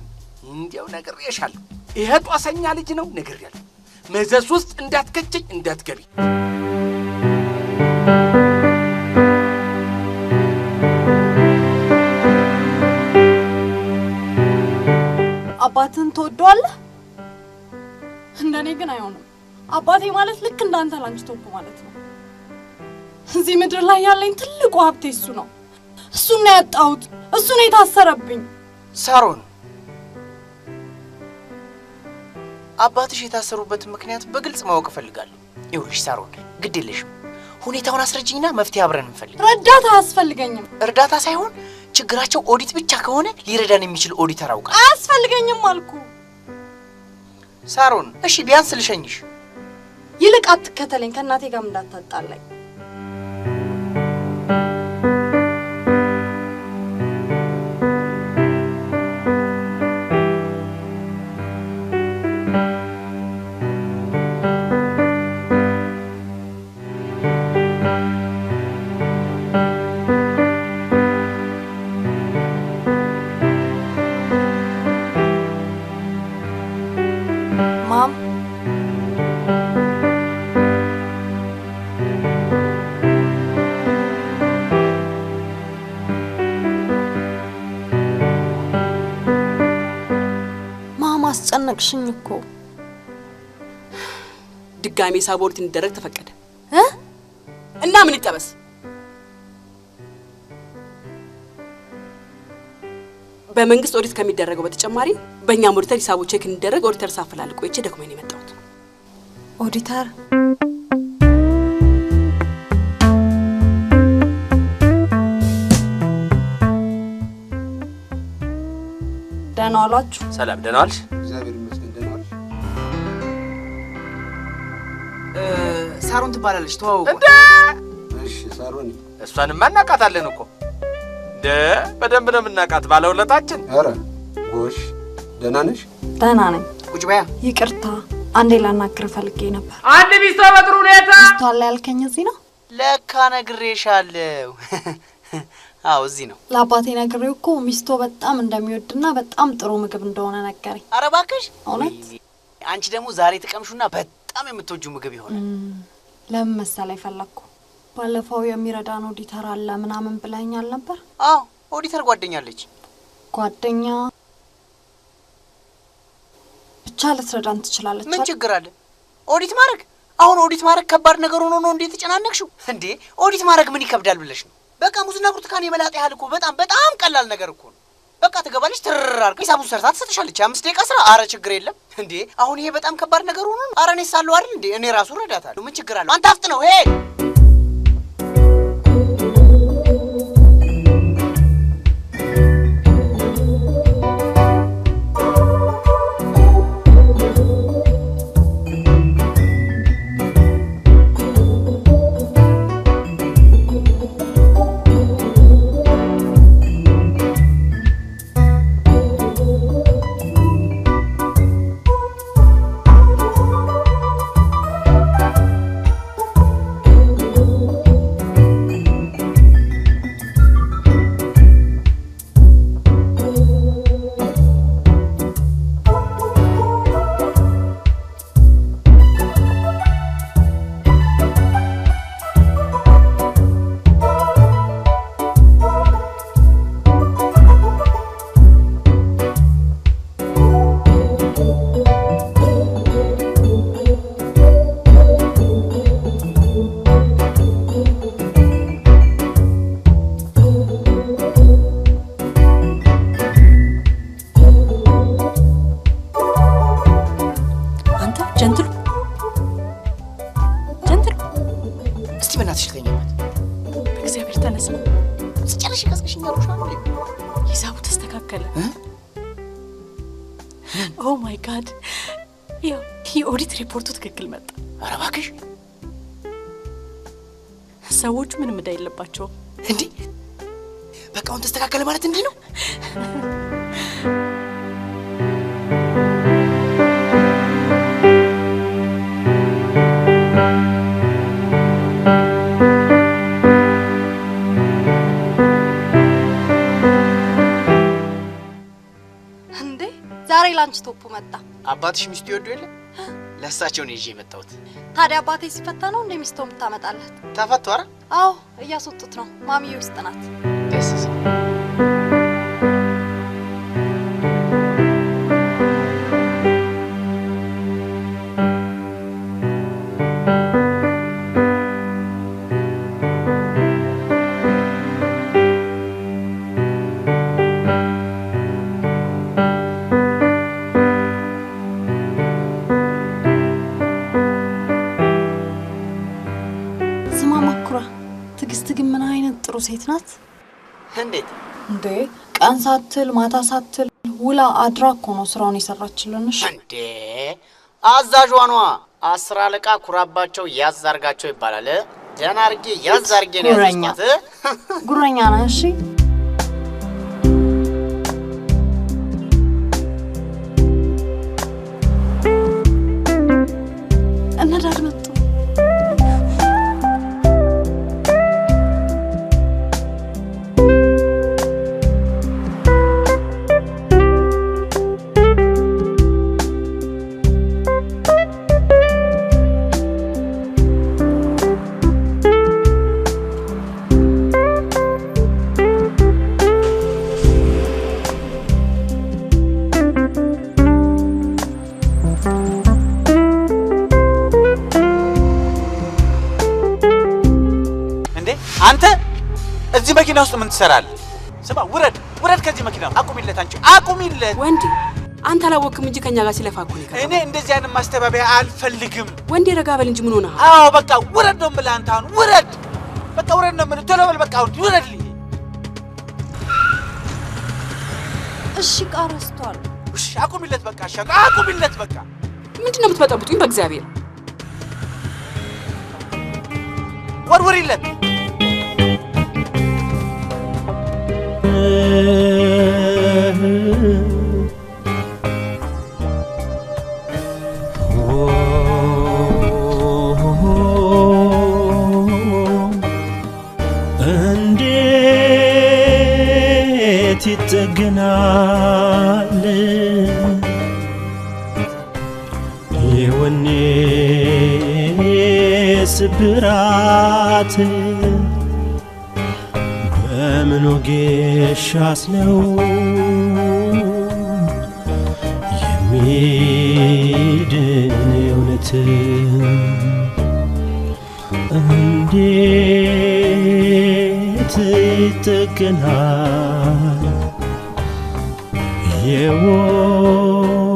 [SPEAKER 18] እንደው ነግሬሻለሁ። ይሄ ጧሰኛ ልጅ ነው ነግሬያለሁ። መዘዝ ውስጥ እንዳትከቸኝ እንዳትገቢ።
[SPEAKER 6] አባትን ትወደዋለህ?
[SPEAKER 17] እንደኔ ግን አይሆንም። አባቴ ማለት ልክ እንዳንተ ላንቺ ቶፕ ማለት ነው። እዚህ ምድር ላይ ያለኝ ትልቁ ሀብቴ እሱ ነው። እሱን ነው ያጣሁት። እሱ ነው የታሰረብኝ።
[SPEAKER 1] ሳሮን አባትሽ የታሰሩበትን ምክንያት በግልጽ ማወቅ እፈልጋለሁ። ይኸውልሽ ሳሮን ግድ የለሽም። ሁኔታውን አስረጅኝና መፍትሄ አብረን እንፈልግ።
[SPEAKER 17] ረዳት አያስፈልገኝም።
[SPEAKER 1] እርዳታ ሳይሆን ችግራቸው ኦዲት ብቻ ከሆነ ሊረዳን የሚችል ኦዲተር አውቃለሁ።
[SPEAKER 17] አያስፈልገኝም አልኩ።
[SPEAKER 1] ሳሮን እሺ ቢያንስ ልሸኝሽ።
[SPEAKER 6] ይልቅ አትከተለኝ፣ ከእናቴ ጋር እንዳታጣላኝ። ማም አስጨነቅሽኝ እኮ።
[SPEAKER 11] ድጋሜ ሳቦርት እንዲደረግ ተፈቀደ እና ምን ይጠበስ? በመንግስት ኦዲት ከሚደረገው በተጨማሪ በእኛ ኦዲተር ሂሳቡ ቼክ እንዲደረግ ኦዲተር ሳፈላልቆ ቆይቼ ዶክመንት የመጣሁት።
[SPEAKER 6] ኦዲተር ደህና ዋላችሁ?
[SPEAKER 18] ሰላም ደህና ዋልሽ?
[SPEAKER 3] እግዚአብሔር ይመስገን ደህና ዋልሽ?
[SPEAKER 1] ሳሮን ትባላለች። ተዋወቁ
[SPEAKER 18] እንዴ?
[SPEAKER 3] እሺ ሳሮን
[SPEAKER 18] እሷንማ እናውቃታለን እኮ በደንብ ነው የምናውቃት፣ ባለውለታችን።
[SPEAKER 3] ኧረ ጎሽ ደህና ነሽ?
[SPEAKER 6] ደህና ነኝ።
[SPEAKER 1] ቁጭ በያ።
[SPEAKER 6] ይቅርታ አንዴ ላናግር ፈልጌ ነበር።
[SPEAKER 18] አንድ ሚስቶ በጥሩ ሁኔታ
[SPEAKER 6] ሚስቷ ላይ ያልከኝ እዚህ ነው?
[SPEAKER 1] ለካ ነግሬሻለሁ። አዎ እዚህ ነው።
[SPEAKER 6] ለአባቴ ነግሬው እኮ ሚስቶ በጣም እንደሚወድና በጣም ጥሩ ምግብ እንደሆነ ነገረኝ።
[SPEAKER 1] ኧረ እባክሽ
[SPEAKER 6] እውነት?
[SPEAKER 1] አንቺ ደግሞ ዛሬ ትቀምሹና በጣም የምትወጂው ምግብ ይሆናል።
[SPEAKER 6] ለምን መሰለኝ ፈለግኩ። ባለፈው የሚረዳን ኦዲተር አለ ምናምን ብለኸኛል ነበር?
[SPEAKER 1] አዎ ኦዲተር ጓደኛለች።
[SPEAKER 6] ጓደኛ ብቻ ልትረዳን ትችላለች።
[SPEAKER 1] ምን ችግር አለ? ኦዲት ማድረግ አሁን ኦዲት ማድረግ ከባድ ነገር ሆኖ ነው እንዴ ተጨናነቅሽው? እንዴ ኦዲት ማድረግ ምን ይከብዳል ብለሽ ነው? በቃ ሙዝና ብርቱካን የመላጥ ያህል እኮ በጣም ቀላል ነገር እኮ ነው። በቃ ትገባለች፣ ትራርቅ ሂሳቡን ሰርታ ትሰጥሻለች። 5 ደቂቃ ስራ። አረ ችግር የለም እንዴ። አሁን ይሄ በጣም ከባድ ነገር ሆኖ ነው? አረ እኔ ሳለሁ አይደል እንዴ? እኔ ራሱ እረዳታለሁ። ምን ችግር አለው? አንተ አፍጥ ነው ሄ
[SPEAKER 10] ኦ ማይ ጋድ ያው የኦዲት ሪፖርቱ ትክክል መጣ።
[SPEAKER 1] ኧረ እባክሽ
[SPEAKER 10] ሰዎቹ ምንም ዕዳ የለባቸውም።
[SPEAKER 1] እንዴ በቃ አሁን ተስተካከለ ማለት እንዲህ ነው?
[SPEAKER 6] እንዴ ዛሬ ላንች ቶፑ መጣ።
[SPEAKER 1] አባትሽ ሚስቱ ይወዱ የለ ለእሳቸው ነው ይዤ የመጣሁት።
[SPEAKER 6] ታዲያ አባቴ ሲፈታ ነው እንደ ሚስቶ የምታመጣለት?
[SPEAKER 1] ተፈቱ? ኧረ
[SPEAKER 6] አዎ እያስወጡት ነው። ማሚዬ ውስጥ ናት።
[SPEAKER 1] ደስ
[SPEAKER 6] ሴት ናት።
[SPEAKER 1] እንዴት
[SPEAKER 6] እንዴ ቀን ሳትል ማታ ሳትል ውላ አድራ እኮ ነው ስራውን የሰራችልን። እሺ
[SPEAKER 1] እንዴ አዛዧ ነዋ። 10 አለቃ ኩራባቸው ያዝ አርጋቸው ይባላል። ደህና አርጌ ያዝ አርጌ ነው ያዝኳት።
[SPEAKER 6] ጉረኛ ነህ። እሺ እነዳድ መጡ።
[SPEAKER 9] አንተ እዚህ መኪና ውስጥ ምን ትሰራለህ? ስማ ውረድ፣ ውረድ ከዚህ መኪና። አቁሚለት፣ አንቺ አቁሚለት።
[SPEAKER 11] ወንዴ አንተ አላወቅም እንጂ ከኛ ጋር ሲለፋ እኮ ነው።
[SPEAKER 9] እኔ እንደዚህ አይነት ማስተባበያ አልፈልግም።
[SPEAKER 11] ወንዴ ረጋ በል እንጂ ምን ሆነህ?
[SPEAKER 9] አዎ በቃ ውረድ ነው የምልህ። አንተ አሁን ውረድ፣ በቃ ውረድ ነው የምልህ። ቶሎ በል በቃ አሁን ውረድልኝ።
[SPEAKER 6] እሺ ቃረስቷል።
[SPEAKER 9] እሺ አቁሚለት በቃ። እሺ አቁሚለት በቃ።
[SPEAKER 11] ምንድን ነው የምትበጠብጡኝ? በእግዚአብሔር
[SPEAKER 9] ወርውሪለት።
[SPEAKER 14] እንዴት ይጠገናል የወኔ ስብራት በምን ወጌሻስ ነው የሚድን እውነት? እንዴት ይጠገናል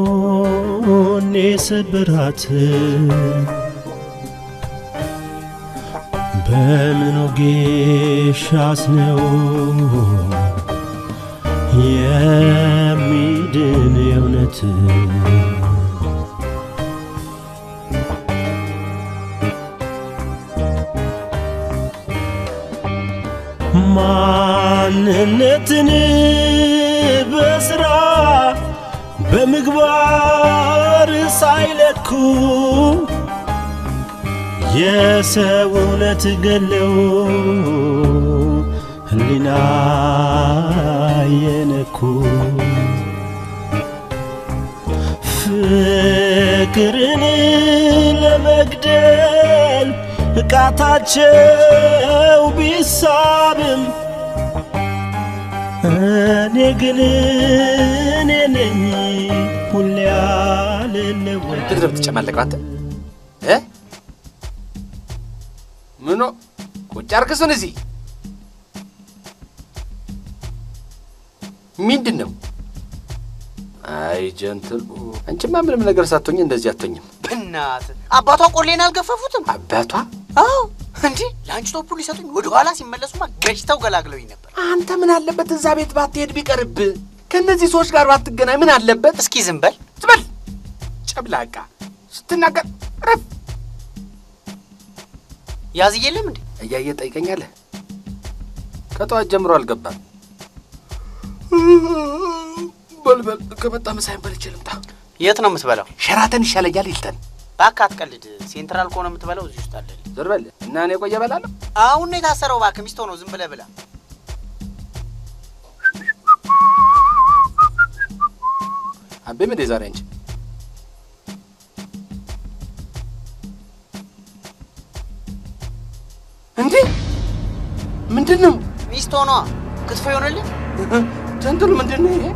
[SPEAKER 14] የወኔ ስብራት በምን ወጌሻስ ነው የሚድን እውነት? ማንነትን በስራ በምግባር ሳይለኩ የሰው እውነት ገለው ህሊና የነኩ ፍቅርን ለመግደል እቃታቸው ቢሳብም እኔ ግን እኔ ነኝ ሁሌ ያልለወጥ።
[SPEAKER 2] ትግረብ ትጨማለቅ አንተ ምኖ ቁጭ አርክሱን እዚህ ምንድን ነው? አይ ጀንትል አንቺማ ምንም ነገር ሳትሆኝ እንደዚህ አትሆኝም።
[SPEAKER 1] በእናት አባቷ ቆሌን አልገፈፉትም?
[SPEAKER 2] አባቷ?
[SPEAKER 1] አዎ እንዴ ላንች ቶፑ ሊሰጡኝ ወደ ኋላ ሲመለሱማ ገጭተው ገላግለውኝ ነበር።
[SPEAKER 2] አንተ ምን አለበት እዛ ቤት ባትሄድ ቢቀርብ? ከነዚህ ሰዎች ጋር ባትገናኝ ምን አለበት?
[SPEAKER 1] እስኪ ዝም በል።
[SPEAKER 18] ጨብላቃ ስትናገር ረፍ
[SPEAKER 1] ያዝ የለም እንዴ?
[SPEAKER 2] እያየ ጠይቀኛለህ። ከጠዋት ጀምሮ አልገባም። በልበል ከመጣ ምሳዬን በልቼ ልምጣ።
[SPEAKER 1] የት ነው የምትበላው?
[SPEAKER 2] ሸራተን ይሻለኛል። ይልተን
[SPEAKER 1] እባክህ አትቀልድ። ሴንትራል ከሆነ የምትበላው እዚህ ውስጥ አለልኝ።
[SPEAKER 2] ዞር በል እና እኔ ቆየ እበላለሁ።
[SPEAKER 1] አሁን ነው የታሰረው። እባክህ ሚስቶ ነው። ዝም ብለህ ብላ።
[SPEAKER 2] አቤ ምን ዛሬ አንቺ እንዴ ምንድን ነው?
[SPEAKER 1] ሚስቶ ነው። ክትፎ ይሆንልህ።
[SPEAKER 2] ጀንትሉ ምንድን ነው ይሄ?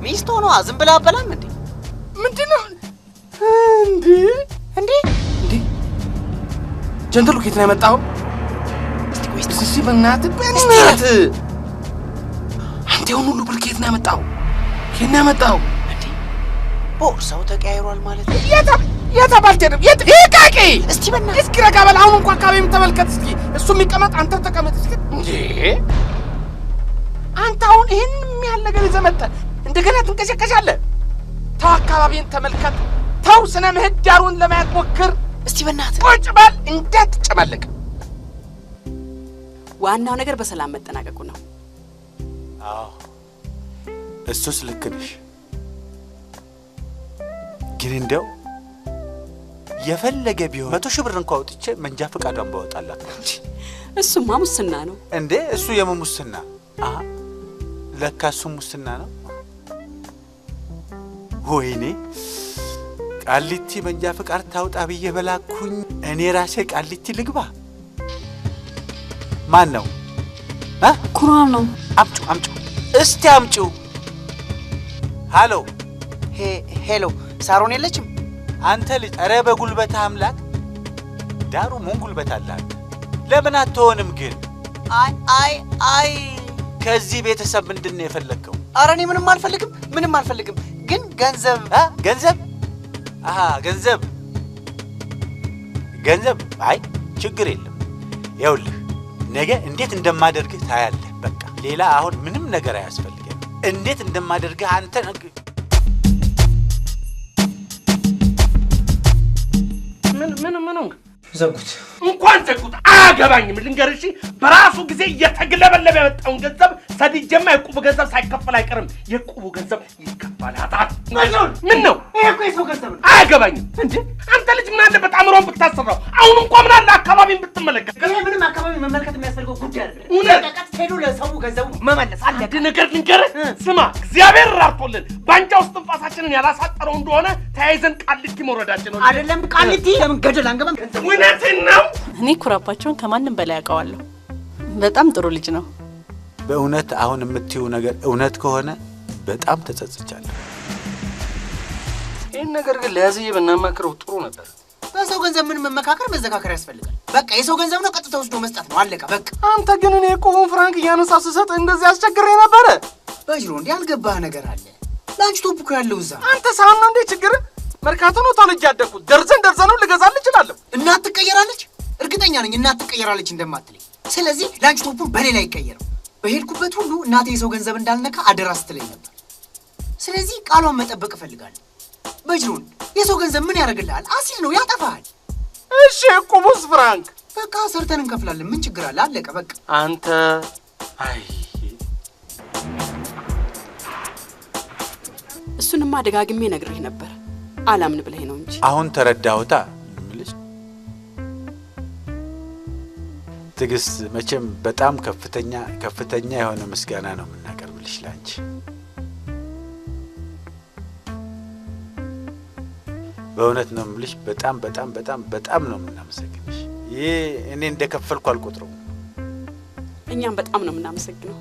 [SPEAKER 1] ሚስቶ ነው። ዝም ብለህ አበላም እንዴ?
[SPEAKER 2] ምንድን ነው እንዴ?
[SPEAKER 1] እንዴ
[SPEAKER 2] እንዴ ጀንትሉ ከየት ነው ያመጣው? እስቲ በእናትህ በእናትህ አንተ የሆነ ሁሉ ብር ከየት ነው ያመጣው? ከየት ነው ያመጣው?
[SPEAKER 1] ቦርሳው ተቀያይሯል ማለት ነው።
[SPEAKER 2] የት አባልቴንም የት ይቃቂ እስቲ በእናትህ እስኪ ረጋ በል። አሁን እንኳን አካባቢም ተመልከት እስኪ። እሱ የሚቀመጥ አንተ ተቀመጥ እስኪ። እንዴ አንተ አሁን ይህን የሚያህል ነገር ይዘህ መጥተህ እንደገና ትንቀሸቀሻለህ? ተው አካባቢን ተመልከት። ተው ስነ ምህዳሩን ለማየት ሞክር
[SPEAKER 1] እስቲ በእናትህ።
[SPEAKER 2] ቁጭ በል እንዳትጨማለቅ።
[SPEAKER 11] ዋናው ነገር በሰላም መጠናቀቁ ነው።
[SPEAKER 9] አዎ እሱስ ልክ ነሽ። ግን እንደው የፈለገ ቢሆን 100 ሺህ ብር እንኳን አውጥቼ መንጃ ፈቃዷን ባወጣላት።
[SPEAKER 11] እሱማ ሙስና ነው
[SPEAKER 9] እንዴ? እሱ የምን ሙስና? አሃ ለካ እሱ ሙስና ነው። ወይኔ ቃሊቲ መንጃ ፈቃድ ታውጣ ብዬ በላኩኝ እኔ ራሴ ቃሊቲ ልግባ። ማን ነው?
[SPEAKER 17] ኩራን ነው።
[SPEAKER 9] አምጩ እስቲ አምጩ። ሃሎ
[SPEAKER 1] ሄሎ፣ ሳሮን የለችም?
[SPEAKER 9] አንተ ልጅ፣ ኧረ በጉልበት አምላክ። ዳሩ ምን ጉልበት አለ? ለምን አትሆንም ግን?
[SPEAKER 1] አይ
[SPEAKER 9] ከዚህ ቤተሰብ ምንድን ነው የፈለግከው?
[SPEAKER 1] ኧረ እኔ ምንም አልፈልግም። ግን ገንዘብ
[SPEAKER 9] ገንዘብ። አይ ችግር የለም። ይኸውልህ ነገ እንዴት እንደማደርግህ ታያለህ። በቃ ሌላ አሁን ምንም ነገር አያስፈልግም። እንዴት እንደማደርግህ አንተ
[SPEAKER 18] ምን
[SPEAKER 1] ዘጉት።
[SPEAKER 18] እንኳን ዘጉት አያገባኝም። ልንገርሽ በራሱ ጊዜ እየተግለበለበ የመጣውን ገንዘብ ሰድጄማ የቁቡ ገንዘብ ሳይከፈል አይቀርም። የቁቡ ገንዘብ ይከፈላታል። ምን ነው
[SPEAKER 1] ይሄ? እኮ የሰው ገንዘብ ነው።
[SPEAKER 18] አያገባኝም። እንዴ አንተ ልጅ ምን አለበት አእምሮን ብታሰራው? አሁን እንኳን ምን አለ አካባቢን ብትመለከት?
[SPEAKER 1] ምንም አካባቢ መመልከት የሚያስፈልገው ጉዳይ አይደለም።
[SPEAKER 18] እውነት
[SPEAKER 1] ቀጥ ሄዶ ለሰው ገንዘቡ መመለስ አለ።
[SPEAKER 18] አንድ ነገር ልንገርህ፣ ስማ፣ እግዚአብሔር ራርቶልን ባንጃ ውስጥ ትንፋሳችንን ያላሳጠረው እንደሆነ ተያይዘን ቃሊቲ መውረዳችን ነው።
[SPEAKER 1] አይደለም ቃሊቲ ለምን ገደል አንገባም?
[SPEAKER 18] እውነትን ነው።
[SPEAKER 10] እኔ ኩራባቸውን ከማንም በላይ ያውቀዋለሁ። በጣም ጥሩ ልጅ ነው።
[SPEAKER 9] በእውነት አሁን የምትይው ነገር እውነት ከሆነ በጣም ተጸጽቻለሁ።
[SPEAKER 2] ይህን ነገር ግን ለያዝዬ ብናማክረው ጥሩ ነበር።
[SPEAKER 1] በሰው ገንዘብ ምን መዘካከር ያስፈልጋል? በቃ የሰው ገንዘብ ነው፣ ቀጥታ ወስዶ መስጠት ነው። አለቀ በቃ።
[SPEAKER 2] አንተ ግን እኔ ቁቡን ፍራንክ እያነሳ ስሰጥ እንደዚህ አስቸግሬ ነበረ።
[SPEAKER 1] በጅሮ እንዲህ ያልገባህ ነገር አለ። ላንቺ ቶፕ እኮ ያለው እዛ።
[SPEAKER 2] አንተ ሳህን ነው እንዴ ችግር? መርካቶ ነው ተወልጄ ያደግኩት። ደርዘን ልገዛልህ እችላለሁ።
[SPEAKER 1] እናት ትቀየራለች። እርግጠኛ ነኝ እናት ትቀየራለች እንደማትለኝ። ስለዚህ ላንቺ ቶፑን በሌላ አይቀየርም። በሄድኩበት ሁሉ እናቴ የሰው ገንዘብ እንዳልነካ አደራ ስትለኝ ነበር። ስለዚህ ቃሏን መጠበቅ እፈልጋለሁ። በጅሮን የሰው ገንዘብ ምን ያደርግልሃል? አሲል ነው፣ ያጠፋሃል።
[SPEAKER 2] እሺ ቁቡስ ፍራንክ
[SPEAKER 1] በቃ ሰርተን እንከፍላለን። ምን ችግር አለ? አለቀ በቃ።
[SPEAKER 2] አንተ አይ
[SPEAKER 11] እሱንማ ደጋግሜ ነግሬህ ነበር፣ አላምን ብለህ ነው እንጂ።
[SPEAKER 9] አሁን ተረዳሁታ። ትዕግስት፣ መቼም በጣም ከፍተኛ የሆነ ምስጋና ነው የምናቀርብልሽ ላንቺ። በእውነት ነው የምልሽ። በጣም ነው የምናመሰግንሽ። ይሄ እኔ እንደከፈልኩ አልቆጥረውም።
[SPEAKER 11] እኛም በጣም ነው የምናመሰግነው።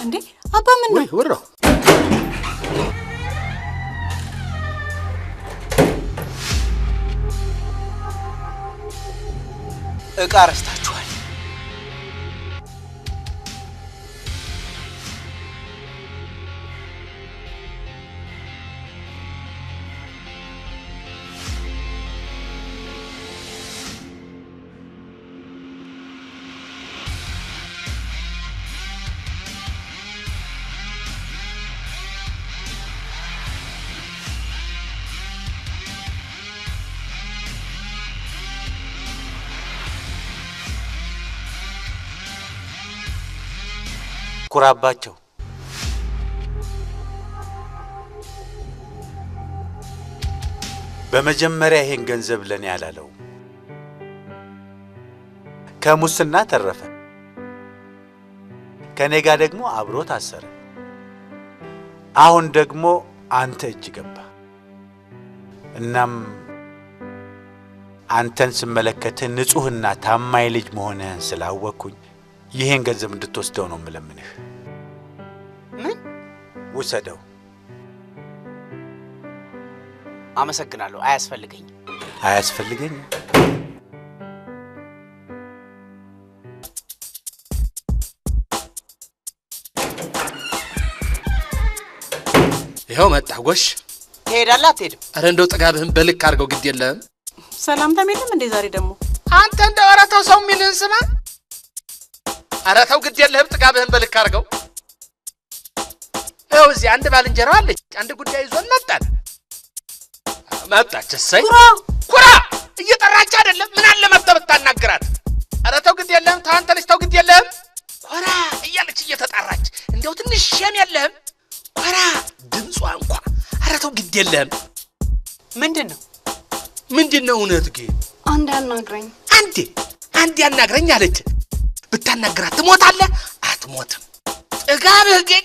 [SPEAKER 17] እንዴ አባ ምን ነው?
[SPEAKER 2] ወራው
[SPEAKER 1] እቃ ረስታችኋል።
[SPEAKER 9] አትኩራባቸው። በመጀመሪያ ይሄን ገንዘብ ለኔ ያላለው ከሙስና ተረፈ፣ ከኔ ጋር ደግሞ አብሮ ታሰረ። አሁን ደግሞ አንተ እጅ ገባ። እናም አንተን ስመለከትህ ንጹህና ታማኝ ልጅ መሆንህን ስላወቅኩኝ ይሄን ገንዘብ እንድትወስደው ነው የምለምንህ።
[SPEAKER 1] ምን?
[SPEAKER 9] ውሰደው።
[SPEAKER 1] አመሰግናለሁ። አያስፈልገኝም።
[SPEAKER 9] አያስፈልገኝም?
[SPEAKER 18] ይኸው መጣ። ጎሽ
[SPEAKER 1] ትሄዳለህ አትሄድም?
[SPEAKER 18] አረ እንደው ጥጋብህን በልክ አድርገው። ግድ የለም
[SPEAKER 11] ሰላምታም የለም እንዴ ዛሬ ደግሞ?
[SPEAKER 18] አንተ እንደው ኧረ ተው ሰው የሚልህን ስማ። ኧረ ተው ግድ የለህም። ጥጋብህን በልክ አድርገው። ይኸው እዚህ አንድ ባልንጀራው አለች። አንድ ጉዳይ ይዞን መጣን። መጣች። እሰይ ኩራ እየጠራች አይደለም? ምን አለ መጥተህ ብታናግራት? ኧረ ተው ግድ የለህም። ተው አንተ ልጅ ተው ግድ የለህም። ኩራ እያለች እየተጣራች እንደው ትንሽ ሸም የለህም? ኩራ ድምጿ እንኳ። ኧረ ተው ግድ የለህም። ምንድን ነው እውነት ግን?
[SPEAKER 6] አንድ ያናግረኝ።
[SPEAKER 18] አንድ ያናግረኝ አለች። ብታናግራት ትሞታለህ? አትሞትም። ጥጋብህ ግን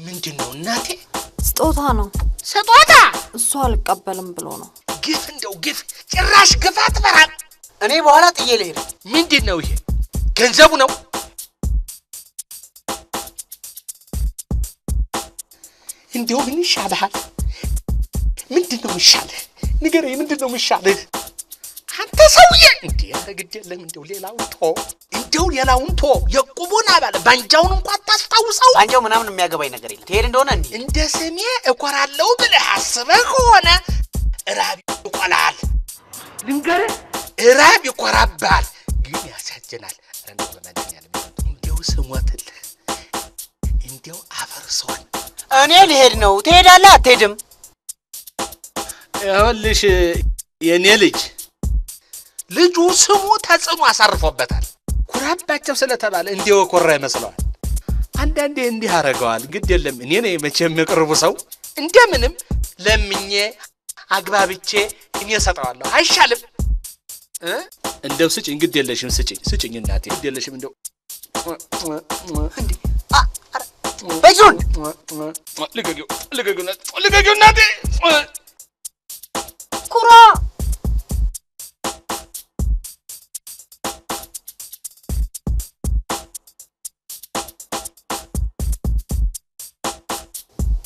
[SPEAKER 18] ምንድን ነው እናቴ?
[SPEAKER 6] ስጦታ ነው።
[SPEAKER 18] ስጦታ?
[SPEAKER 6] እሱ አልቀበልም ብሎ ነው።
[SPEAKER 18] ግፍ እንደው ግፍ! ጭራሽ ግፍ አትፈራም?
[SPEAKER 1] እኔ በኋላ ጥዬ ልሄድ።
[SPEAKER 18] ምንድን ነው ይሄ? ገንዘቡ ነው? እንደው ምን ይሻልሃል? ምንድን ነው የሚሻልህ? ንገረኝ፣ ምንድን ነው የሚሻልህ? አንተ ሰውዬ! እንዴ ኧረ ግድ የለም። እንደው ሌላውን ቶ የቁቡን አባለ ባንጃውን እንኳን ታስታውሰው።
[SPEAKER 1] ባንጃው ምናምን የሚያገባኝ ነገር የለም። ትሄድ እንደሆነ
[SPEAKER 18] እንደ ስሜ እኮራለሁ ብለህ አስበህ ከሆነ እራብ ይቆላል። ልንገርህ፣ እራብ ይኮራብሃል። ግን ያሳዝናል። እንደው በመድኃኒዓለም እንደው ስሞትልህ እንደው አፈርሰዋል።
[SPEAKER 1] እኔ ልሄድ ነው። ትሄዳለህ አትሄድም?
[SPEAKER 18] ይኸውልሽ የኔ ልጁ ስሙ ተጽዕኖ አሳርፎበታል። ኩራባቸው ስለተባለ እንዲው ኮራ ይመስለዋል። አንዳንዴ እንዲህ አደርገዋል። ግድ የለም እኔ ነኝ መቼም የቅርቡ ሰው። እንደምንም ለምኜ አግባብቼ እኔ ሰጠዋለሁ። አይሻልም? እንደው ስጭኝ፣ ግድ የለሽም ስጭኝ እናቴ፣ ግድ የለሽም እንደው
[SPEAKER 1] በጁን
[SPEAKER 18] ልገጊው እናቴ።
[SPEAKER 6] ኩራ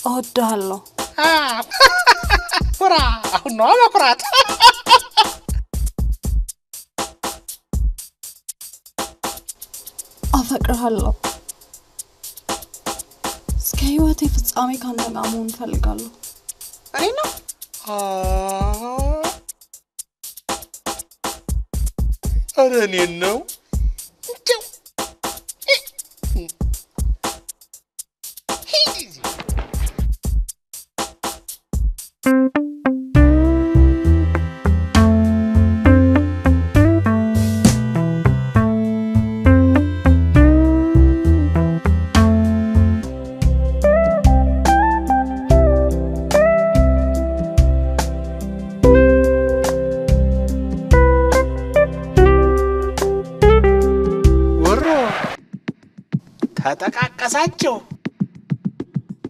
[SPEAKER 6] እወድሃለሁ።
[SPEAKER 18] ኩራ አሁን ነው መኩራት።
[SPEAKER 6] አፈቅርሃለሁ። እስከ ህይወቴ ፍጻሜ ካንተ ጋር መሆን እፈልጋለሁ።
[SPEAKER 1] እኔ ነው
[SPEAKER 18] ኧረ እኔን ነው እንደው ተጠቃቀሳችሁ።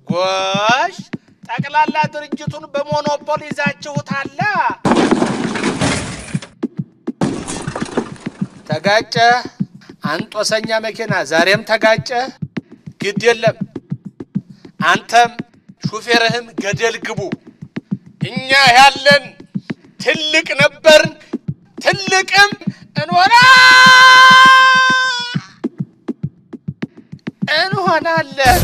[SPEAKER 18] ጎሽ ጠቅላላ ድርጅቱን በሞኖፖል ይዛችሁታል። ተጋጨ አንጦሰኛ መኪና ዛሬም ተጋጨ። ግድ የለም አንተም ሹፌርህም ገደል ግቡ። እኛ ያለን ትልቅ ነበርን፣ ትልቅም እንሆናለን።